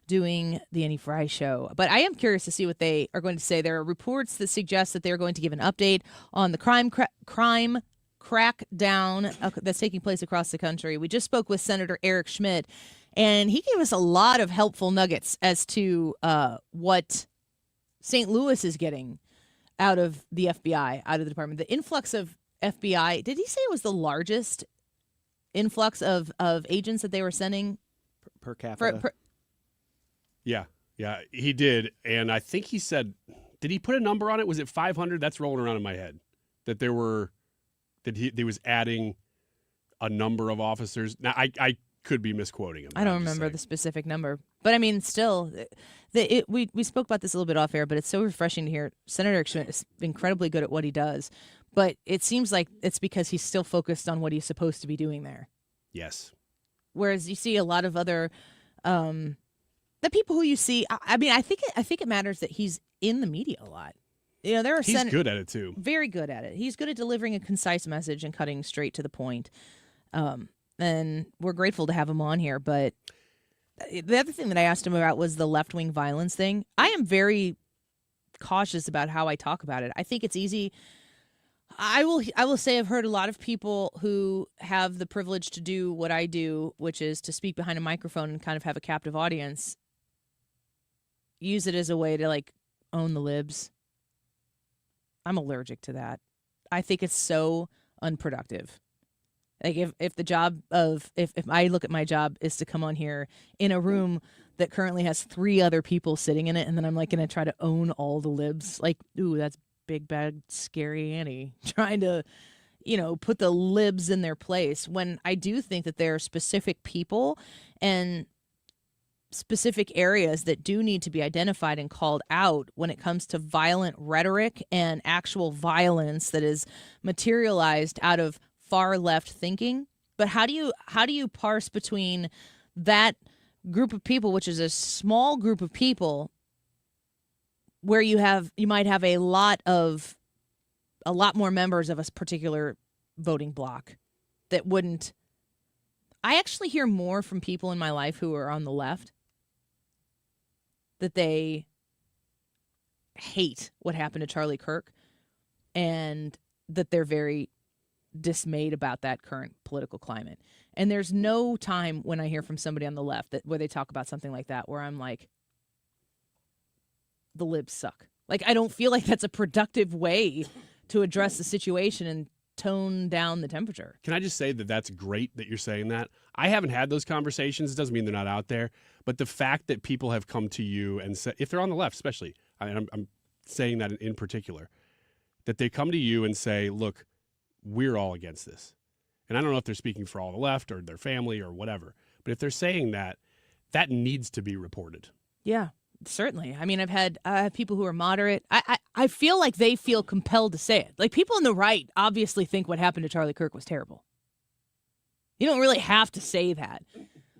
doing the Annie Fry Show. But I am curious to see what they are going to say. There are reports that suggest that they're going to give an update on the crime crackdown that's taking place across the country. We just spoke with Senator Eric Schmitt, and he gave us a lot of helpful nuggets as to what St. Louis is getting out of the FBI, out of the department. The influx of FBI, did he say it was the largest influx of agents that they were sending? Per capita. Yeah, he did. And I think he said, did he put a number on it? Was it 500? That's rolling around in my head. That he was adding a number of officers. Now, I could be misquoting him. I don't remember the specific number. But, I mean, still, we spoke about this a little bit off air, but it's so refreshing to hear. Senator Schmitt is incredibly good at what he does. But it seems like it's because he's still focused on what he's supposed to be doing there. Yes. Whereas you see a lot of other the people who you see, I mean, I think it matters that he's in the media a lot. You know, there are he's good at it too. Very good at it. He's good at delivering a concise message and cutting straight to the point. And we're grateful to have him on here. But the other thing that I asked him about was the left-wing violence thing. I am very cautious about how I talk about it. I think it's easy. I will say I've heard a lot of people who have the privilege to do what I do, which is to speak behind a microphone and kind of have a captive audience, use it as a way to like own the libs. I'm allergic to that. I think it's so unproductive. Like if the job of if I look at my job is to come on here in a room that currently has 3 other people sitting in it, and then I'm like going to try to own all the libs, like, ooh, that's big bad scary Annie trying to, put the libs in their place, when I do think that there are specific people and specific areas that do need to be identified and called out when it comes to violent rhetoric and actual violence that is materialized out of far left thinking. But how do you parse between that group of people, which is a small group of people, where you might have a lot more members of a particular voting bloc that wouldn't. I actually hear more from people in my life who are on the left that they hate what happened to Charlie Kirk and that they're very dismayed about that current political climate. And there's no time when I hear from somebody on the left where they talk about something like that where I'm like, the libs suck. Like, I don't feel like that's a productive way to address the situation and tone down the temperature. Can I just say that that's great that you're saying that? I haven't had those conversations. It doesn't mean they're not out there. But the fact that people have come to you and said, if they're on the left especially, I'm saying that in particular, that they come to you and say, look, we're all against this. And I don't know if they're speaking for all the left or their family or whatever. But if they're saying that, that needs to be reported. Yeah. Certainly. I mean, I've had people who are moderate. I feel like they feel compelled to say it. Like, people on the right obviously think what happened to Charlie Kirk was terrible. You don't really have to say that.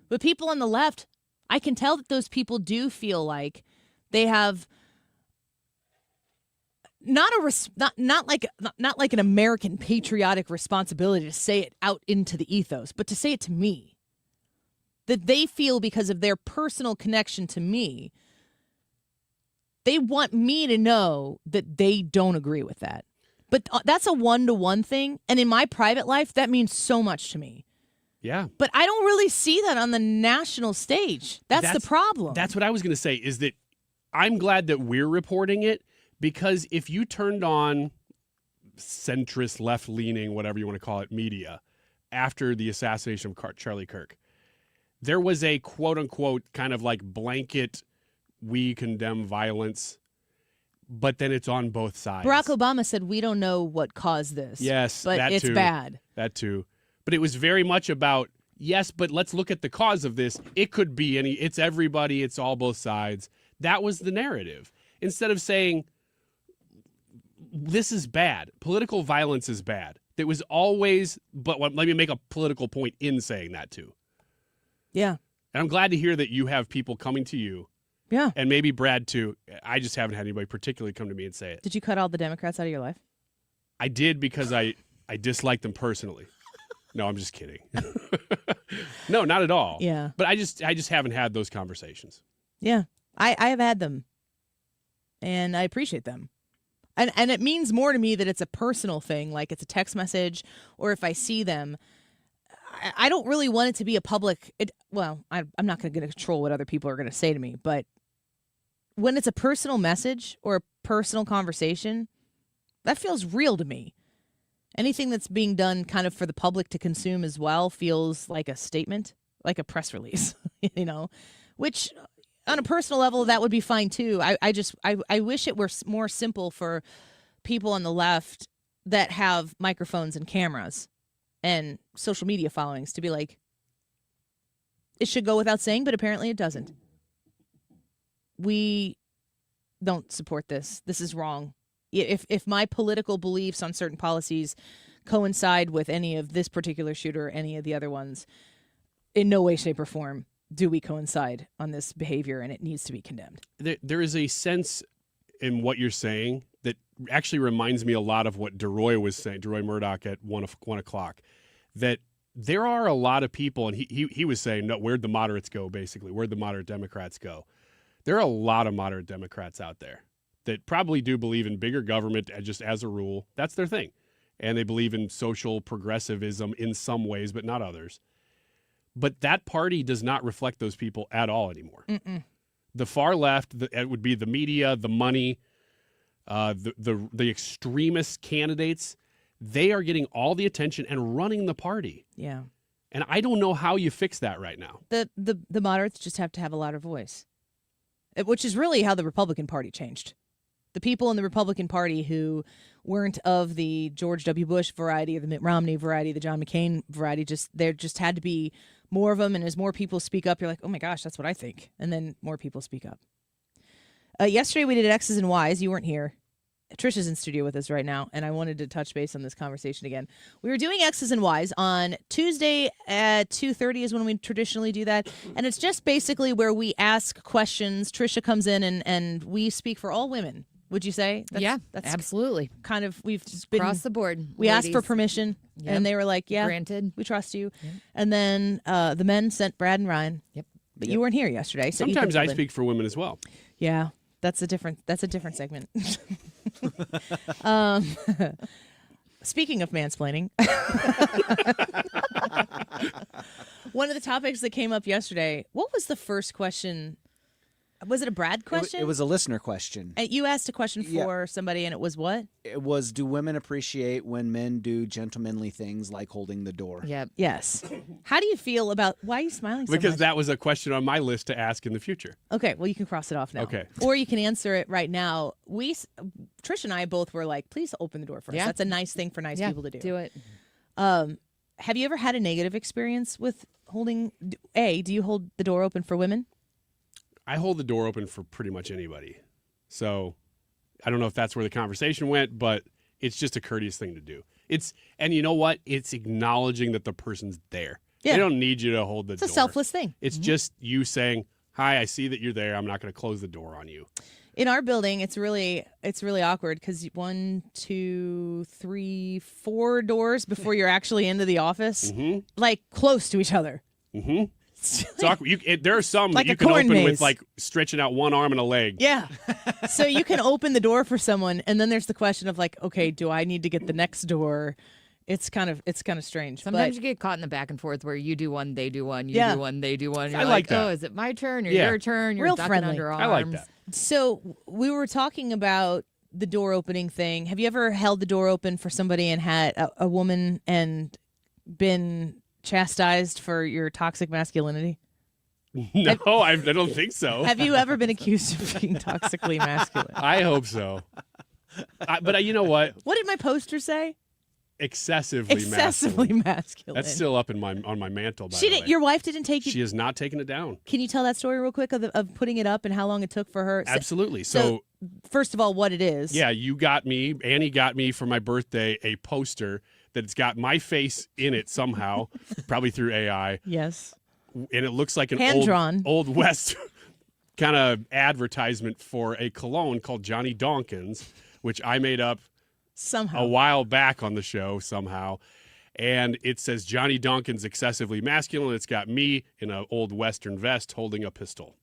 But people on the left, I can tell that those people do feel like they have not like an American patriotic responsibility to say it out into the ethos, but to say it to me. That they feel, because of their personal connection to me, they want me to know that they don't agree with that. But that's a one-to-one thing. And in my private life, that means so much to me. Yeah. But I don't really see that on the national stage. That's the problem. That's what I was going to say, is that I'm glad that we're reporting it, because if you turned on centrist, left-leaning, whatever you want to call it, media after the assassination of Charlie Kirk, there was a quote-unquote kind of like blanket, we condemn violence, but then it's on both sides. Barack Obama said, we don't know what caused this. Yes, but it's too. bad. That too. But it was very much about, yes, but let's look at the cause of this. It could be it's everybody, it's all both sides. That was the narrative. Instead of saying, this is bad. Political violence is bad. It was always, but let me make a political point in saying that too. Yeah. And I'm glad to hear that you have people coming to you. Yeah. And maybe Brad too. I just haven't had anybody particularly come to me and say it. Did you cut all the Democrats out of your life? I did, because I dislike them personally. No, I'm just kidding. No, not at all. Yeah. But I just haven't had those conversations. Yeah. I have had them. And I appreciate them. And it means more to me that it's a personal thing, like it's a text message, or if I see them. I don't really want it to be a public. I'm not going to control what other people are going to say to me, but when it's a personal message or a personal conversation, that feels real to me. Anything that's being done kind of for the public to consume as well feels like a statement, like a press release, which on a personal level, that would be fine too. I wish it were more simple for people on the left that have microphones and cameras and social media followings to be like, it should go without saying, but apparently it doesn't. We don't support this. This is wrong. If my political beliefs on certain policies coincide with any of this particular shooter or any of the other ones, in no way, shape, or form do we coincide on this behavior, and it needs to be condemned. There is a sense in what you're saying that actually reminds me a lot of what Deroy was saying, Deroy Murdock at 1 o'clock, that there are a lot of people, and he was saying, no, where'd the moderates go, basically? Where'd the moderate Democrats go? There are a lot of moderate Democrats out there that probably do believe in bigger government just as a rule. That's their thing. And they believe in social progressivism in some ways, but not others. But that party does not reflect those people at all anymore. Mm-mm. The far left, it would be the media, the money, the extremist candidates. They are getting all the attention and running the party. Yeah. And I don't know how you fix that right now. The moderates just have to have a louder voice, which is really how the Republican Party changed. The people in the Republican Party who weren't of the George W. Bush variety or the Mitt Romney variety, the John McCain variety, there just had to be more of them. And as more people speak up, you're like, oh my gosh, that's what I think. And then more people speak up. Yesterday we did X's and Y's. You weren't here. Trisha's in studio with us right now, and I wanted to touch base on this conversation again. We were doing X's and Y's on Tuesday at 2:30 is when we traditionally do that, and it's just basically where we ask questions. Trisha comes in, and we speak for all women. Would you say? That's absolutely. Kind of, we've just been across the board. We asked for permission, and they were like, "Yeah, granted, we trust you." Yep. And then the men sent Brad and Ryan. Yep. But you weren't here yesterday. So sometimes I speak for women as well. Yeah, that's a different segment. Speaking of mansplaining, one of the topics that came up yesterday. What was the first question? Was it a Brad question? It was a listener question. You asked a question for somebody, and it was what? It was, do women appreciate when men do gentlemanly things like holding the door? Yep. Yes. How do you feel about, why are you smiling so Because much? that was a question on my list to ask in the future. Okay, well, you can cross it off now. Okay. Or you can answer it right now. Trish and I both were like, please open the door for us. Yeah. That's a nice thing for nice people to do. Do it. Have you ever had a negative experience with holding, do you hold the door open for women? I hold the door open for pretty much anybody. So I don't know if that's where the conversation went, but it's just a courteous thing to do. And you know what? It's acknowledging that the person's there. Yeah. They don't need you to hold the door. It's a selfless thing. It's just you saying, hi, I see that you're there. I'm not going to close the door on you. In our building, it's really awkward because 1, 2, 3, 4 doors before you're actually into the office, like close to each other. Mm-hmm. It's awkward. There are some Like that you a can corn open maze. with like stretching out one arm and a leg. Yeah. So you can open the door for someone, and then there's the question of like, okay, do I need to get the next door? It's kind of strange. Sometimes you get caught in the back and forth where you do one, they do one, you do one, they do one. You're I like that. Oh, is it my turn or Yeah. your turn? You're Real ducking friendly. under arms. I like that. So we were talking about the door opening thing. Have you ever held the door open for somebody and had a woman and been chastised for your toxic masculinity? No, I don't think so. Have you ever been accused of being toxically masculine? I hope so. But you know what? What did my poster say? Excessively masculine. That's still up on my mantle, by She the didn't. way. Your wife didn't take you. She has not taken it down. Can you tell that story real quick of putting it up and how long it took for her? Absolutely. So first of all, what it is? yeah, Annie got me for my birthday a poster that's got my face in it somehow, probably through AI. Yes. And it looks like an Hand-drawn. old West kind of advertisement for a cologne called Johnny Dawkins, which I made up somehow a while back on the show somehow. And it says Johnny Dawkins excessively masculine. It's got me in an old Western vest holding a pistol.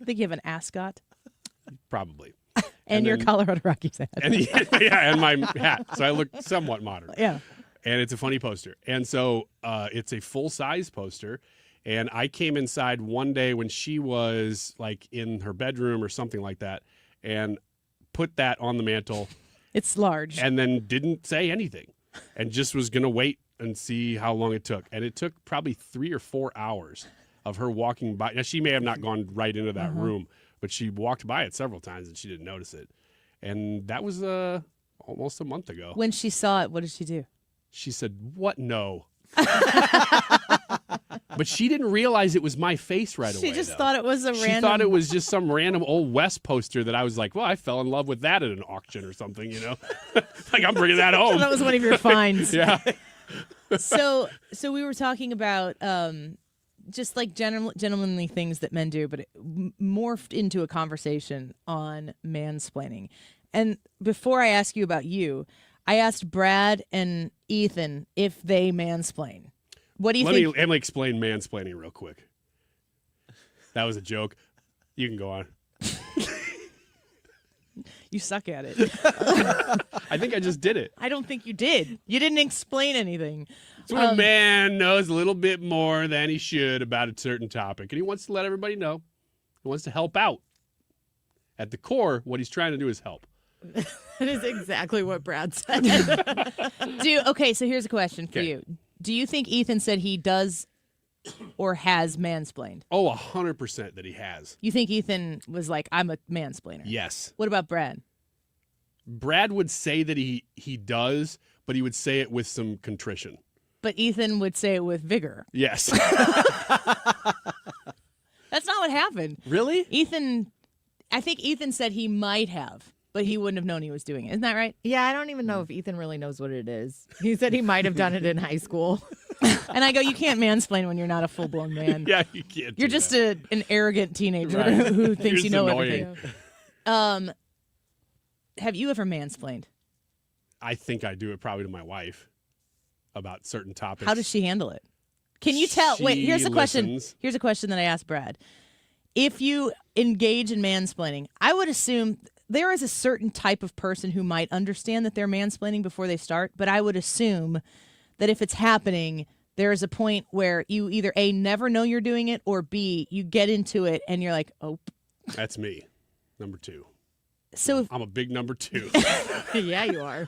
I think you have an ascot. Probably. And your Colorado Rockies hat. And my hat. So I look somewhat modern. Yeah. And it's a funny poster. And so it's a full-size poster. And I came inside one day when she was like in her bedroom or something like that and put that on the mantle. It's large. And then didn't say anything and just was going to wait and see how long it took. And it took probably 3 or 4 hours of her walking by. Now, she may have not gone right into that room, but she walked by it several times and she didn't notice it. And that was almost a month ago. When she saw it, what did she do? She said, "What? No." But she didn't realize it was my face right away. She just thought it was a She random. thought it was just some random old West poster that I was like, well, I fell in love with that at an auction or something, you know? Like, I'm bringing that home. That was one of your finds. Yeah. So we were talking about just like gentlemanly things that men do, but it morphed into a conversation on mansplaining. And before I ask you about you, I asked Brad and Ethan if they mansplain. What do you Let think? me explain mansplaining real quick. That was a joke. You can go on. You suck at it. I think I just did it. I don't think you did. You didn't explain anything. It's when a man knows a little bit more than he should about a certain topic, and he wants to let everybody know. He wants to help out. At the core, what he's trying to do is help. That is exactly what Brad said. Okay, so here's a question for you. Do you think Ethan said he does or has mansplained? Oh, 100% that he has. You think Ethan was like, I'm a mansplainer? Yes. What about Brad? Brad would say that he does, but he would say it with some contrition. But Ethan would say it with vigor. Yes. That's not what happened. Really? I think Ethan said he might have, but he wouldn't have known he was doing it. Isn't that right? Yeah, I don't even know if Ethan really knows what it is. He said he might have done it in high school. And I go, you can't mansplain when you're not a full-blown man. Yeah, you can't. You're just an arrogant teenager who thinks you know annoying. everything. Have you ever mansplained? I think I do it probably to my wife about certain topics. How does she handle it? Can you tell? Wait, here's a question. Listens. Here's a question that I asked Brad. If you engage in mansplaining, I would assume there is a certain type of person who might understand that they're mansplaining before they start, but I would assume that if it's happening, there is a point where you either A, never know you're doing it, or B, you get into it and you're like, oh. That's me, number 2. So I'm a big number 2. Yeah, you are.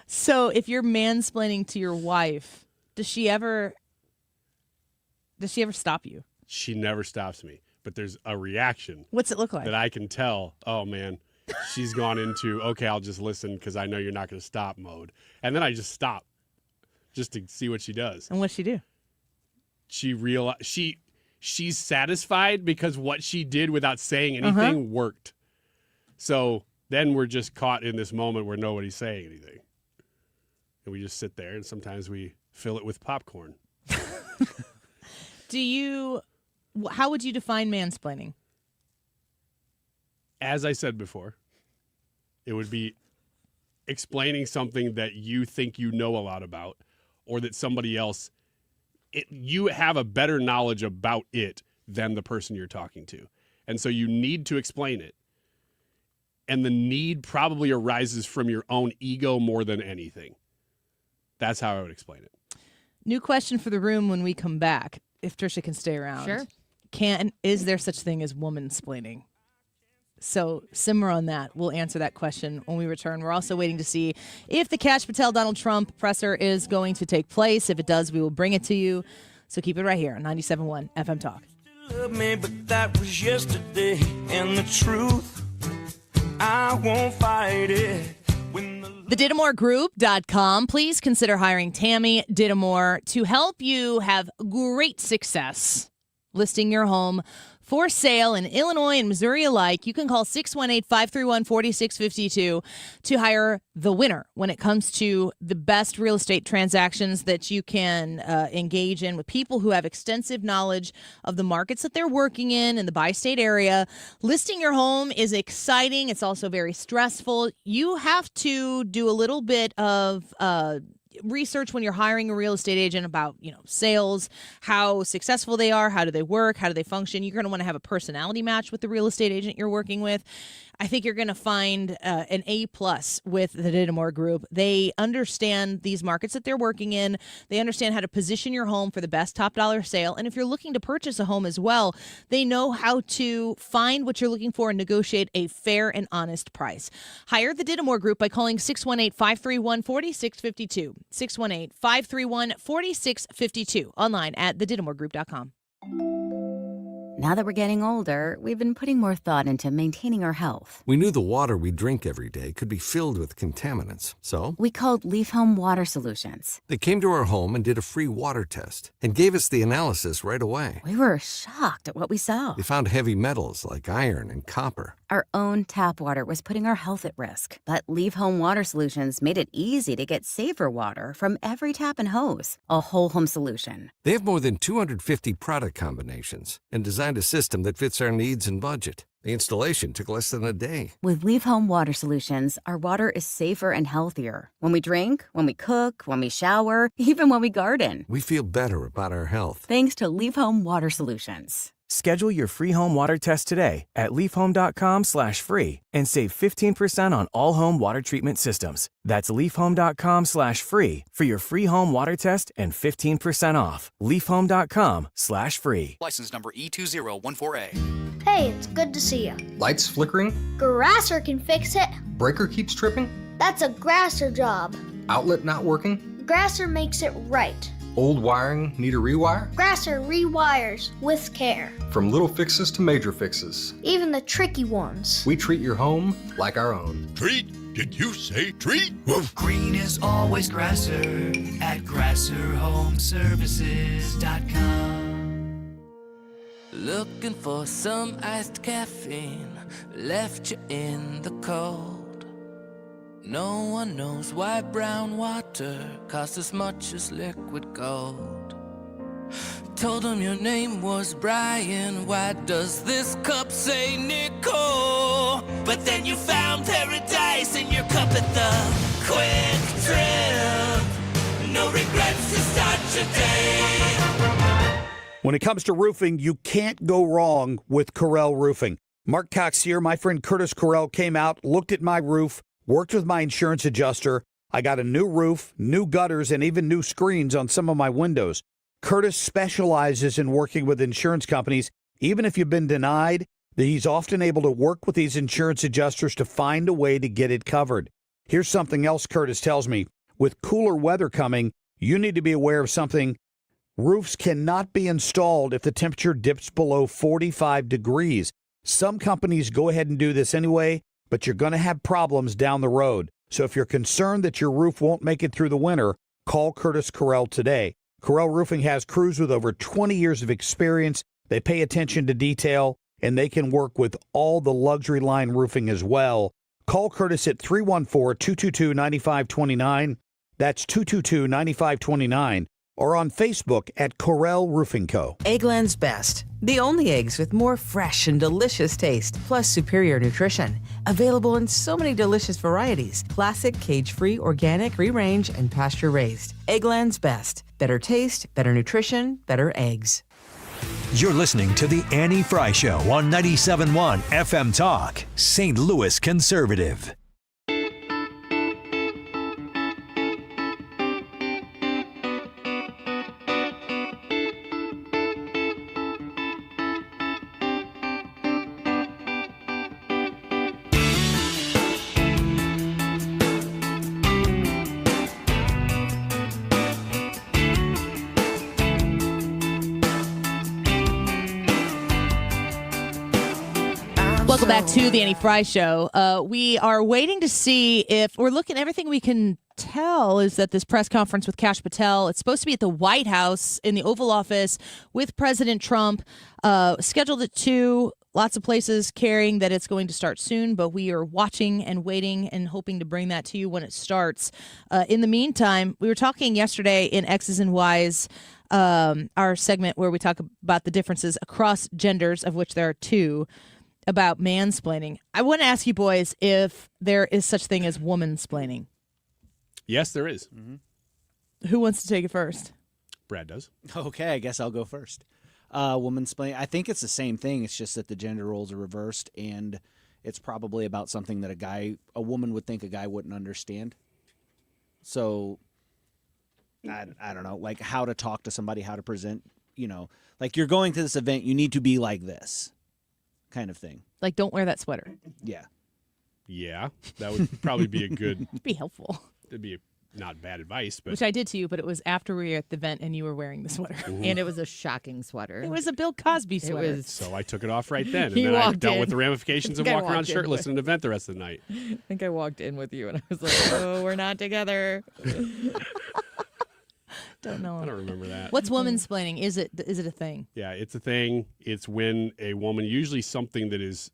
So if you're mansplaining to your wife, does she ever stop you? She never stops me, but there's a reaction. What's it look like? That I can tell, oh man, she's gone into, okay, I'll just listen because I know you're not going to stop mode. And then I just stop just to see what she does. And what's she do? She's satisfied because what she did without saying anything worked. So then we're just caught in this moment where nobody's saying anything. And we just sit there, and sometimes we fill it with popcorn. How would you define mansplaining? As I said before, it would be explaining something that you think you know a lot about, or that somebody else, you have a better knowledge about it than the person you're talking to. And so you need to explain it. And the need probably arises from your own ego more than anything. That's how I would explain it. New question for the room when we come back, if Trisha can stay around. Sure. Is there such thing as woman-splaining? So simmer on that. We'll answer that question when we return. We're also waiting to see if the Kash Patel Donald Trump presser is going to take place. If it does, we will bring it to you. So keep it right here on 97.1 FM Talk. Love me, but that was yesterday, and the truth, I won't fight it. TheDittamoreGroup.com. Please consider hiring Tammy Dittamore to help you have great success listing your home for sale in Illinois and Missouri alike. You can call 618-531-4652 to hire the winner when it comes to the best real estate transactions that you can engage in with people who have extensive knowledge of the markets that they're working in the bi-state area. Listing your home is exciting. It's also very stressful. You have to do a little bit of research when you're hiring a real estate agent about, sales, how successful they are, how do they work, how do they function. You're going to want to have a personality match with the real estate agent you're working with. I think you're going to find an A+ with the Dittamore Group. They understand these markets that they're working in. They understand how to position your home for the best top dollar sale. And if you're looking to purchase a home as well, they know how to find what you're looking for and negotiate a fair and honest price. Hire the Dittamore Group by calling 618-531-4652. 618-531-4652. Online at thedittamore.com. Now that we're getting older, we've been putting more thought into maintaining our health. We knew the water we drink every day could be filled with contaminants, so We called Leaf Home Water Solutions. they came to our home and did a free water test and gave us the analysis right away. We were shocked at what we saw. They found heavy metals like iron and copper. Our own tap water was putting our health at risk, but Leaf Home Water Solutions made it easy to get safer water from every tap and hose. A whole home solution. They have more than 250 product combinations and designed designed a system that fits our needs and budget. The installation took less than a day. With Leaf Home Water Solutions, our water is safer and healthier. When we drink, when we cook, when we shower, even when we garden. We feel better about our health. Thanks to Leaf Home Water Solutions. Schedule your free home water test today at leafhome.com/free and save 15% on all home water treatment systems. That's leafhome.com/free for your free home water test and 15% off. leafhome.com/free. License number E2014A. Hey, it's good to see you. Lights flickering? Grasser can fix it. Breaker keeps tripping? That's a Grasser job. Outlet not working? Grasser makes it right. Old wiring need a rewire? Grasser rewires with care. From little fixes to major fixes. Even the tricky ones. We treat your home like our own. Treat? Did you say treat? Green is always Grasser at GrasserHomeservices.com. Looking for some iced caffeine, left you in the cold. No one knows why brown water costs as much as liquid gold. Told him your name was Brian, why does this cup say Nicole? But then you found paradise in your cup at the Quick Trip. No regrets to start your day. When it comes to roofing, you can't go wrong with Corel Roofing. Mark Cox here. My friend Curtis Corel came out, looked at my roof, worked with my insurance adjuster. I got a new roof, new gutters, and even new screens on some of my windows. Curtis specializes in working with insurance companies. Even if you've been denied, he's often able to work with these insurance adjusters to find a way to get it covered. Here's something else Curtis tells me. With cooler weather coming, you need to be aware of something. Roofs cannot be installed if the temperature dips below 45 degrees. Some companies go ahead and do this anyway, but you're going to have problems down the road. So if you're concerned that your roof won't make it through the winter, call Curtis Corel today. Corel Roofing has crews with over 20 years of experience. They pay attention to detail, and they can work with all the luxury line roofing as well. Call Curtis at 314-222-9529. That's 222-9529. Or on Facebook at Corel Roofing Co. Eggland's Best. The only eggs with more fresh and delicious taste, plus superior nutrition. Available in so many delicious varieties. Classic, cage-free, organic, free-range, and pasture-raised. Eggland's Best. Better taste, better nutrition, better eggs. You're listening to The Annie Fry Show on 97.1 FM Talk, St. Louis Conservative. Welcome back to the Annie Fry Show. We are waiting to see if we're looking. Everything we can tell is that this press conference with Kash Patel, it's supposed to be at the White House in the Oval Office with President Trump. Scheduled at 2. Lots of places carrying that it's going to start soon, but we are watching and waiting and hoping to bring that to you when it starts. In the meantime, we were talking yesterday in X's and Y's, our segment where we talk about the differences across genders, of which there are 2. About mansplaining. I want to ask you boys if there is such thing as womansplaining. Yes, there is. Mm-hmm. Who wants to take it first? Brad does. Okay, I guess I'll go first. Womansplaining. I think it's the same thing. It's just that the gender roles are reversed, and it's probably about something that a woman would think a guy wouldn't understand. So, I don't know, like how to talk to somebody, how to present, like you're going to this event, you need to be like this. Kind of thing. Like, don't wear that sweater. Yeah. Yeah, that would probably be a good. It'd be helpful. It'd be not bad advice, but which I did to you, but it was after we were at the event and you were wearing the sweater. Ooh. And it was a shocking sweater. It was a Bill Cosby sweater. So I took it off right then, and You then I walked dealt in. with the ramifications of I walking around walked in shirtless with- in an event the rest of the night. I think I walked in with you and I was like, oh, we're not together. Don't know. I don't remember that. What's womansplaining? Is it a thing? Yeah, it's a thing. It's when a woman, usually something that is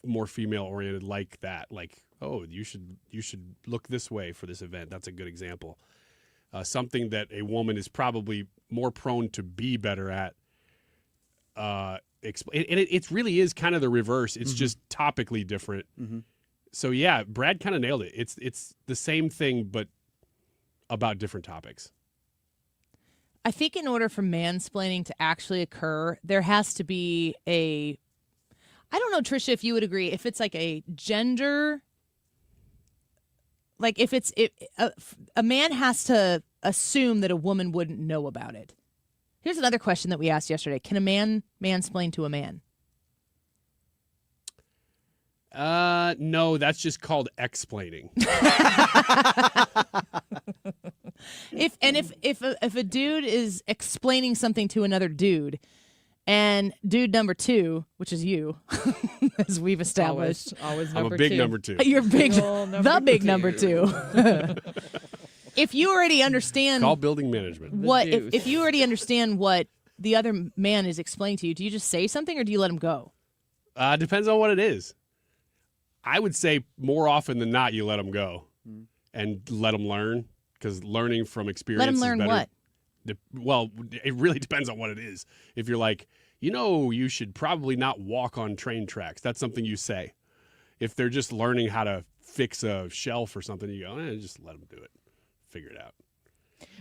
more female oriented, like that, like, oh, you should look this way for this event. That's a good example. Something that a woman is probably more prone to be better at explain. And it really is kind of the reverse. It's just topically different. So yeah, Brad kind of nailed it. It's the same thing, but about different topics. I think in order for mansplaining to actually occur, there has to be I don't know, Trisha, if you would agree, if it's like a gender, like if a man has to assume that a woman wouldn't know about it. Here's another question that we asked yesterday. Can a man mansplain to a man? No, that's just called explaining. If a dude is explaining something to another dude, and dude number two, which is you, as we've established, always I'm number a big two. number two. You're big, Well, the big number two. If you already understand Call building management. what, if you already understand what the other man is explaining to you, do you just say something or do you let him go? Depends on what it is. I would say more often than not, you let them go and let them learn, because learning from experience Let him is learn better. what? Well, it really depends on what it is. If you're like, you should probably not walk on train tracks, that's something you say. If they're just learning how to fix a shelf or something, you go, just let them do it. Figure it out.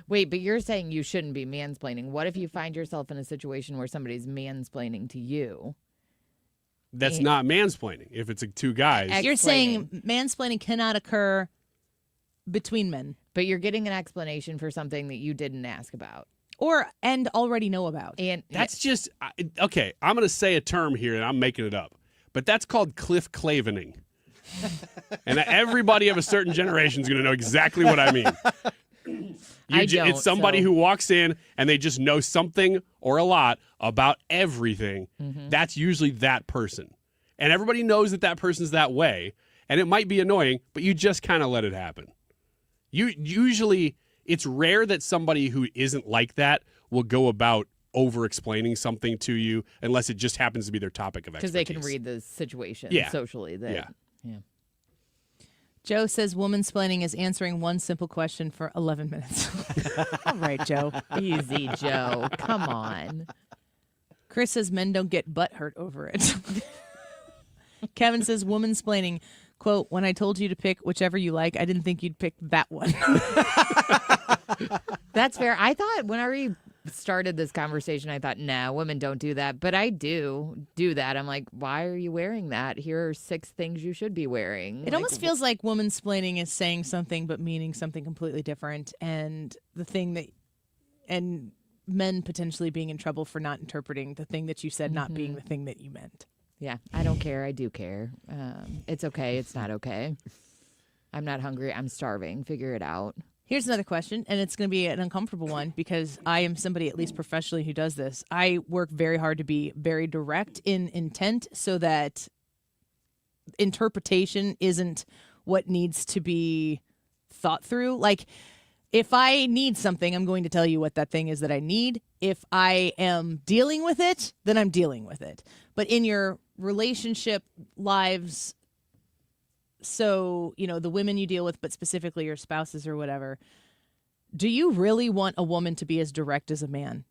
Wait, but you're saying you shouldn't be mansplaining. What if you find yourself in a situation where somebody's mansplaining to you? That's not mansplaining. If it's two guys. You're saying mansplaining cannot occur between men. But you're getting an explanation for something that you didn't ask about. And already know about. And that's just, okay, I'm going to say a term here, and I'm making it up. But that's called cliff clavening. And everybody of a certain generation is going to know exactly what I mean. It's somebody who walks in and they just know something or a lot about everything. That's usually that person. And everybody knows that person's that way. And it might be annoying, but you just kind of let it happen. Usually, it's rare that somebody who isn't like that will go about over-explaining something to you unless it just happens to be their topic of expertise. Because they can read the situation socially. Yeah. Joe says woman-splaining is answering one simple question for 11 minutes. All right, Joe. Easy, Joe. Come on. Chris says men don't get butt hurt over it. Kevin says woman-splaining, quote, when I told you to pick whichever you like, I didn't think you'd pick that one. That's fair. I thought whenever we started this conversation, I thought, no, women don't do that. But I do that. I'm like, why are you wearing that? Here are 6 things you should be wearing. It almost feels like woman-splaining is saying something but meaning something completely different. And men potentially being in trouble for not interpreting the thing that you said not being the thing that you meant. Yeah, I don't care. I do care. It's okay. It's not okay. I'm not hungry. I'm starving. Figure it out. Here's another question, and it's going to be an uncomfortable one because I am somebody, at least professionally, who does this. I work very hard to be very direct in intent so that interpretation isn't what needs to be thought through. Like, if I need something, I'm going to tell you what that thing is that I need. If I am dealing with it, then I'm dealing with it. But in your relationship lives, so, the women you deal with, but specifically your spouses or whatever, do you really want a woman to be as direct as a man?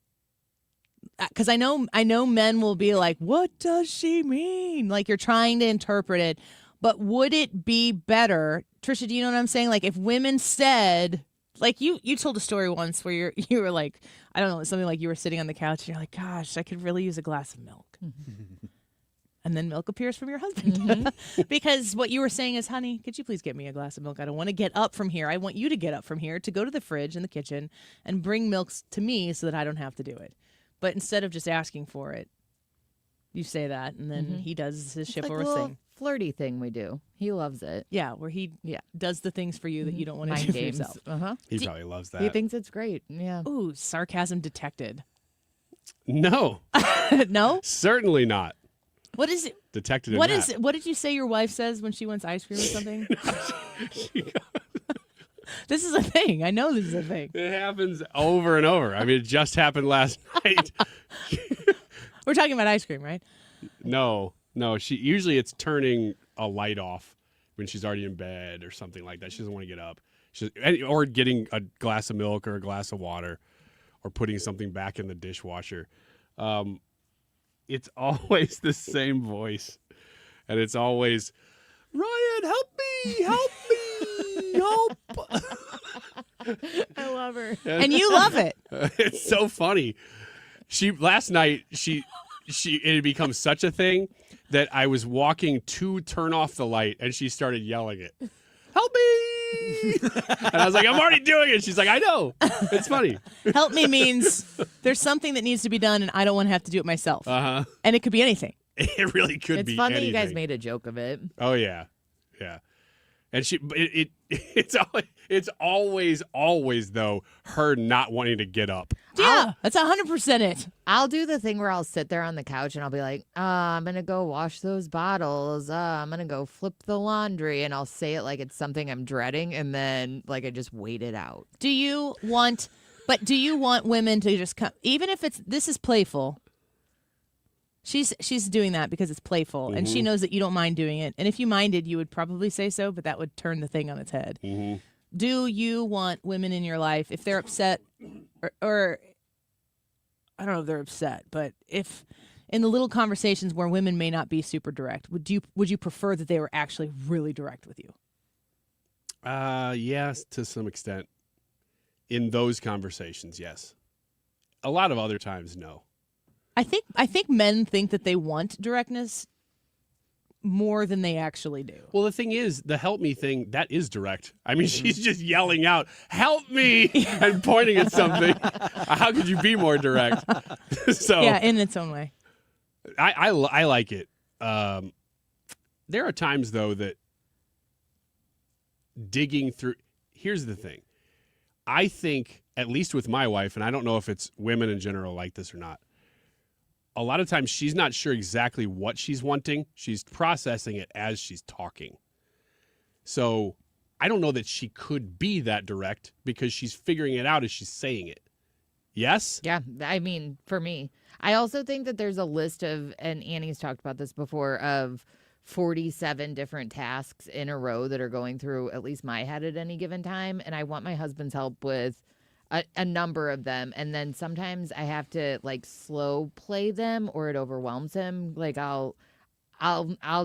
Because I know men will be like, what does she mean? Like, you're trying to interpret it. But would it be better, Trisha, do you know what I'm saying? Like, if women said, like, you told a story once where you were like, I don't know, something like you were sitting on the couch and you're like, gosh, I could really use a glass of milk. And then milk appears from your husband. Because what you were saying is, honey, could you please get me a glass of milk? I don't want to get up from here. I want you to get up from here to go to the fridge in the kitchen and bring milk to me so that I don't have to do it. But instead of just asking for it, you say that, and then he does his chivalrous thing. Flirty thing we do. He loves it. Yeah, where he does the things for you that you don't want to Mind do games. for yourself. He probably loves that. He thinks it's great. Yeah. Ooh, sarcasm detected. No. No? Certainly not. What is it? Detected in What that. is it? What did you say your wife says when she wants ice cream or something? This is a thing. I know this is a thing. It happens over and over. I mean, it just happened last night. We're talking about ice cream, right? No. Usually it's turning a light off when she's already in bed or something like that. She doesn't want to get up. Or getting a glass of milk or a glass of water or putting something back in the dishwasher. it's always the same voice. And it's always, Ryan, help me, help. I love her. And you love it. It's so funny. Last night, it had become such a thing that I was walking to turn off the light, and she started yelling it. Help me! And I was like, I'm already doing it. She's like, I know. It's funny. Help me means there's something that needs to be done, and I don't want to have to do it myself. Uh-huh. And it could be anything. It really could be It's fun anything. that you guys made a joke of it. Oh, yeah. Yeah. And it's always, though, her not wanting to get up. Yeah, that's 100% it. I'll do the thing where I'll sit there on the couch and I'll be like, I'm going to go wash those bottles. I'm going to go flip the laundry. And I'll say it like it's something I'm dreading. And then like I just wait it out. Do you want women to just come, even if this is playful? She's doing that because it's playful, and she knows that you don't mind doing it. And if you minded, you would probably say so, but that would turn the thing on its head. Mm-hmm. Do you want women in your life, if they're upset, or I don't know if they're upset, but if in the little conversations where women may not be super direct, would you prefer that they were actually really direct with you? Yes, to some extent. In those conversations, yes. A lot of other times, no. I think men think that they want directness more than they actually do. Well, the thing is, the help me thing, that is direct. I mean, she's just yelling out, help me, and pointing at something. How could you be more direct? So yeah, in its own way. I like it. There are times, though, that digging through, here's the thing. I think, at least with my wife, and I don't know if it's women in general like this or not, a lot of times she's not sure exactly what she's wanting. She's processing it as she's talking. So I don't know that she could be that direct because she's figuring it out as she's saying it. Yes? Yeah, I mean, for me. I also think that there's a list of, and Annie's talked about this before, of 47 different tasks in a row that are going through at least my head at any given time. And I want my husband's help with a number of them, and then sometimes I have to like slow play them or it overwhelms him. Like I'll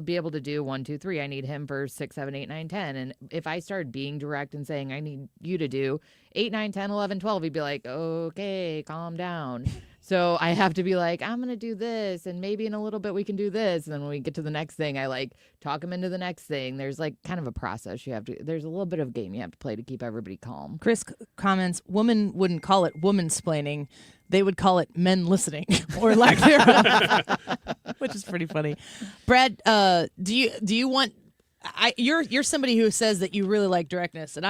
be able to do 1, 2, 3. I need him for 6, 7, 8, 9, 10. And if I start being direct and saying I need you to do 8, 9, 10, 11, 12, he'd be like, okay, calm down. So I have to be like, I'm going to do this, and maybe in a little bit we can do this. And then when we get to the next thing, I like talk him into the next thing. There's like kind of a process there's a little bit of game you have to play to keep everybody calm. Chris comments, women wouldn't call it woman-splaining. They would call it men listening or lack thereof, which is pretty funny. Brad, do you want, you're somebody who says that you really like directness, and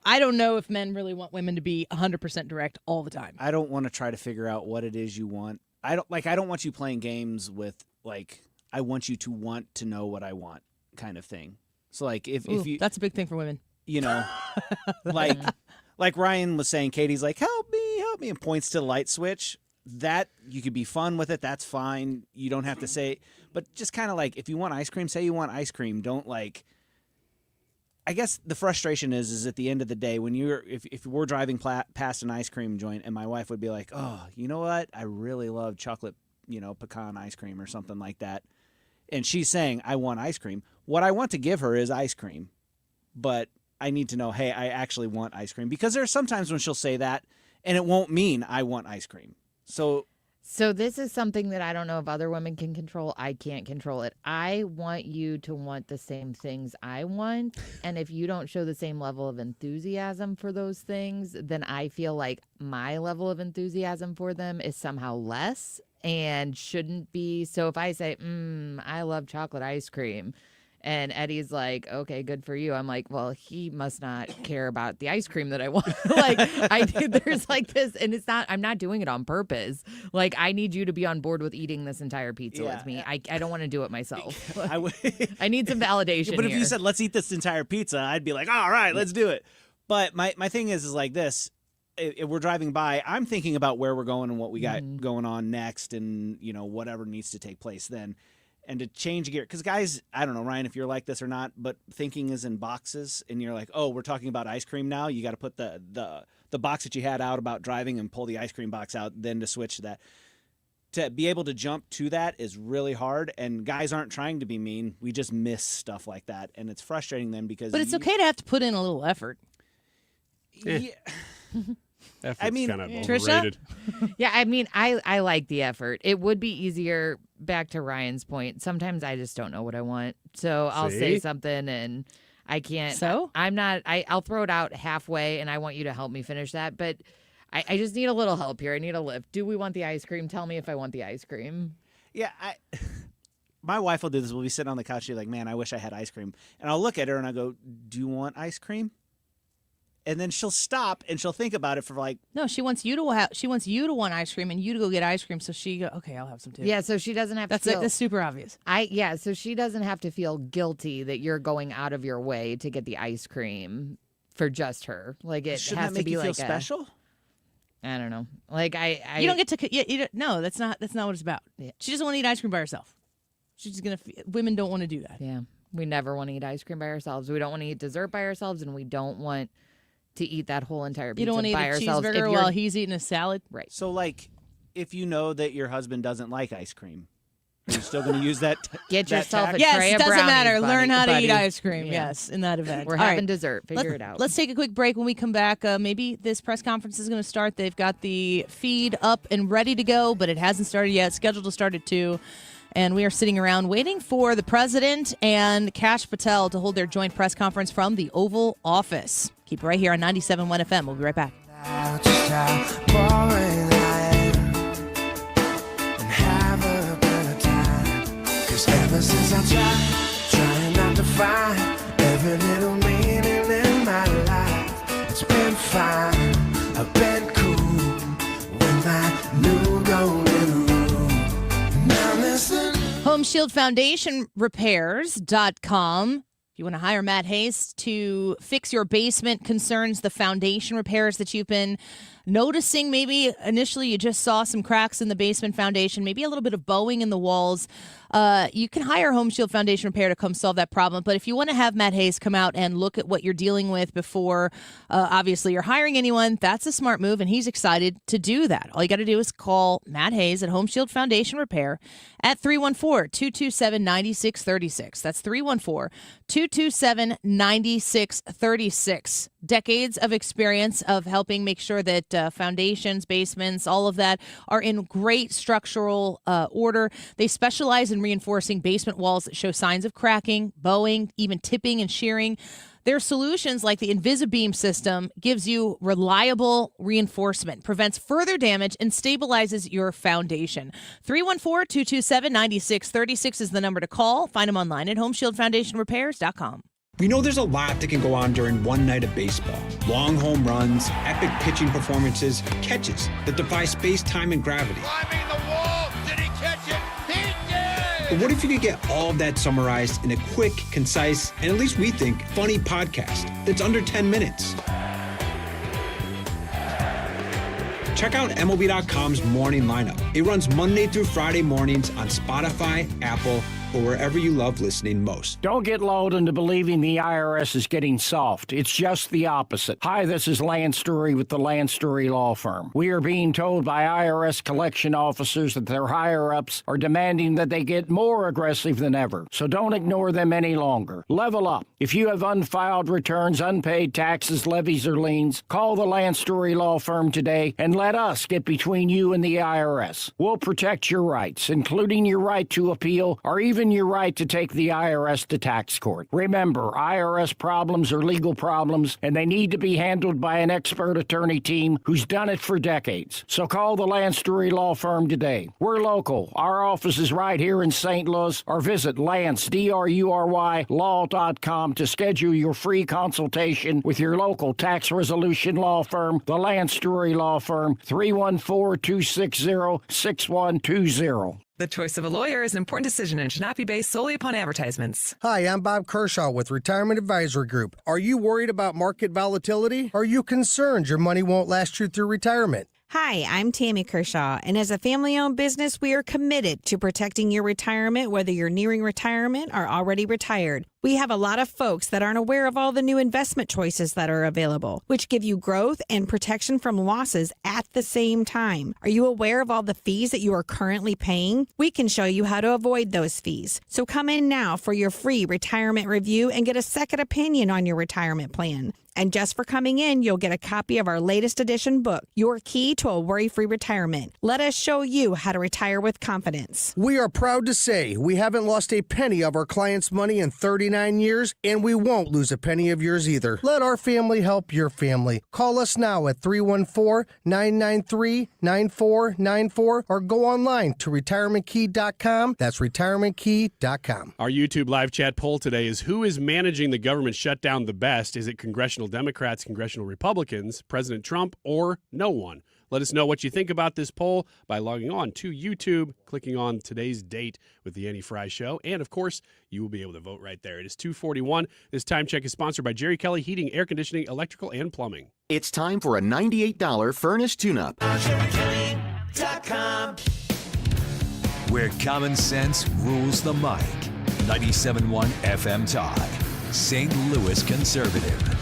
I don't know if men really want women to be 100% direct all the time. I don't want to try to figure out what it is you want. I don't want you playing games with like, I want you to want to know what I want kind of thing. So like if you, that's a big thing for women. You know, like Ryan was saying, Katie's like, help me, and points to the light switch. That you could be fun with it. That's fine. You don't have to say, but just kind of like, if you want ice cream, say you want ice cream. Don't like, I guess the frustration is at the end of the day when if we're driving past an ice cream joint and my wife would be like, oh, you know what? I really love chocolate, pecan ice cream or something like that. And she's saying, I want ice cream. What I want to give her is ice cream, but I need to know, hey, I actually want ice cream, because there are sometimes when she'll say that and it won't mean I want ice cream. So this is something that I don't know if other women can control. I can't control it. I want you to want the same things I want. And if you don't show the same level of enthusiasm for those things, then I feel like my level of enthusiasm for them is somehow less and shouldn't be. So if I say, I love chocolate ice cream, and Eddie's like, okay, good for you. I'm like, well, he must not care about the ice cream that I want. There's like this, and it's not, I'm not doing it on purpose. Like, I need you to be on board with eating this entire pizza with me. I don't want to do it myself. I need some validation. But if here. you said, let's eat this entire pizza, I'd be like, all right, let's do it. But my thing is like this. If we're driving by, I'm thinking about where we're going and what we got going on next, and whatever needs to take place then. And to change gear, because guys, I don't know, Ryan, if you're like this or not, but thinking is in boxes, and you're like, oh, we're talking about ice cream now. You got to put the box that you had out about driving and pull the ice cream box out, then to switch to that. to be able to jump to that is really hard, and guys aren't trying to be mean. We just miss stuff like that, and it's frustrating them because. But it's okay to have to put in a little effort. Yeah. Effort's kind of Trisha? overrated. Yeah, I mean, I like the effort. It would be easier, back to Ryan's point. Sometimes I just don't know what I want. So I'll say See? something and I can't. So? I'll throw it out halfway and I want you to help me finish that. But I just need a little help here. I need a lift. Do we want the ice cream? Tell me if I want the ice cream. Yeah, my wife will do this. We'll be sitting on the couch. She's like, man, I wish I had ice cream. And I'll look at her and I go, do you want ice cream? And then she'll stop and she'll think about it for like. No, she wants you to want ice cream and you to go get ice cream. So she go, okay, I'll have some too. Yeah, so she doesn't have to feel. That's super obvious. So she doesn't have to feel guilty that you're going out of your way to get the ice cream for just her. Like it Shouldn't has that make to be you feel like special? I don't know. Like you don't get to. You don't, no, that's not what it's about. Yeah. She doesn't want to eat ice cream by herself. She's just gonna. Women don't want to do that. Yeah, we never want to eat ice cream by ourselves. We don't want to eat dessert by ourselves, and we don't want to eat that whole entire pizza You don't want to eat by a ourselves. cheeseburger while he's eating a salad. Right. So, like, if you know that your husband doesn't like ice cream, are you still going to use that? Get that yourself tact? a tray Yes, of it doesn't brownies, matter. Learn how to buddy. eat ice cream. Yeah. Yes, in that event. We're All having right. dessert. Figure it out. Let's take a quick break. When we come back, maybe this press conference is going to start. They've got the feed up and ready to go, but it hasn't started yet. It's scheduled to start at 2. And we are sitting around waiting for the president and Kash Patel to hold their joint press conference from the Oval Office. Keep it right here on 97.1 FM. We'll be right back. Just how boring I am, and have a better time. 'Cause ever since I trying not to find every little meaning in my life, it's been fine, I've been cool with my new golden rule. Now listen. Home Shield Foundation Repairs.com. You want to hire Matt Hayes to fix your basement concerns, the foundation repairs that you've been noticing. Maybe initially you just saw some cracks in the basement foundation, maybe a little bit of bowing in the walls. You can hire Home Shield Foundation Repair to come solve that problem. But if you want to have Matt Hayes come out and look at what you're dealing with before, obviously, you're hiring anyone, that's a smart move, and he's excited to do that. All you got to do is call Matt Hayes at Home Shield Foundation Repair at 314-227-9636. That's 314-227-9636. Decades of experience of helping make sure that foundations, basements, all of that are in great structural order. They specialize in reinforcing basement walls that show signs of cracking, bowing, even tipping and shearing. Their solutions, like the Invisibeam system, gives you reliable reinforcement, prevents further damage, and stabilizes your foundation. 314-227-9636 is the number to call. Find them online at HomeshieldFoundationRepairs.com. We know there's a lot that can go on during one night of baseball. Long home runs, epic pitching performances, catches that defy space, time, and gravity. Climbing the wall. Did he catch it? He did! But what if you could get all of that summarized in a quick, concise, and at least we think, funny podcast that's under 10 minutes? Check out MLB.com's morning lineup. It runs Monday through Friday mornings on Spotify, Apple, or wherever you love listening most. Don't get lulled into believing the IRS is getting soft. It's just the opposite. Hi, this is Lance Story with the Lance Story Law Firm. We are being told by IRS collection officers that their higher-ups are demanding that they get more aggressive than ever. So don't ignore them any longer. Level up. If you have unfiled returns, unpaid taxes, levies, or liens, call the Lance Story Law Firm today and let us get between you and the IRS. We'll protect your rights, including your right to appeal or even your right to take the IRS to tax court. Remember, IRS problems are legal problems, and they need to be handled by an expert attorney team who's done it for decades. So call the Lance Story Law Firm today. We're local. Our office is right here in St. Louis, or visit LanceDruryLaw.com to schedule your free consultation with your local tax resolution law firm, the Lance Story Law Firm, 314-260-6120. The choice of a lawyer is an important decision and should not be based solely upon advertisements. Hi, I'm Bob Kershaw with Retirement Advisory Group. Are you worried about market volatility? Are you concerned your money won't last you through retirement? Hi, I'm Tammy Kershaw, and as a family-owned business, we are committed to protecting your retirement, whether you're nearing retirement or already retired. We have a lot of folks that aren't aware of all the new investment choices that are available, which give you growth and protection from losses at the same time. Are you aware of all the fees that you are currently paying? We can show you how to avoid those fees. So come in now for your free retirement review and get a second opinion on your retirement plan. And just for coming in, you'll get a copy of our latest edition book, Your Key to a Worry-Free Retirement. Let us show you how to retire with confidence. We are proud to say we haven't lost a penny of our clients' money in 39 years, and we won't lose a penny of yours either. Let our family help your family. Call us now at 314-993-9494 or go online to retirementkey.com. That's retirementkey.com. Our YouTube live chat poll today is, who is managing the government shutdown the best? Is it Congressional Democrats, Congressional Republicans, President Trump, or no one? Let us know what you think about this poll by logging on to YouTube, clicking on today's date with the Annie Fry Show, and of course, you will be able to vote right there. It is 2:41. This time check is sponsored by Jerry Kelly Heating, Air Conditioning, Electrical, and Plumbing. It's time for a $98 furnace tune-up. Where common sense rules the mic. 97.1 FM Talk. St. Louis Conservative.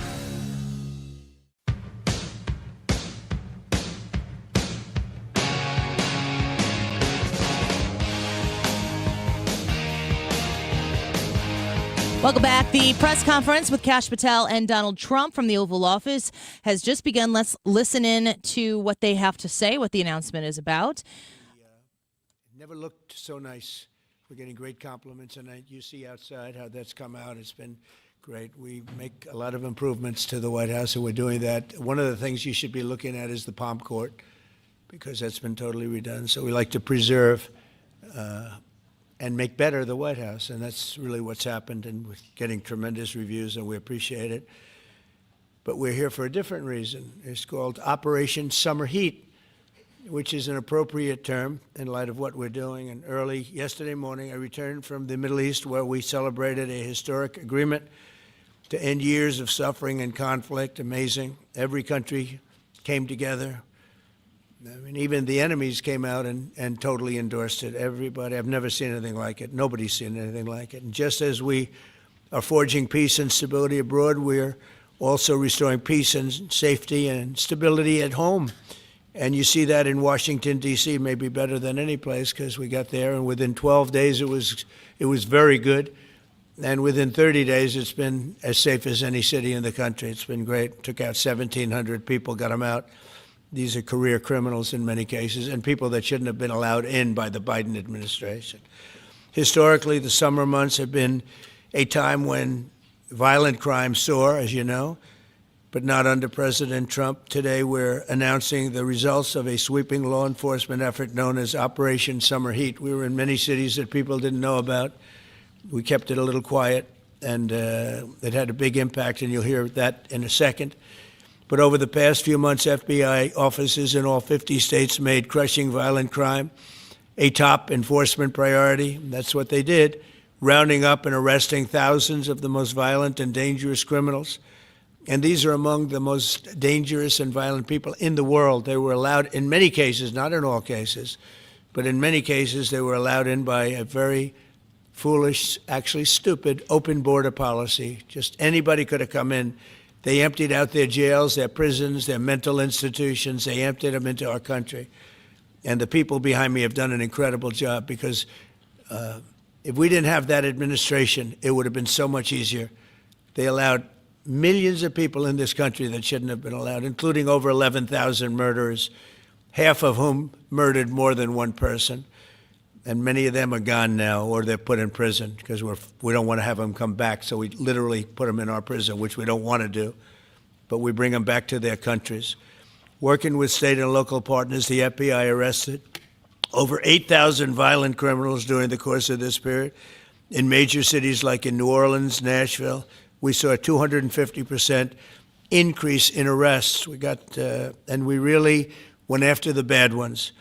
Welcome back. The press conference with Kash Patel and Donald Trump from the Oval Office has just begun. Let's listen in to what they have to say, what the announcement is about. Never looked so nice. We're getting great compliments tonight. You see outside how that's come out. It's been great. We make a lot of improvements to the White House, and we're doing that. One of the things you should be looking at is the Palm Court, because that's been totally redone. So we like to preserve and make better the White House, and that's really what's happened, and we're getting tremendous reviews, and we appreciate it. But we're here for a different reason. It's called Operation Summer Heat, which is an appropriate term in light of what we're doing. And early yesterday morning, I returned from the Middle East, where we celebrated a historic agreement to end years of suffering and conflict. Amazing. Every country came together. I mean, even the enemies came out and totally endorsed it. Everybody, I've never seen anything like it. Nobody's seen anything like it. And just as we are forging peace and stability abroad, we're also restoring peace and safety and stability at home. And you see that in Washington, D.C., maybe better than any place, because we got there, and within 12 days it was very good. And within 30 days, it's been as safe as any city in the country. It's been great. Took out 1,700 people, got them out. These are career criminals in many cases, and people that shouldn't have been allowed in by the Biden administration. Historically, the summer months have been a time when violent crime soar, as you know, but not under President Trump. Today, we're announcing the results of a sweeping law enforcement effort known as Operation Summer Heat. We were in many cities that people didn't know about. We kept it a little quiet, and it had a big impact, and you'll hear that in a second. But over the past few months, FBI offices in all 50 states made crushing violent crime a top enforcement priority. That's what they did, rounding up and arresting thousands of the most violent and dangerous criminals. And these are among the most dangerous and violent people in the world. They were allowed, in many cases, not in all cases, but in many cases, they were allowed in by a very foolish, actually stupid, open border policy. Just anybody could have come in. They emptied out their jails, their prisons, their mental institutions. They emptied them into our country. And the people behind me have done an incredible job, because if we didn't have that administration, it would have been so much easier. They allowed millions of people in this country that shouldn't have been allowed, including over 11,000 murderers, half of whom murdered more than one person. And many of them are gone now, or they're put in prison, because we don't want to have them come back. So we literally put them in our prison, which we don't want to do. But we bring them back to their countries. Working with state and local partners, the FBI arrested over 8,000 violent criminals during the course of this period. In major cities like in New Orleans, Nashville, we saw a 250% increase in arrests. And we really went after the bad ones.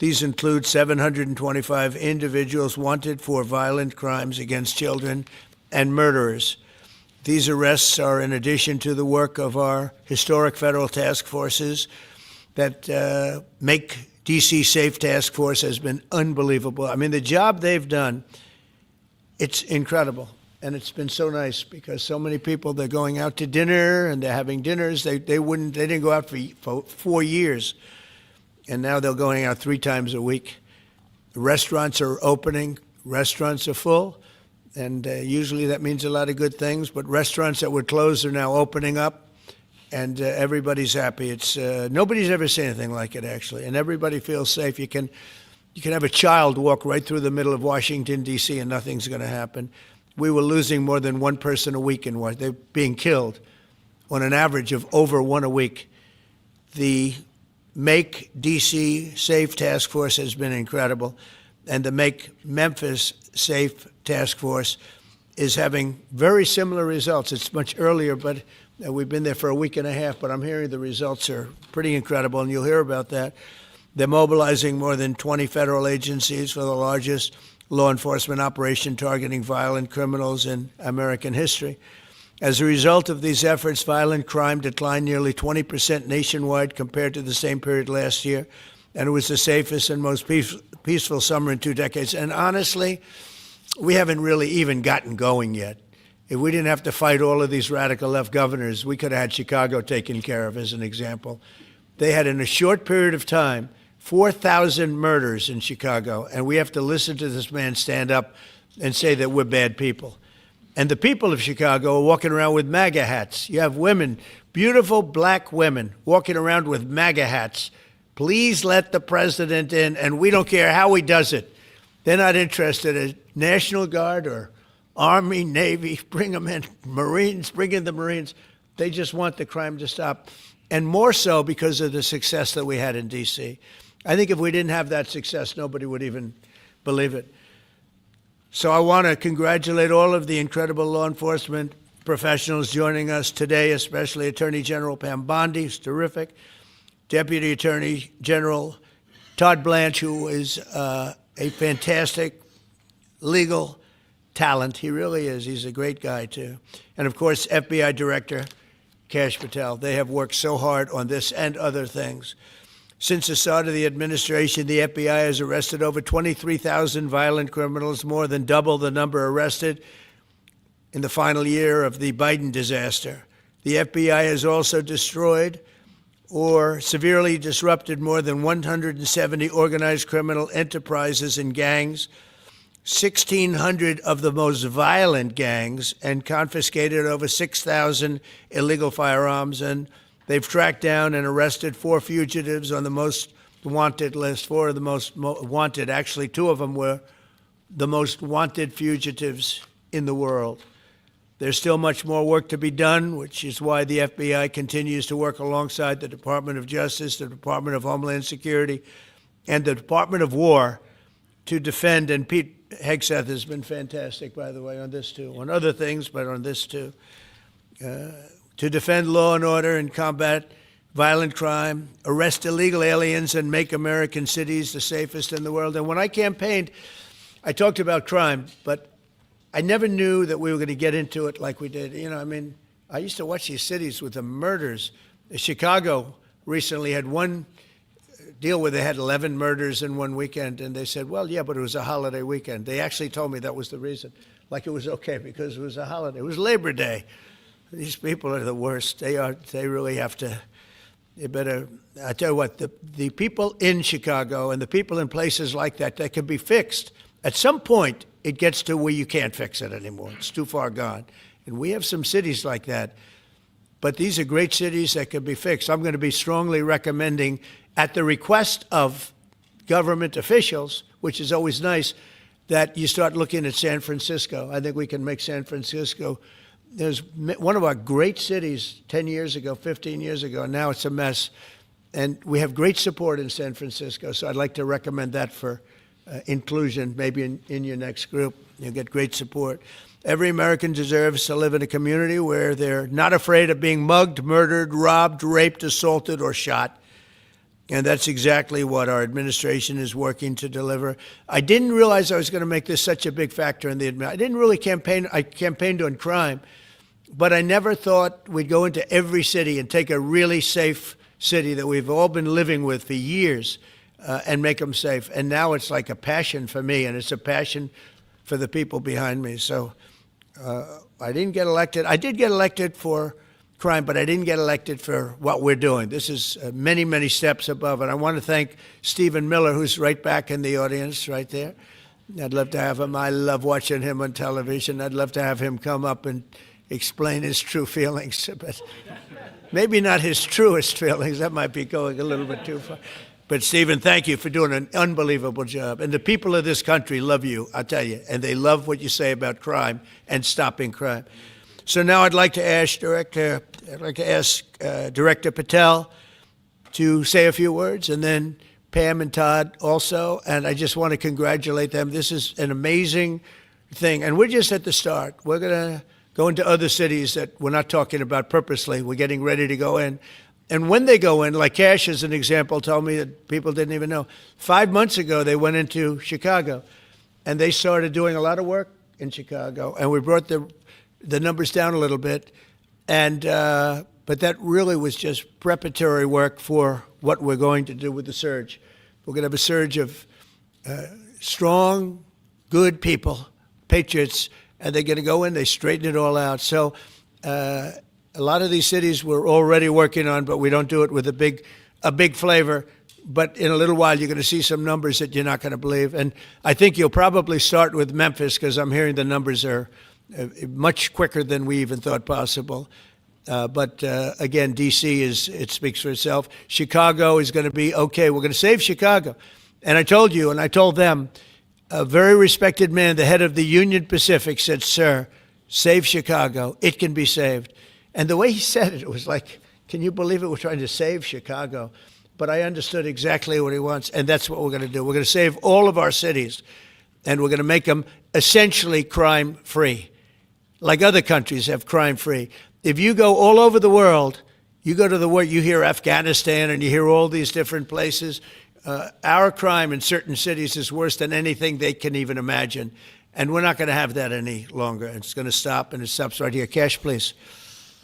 These include 725 individuals wanted for violent crimes against children and murderers. These arrests are in addition to the work of our historic federal task forces that Make D.C. Safe Task Force has been unbelievable. I mean, the job they've done, it's incredible. And it's been so nice because so many people, they're going out to dinner and they're having dinners. They didn't go out for 4 years. And now they're going out 3 times a week. Restaurants are opening. Restaurants are full. And usually that means a lot of good things. But restaurants that were closed are now opening up. And everybody's happy. It's nobody's ever seen anything like it, actually. And everybody feels safe. You can have a child walk right through the middle of Washington, D.C., and nothing's going to happen. We were losing more than one person a week in Washington. They're being killed on an average of over 1 a week. The Make D.C. Safe Task Force has been incredible. And the Make Memphis Safe Task Force is having very similar results. It's much earlier, but we've been there for a week and a half, but I'm hearing the results are pretty incredible, and you'll hear about that. They're mobilizing more than 20 federal agencies for the largest law enforcement operation targeting violent criminals in American history. As a result of these efforts, violent crime declined nearly 20% nationwide compared to the same period last year, and it was the safest and most peaceful summer in 2 decades. And honestly, we haven't really even gotten going yet. If we didn't have to fight all of these radical left governors, we could have had Chicago taken care of, as an example. They had, in a short period of time, 4,000 murders in Chicago, and we have to listen to this man stand up and say that we're bad people. And the people of Chicago are walking around with MAGA hats. You have women, beautiful black women, walking around with MAGA hats. Please let the president in, and we don't care how he does it. They're not interested in National Guard or Army, Navy, bring them in, Marines, bring in the Marines. They just want the crime to stop, and more so because of the success that we had in D.C. I think if we didn't have that success, nobody would even believe it. So I want to congratulate all of the incredible law enforcement professionals joining us today, especially Attorney General Pam Bondi, who's terrific, Deputy Attorney General Todd Blanche, who is a fantastic legal talent. He really is. He's a great guy, too. And, of course, FBI Director Kash Patel. They have worked so hard on this and other things. Since the start of the administration, the FBI has arrested over 23,000 violent criminals, more than double the number arrested in the final year of the Biden disaster. The FBI has also destroyed or severely disrupted more than 170 organized criminal enterprises and gangs, 1,600 of the most violent gangs, and confiscated over 6,000 illegal firearms. And they've tracked down and arrested 4 fugitives on the most wanted list. 4 of the most wanted. Actually, 2 of them were the most wanted fugitives in the world. There's still much more work to be done, which is why the FBI continues to work alongside the Department of Justice, the Department of Homeland Security, and the Department of War to defend. And Pete Hegseth has been fantastic, by the way, on this too, on other things, but on this too. To defend law and order and combat violent crime, arrest illegal aliens, and make American cities the safest in the world. And when I campaigned, I talked about crime, but I never knew that we were going to get into it like we did. You know, I mean, I used to watch these cities with the murders. Chicago recently had one deal where they had 11 murders in one weekend, and they said, well, yeah, but it was a holiday weekend. They actually told me that was the reason, like it was okay because it was a holiday. It was Labor Day. These people are the worst. They really have to, they better, I tell you what, the people in Chicago and the people in places like that can be fixed. At some point, it gets to where you can't fix it anymore. It's too far gone. And we have some cities like that. But these are great cities that can be fixed. I'm going to be strongly recommending, at the request of government officials, which is always nice, that you start looking at San Francisco. I think we can make San Francisco. There's one of our great cities 10 years ago, 15 years ago, and now it's a mess. And we have great support in San Francisco, so I'd like to recommend that for inclusion, maybe in your next group. You'll get great support. Every American deserves to live in a community where they're not afraid of being mugged, murdered, robbed, raped, assaulted, or shot. And that's exactly what our administration is working to deliver. I didn't realize I was going to make this such a big factor in the administration. I didn't really campaign. I campaigned on crime, but I never thought we'd go into every city and take a really safe city that we've all been living with for years and make them safe. And now it's like a passion for me, and it's a passion for the people behind me. So I didn't get elected. I did get elected for crime, but I didn't get elected for what we're doing. This is many, many steps above. And I want to thank Stephen Miller, who's right back in the audience right there. I'd love to have him. I love watching him on television. I'd love to have him come up and explain his true feelings, but maybe not his truest feelings. That might be going a little bit too far. But Stephen, thank you for doing an unbelievable job. And the people of this country love you, I'll tell you. And they love what you say about crime and stopping crime. So now I'd like to ask Director Patel to say a few words, and then Pam and Todd also. And I just want to congratulate them. This is an amazing thing. And we're just at the start. We're going to go into other cities that we're not talking about purposely. We're getting ready to go in. And when they go in, like Cash as an example told me that people didn't even know. 5 months ago, they went into Chicago, and they started doing a lot of work in Chicago. And we brought the numbers down a little bit. And but that really was just preparatory work for what we're going to do with the surge. We're going to have a surge of strong, good people, patriots, and they're going to go in, they straighten it all out. So a lot of these cities we're already working on, but we don't do it with a big flavor. But in a little while, you're going to see some numbers that you're not going to believe. And I think you'll probably start with Memphis, because I'm hearing the numbers are much quicker than we even thought possible. But again, D.C. it speaks for itself. Chicago is going to be okay. We're going to save Chicago. And I told you, and I told them, a very respected man, the head of the Union Pacific, said, "Sir, save Chicago. It can be saved." And the way he said it, it was like, can you believe it? We're trying to save Chicago. But I understood exactly what he wants, and that's what we're going to do. We're going to save all of our cities, and we're going to make them essentially crime-free, like other countries have crime-free. If you go all over the world, you go to the world, you hear Afghanistan and you hear all these different places. Our crime in certain cities is worse than anything they can even imagine. And we're not going to have that any longer. It's going to stop, and it stops right here. Cash, please.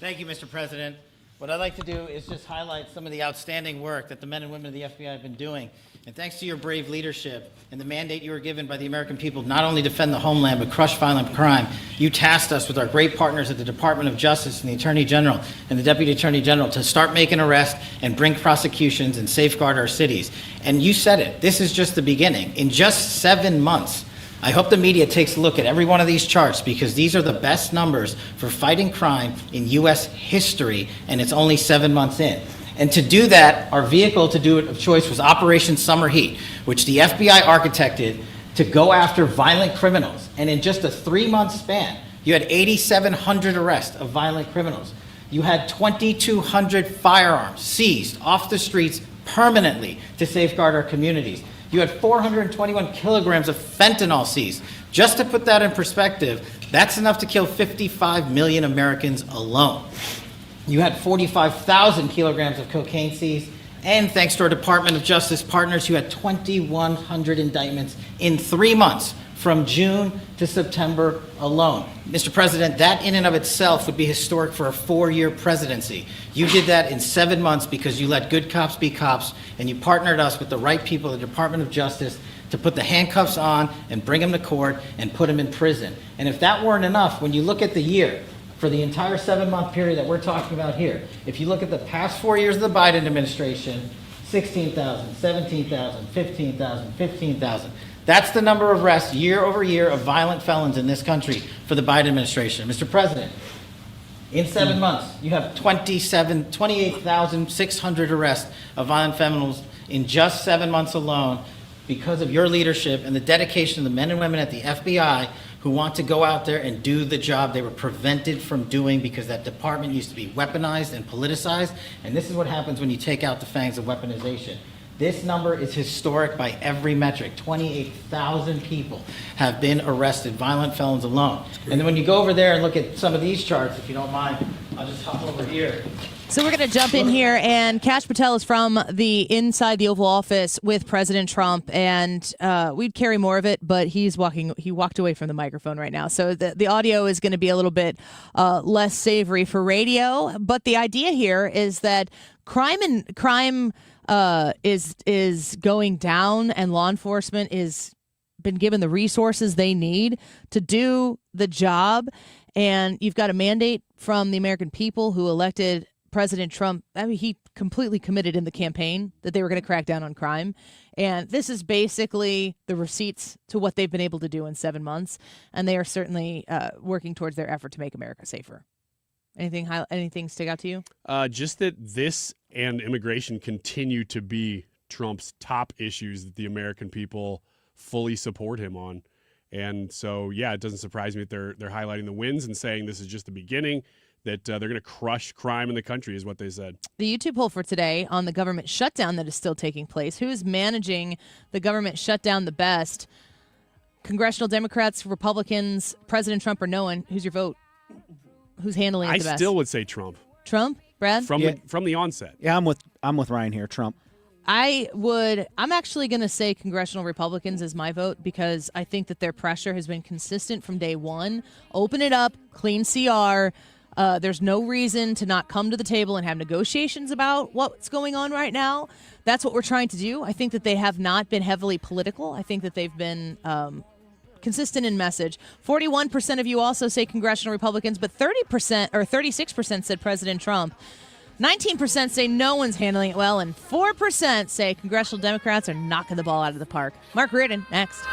Thank you, Mr. President. What I'd like to do is just highlight some of the outstanding work that the men and women of the FBI have been doing. And thanks to your brave leadership and the mandate you were given by the American people to not only defend the homeland but crush violent crime, you tasked us with our great partners at the Department of Justice and the Attorney General and the Deputy Attorney General to start making arrests and bring prosecutions and safeguard our cities. And you said it, this is just the beginning. In just 7 months, I hope the media takes a look at every one of these charts, because these are the best numbers for fighting crime in U.S. history, and it's only 7 months in. And to do that, our vehicle to do it of choice was Operation Summer Heat, which the FBI architected to go after violent criminals. And in just a 3-month span, you had 8,700 arrests of violent criminals. You had 2,200 firearms seized off the streets permanently to safeguard our communities. You had 421 kilograms of fentanyl seized. Just to put that in perspective, that's enough to kill 55 million Americans alone. You had 45,000 kilograms of cocaine seized, and thanks to our Department of Justice partners, you had 2,100 indictments in 3 months, from June to September alone. Mr. President, that in and of itself would be historic for a 4-year presidency. You did that in 7 months because you let good cops be cops, and you partnered us with the right people at the Department of Justice to put the handcuffs on and bring them to court and put them in prison. And if that weren't enough, when you look at the year, for the entire 7-month period that we're talking about here, if you look at the past 4 years of the Biden administration, 16,000, 17,000, 15,000, 15,000. That's the number of arrests year over year of violent felons in this country for the Biden administration. Mr. President, in 7 months, you have 28,600 arrests of violent felons in just 7 months alone, because of your leadership and the dedication of the men and women at the FBI who want to go out there and do the job they were prevented from doing because that department used to be weaponized and politicized. And this is what happens when you take out the fangs of weaponization. This number is historic by every metric. 28,000 people have been arrested, violent felons alone. And then when you go over there and look at some of these charts, if you don't mind, I'll just hop over here. So we're going to jump in here, and Kash Patel is from the inside the Oval Office with President Trump, and we'd carry more of it, but he walked away from the microphone right now. So the audio is going to be a little bit less savory for radio, but the idea here is that crime is going down, and law enforcement is been given the resources they need to do the job. And you've got a mandate from the American people who elected President Trump. I mean, he completely committed in the campaign that they were going to crack down on crime. And this is basically the receipts to what they've been able to do in 7 months. And they are certainly working towards their effort to make America safer. Anything stick out to you? Just that this and immigration continue to be Trump's top issues that the American people fully support him on. And so, yeah, it doesn't surprise me that they're highlighting the wins and saying this is just the beginning, that they're going to crush crime in the country is what they said. The YouTube poll for today on the government shutdown that is still taking place. Who is managing the government shutdown the best? Congressional Democrats, Republicans, President Trump, or no one? Who's your vote? Who's handling it the best? I still would say Trump. Trump? Brad? From the onset. Yeah, I'm with Ryan here. Trump. I'm actually going to say Congressional Republicans is my vote because I think that their pressure has been consistent from day one. Open it up, clean CR. There's no reason to not come to the table and have negotiations about what's going on right now. That's what we're trying to do. I think that they have not been heavily political. I think that they've been consistent in message. 41% of you also say Congressional Republicans, but 30% or 36% said President Trump. 19% say no one's handling it well, and 4% say Congressional Democrats are knocking the ball out of the park. Mark Reardon, next.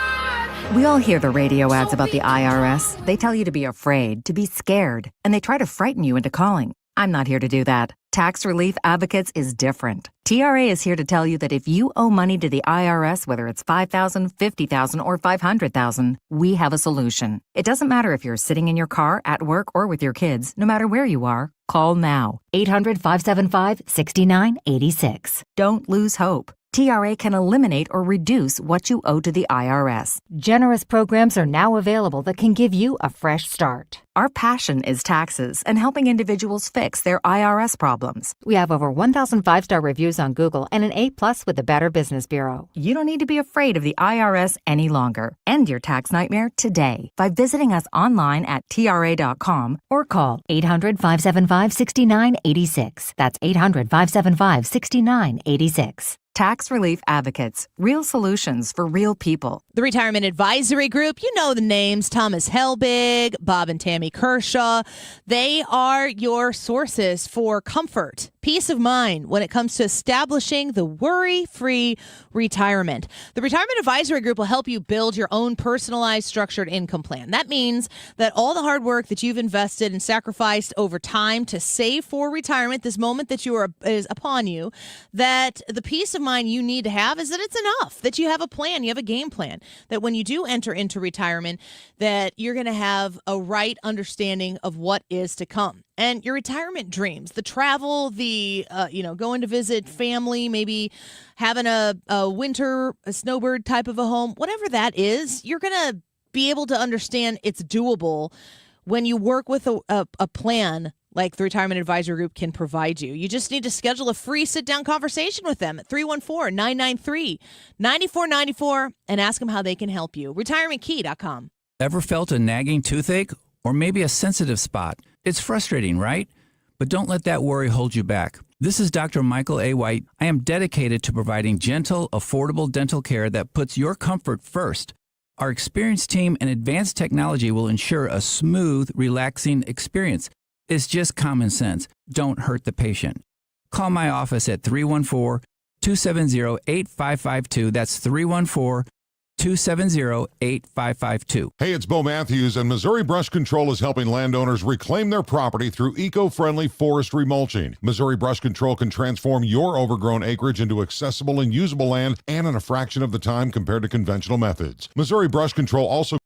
We all hear the radio ads about the IRS. They tell you to be afraid, to be scared, and they try to frighten you into calling. I'm not here to do that. Tax Relief Advocates is different. TRA is here to tell you that if you owe money to the IRS, whether it's $5,000, $50,000, or $500,000, we have a solution. It doesn't matter if you're sitting in your car, at work, or with your kids. No matter where you are, call now. 800-575-6986. Don't lose hope. TRA can eliminate or reduce what you owe to the IRS. Generous programs are now available that can give you a fresh start. Our passion is taxes and helping individuals fix their IRS problems. We have over 1,000 5-star reviews on Google and an A+ with the Better Business Bureau. You don't need to be afraid of the IRS any longer. End your tax nightmare today by visiting us online at TRA.com or call 800-575-6986. That's 800-575-6986. Tax Relief Advocates. Real solutions for real people. The Retirement Advisory Group, you know the names, Thomas Helbig, Bob and Tammy Kershaw. They are your sources for comfort, peace of mind when it comes to establishing the worry-free retirement. The Retirement Advisory Group will help you build your own personalized structured income plan. That means that all the hard work that you've invested and sacrificed over time to save for retirement, this moment that is upon you, that the peace of mind you need to have is that it's enough, that you have a plan, you have a game plan, that when you do enter into retirement, that you're going to have a right understanding of what is to come. And your retirement dreams, the travel, the, going to visit family, maybe having a snowbird type of a home, whatever that is, you're going to be able to understand it's doable when you work with a plan like the Retirement Advisory Group can provide you. You just need to schedule a free sit-down conversation with them at 314-993-9494 and ask them how they can help you. RetirementKey.com. Ever felt a nagging toothache or maybe a sensitive spot? It's frustrating, right? But don't let that worry hold you back. This is Dr. Michael A. White. I am dedicated to providing gentle, affordable dental care that puts your comfort first. Our experienced team and advanced technology will ensure a smooth, relaxing experience. It's just common sense. Don't hurt the patient. Call my office at 314-270-8552. That's 314-270-8552. Hey, it's Bo Matthews, and Missouri Brush Control is helping landowners reclaim their property through eco-friendly forestry mulching. Missouri Brush Control can transform your overgrown acreage into accessible and usable land, and in a fraction of the time compared to conventional methods. Missouri Brush Control also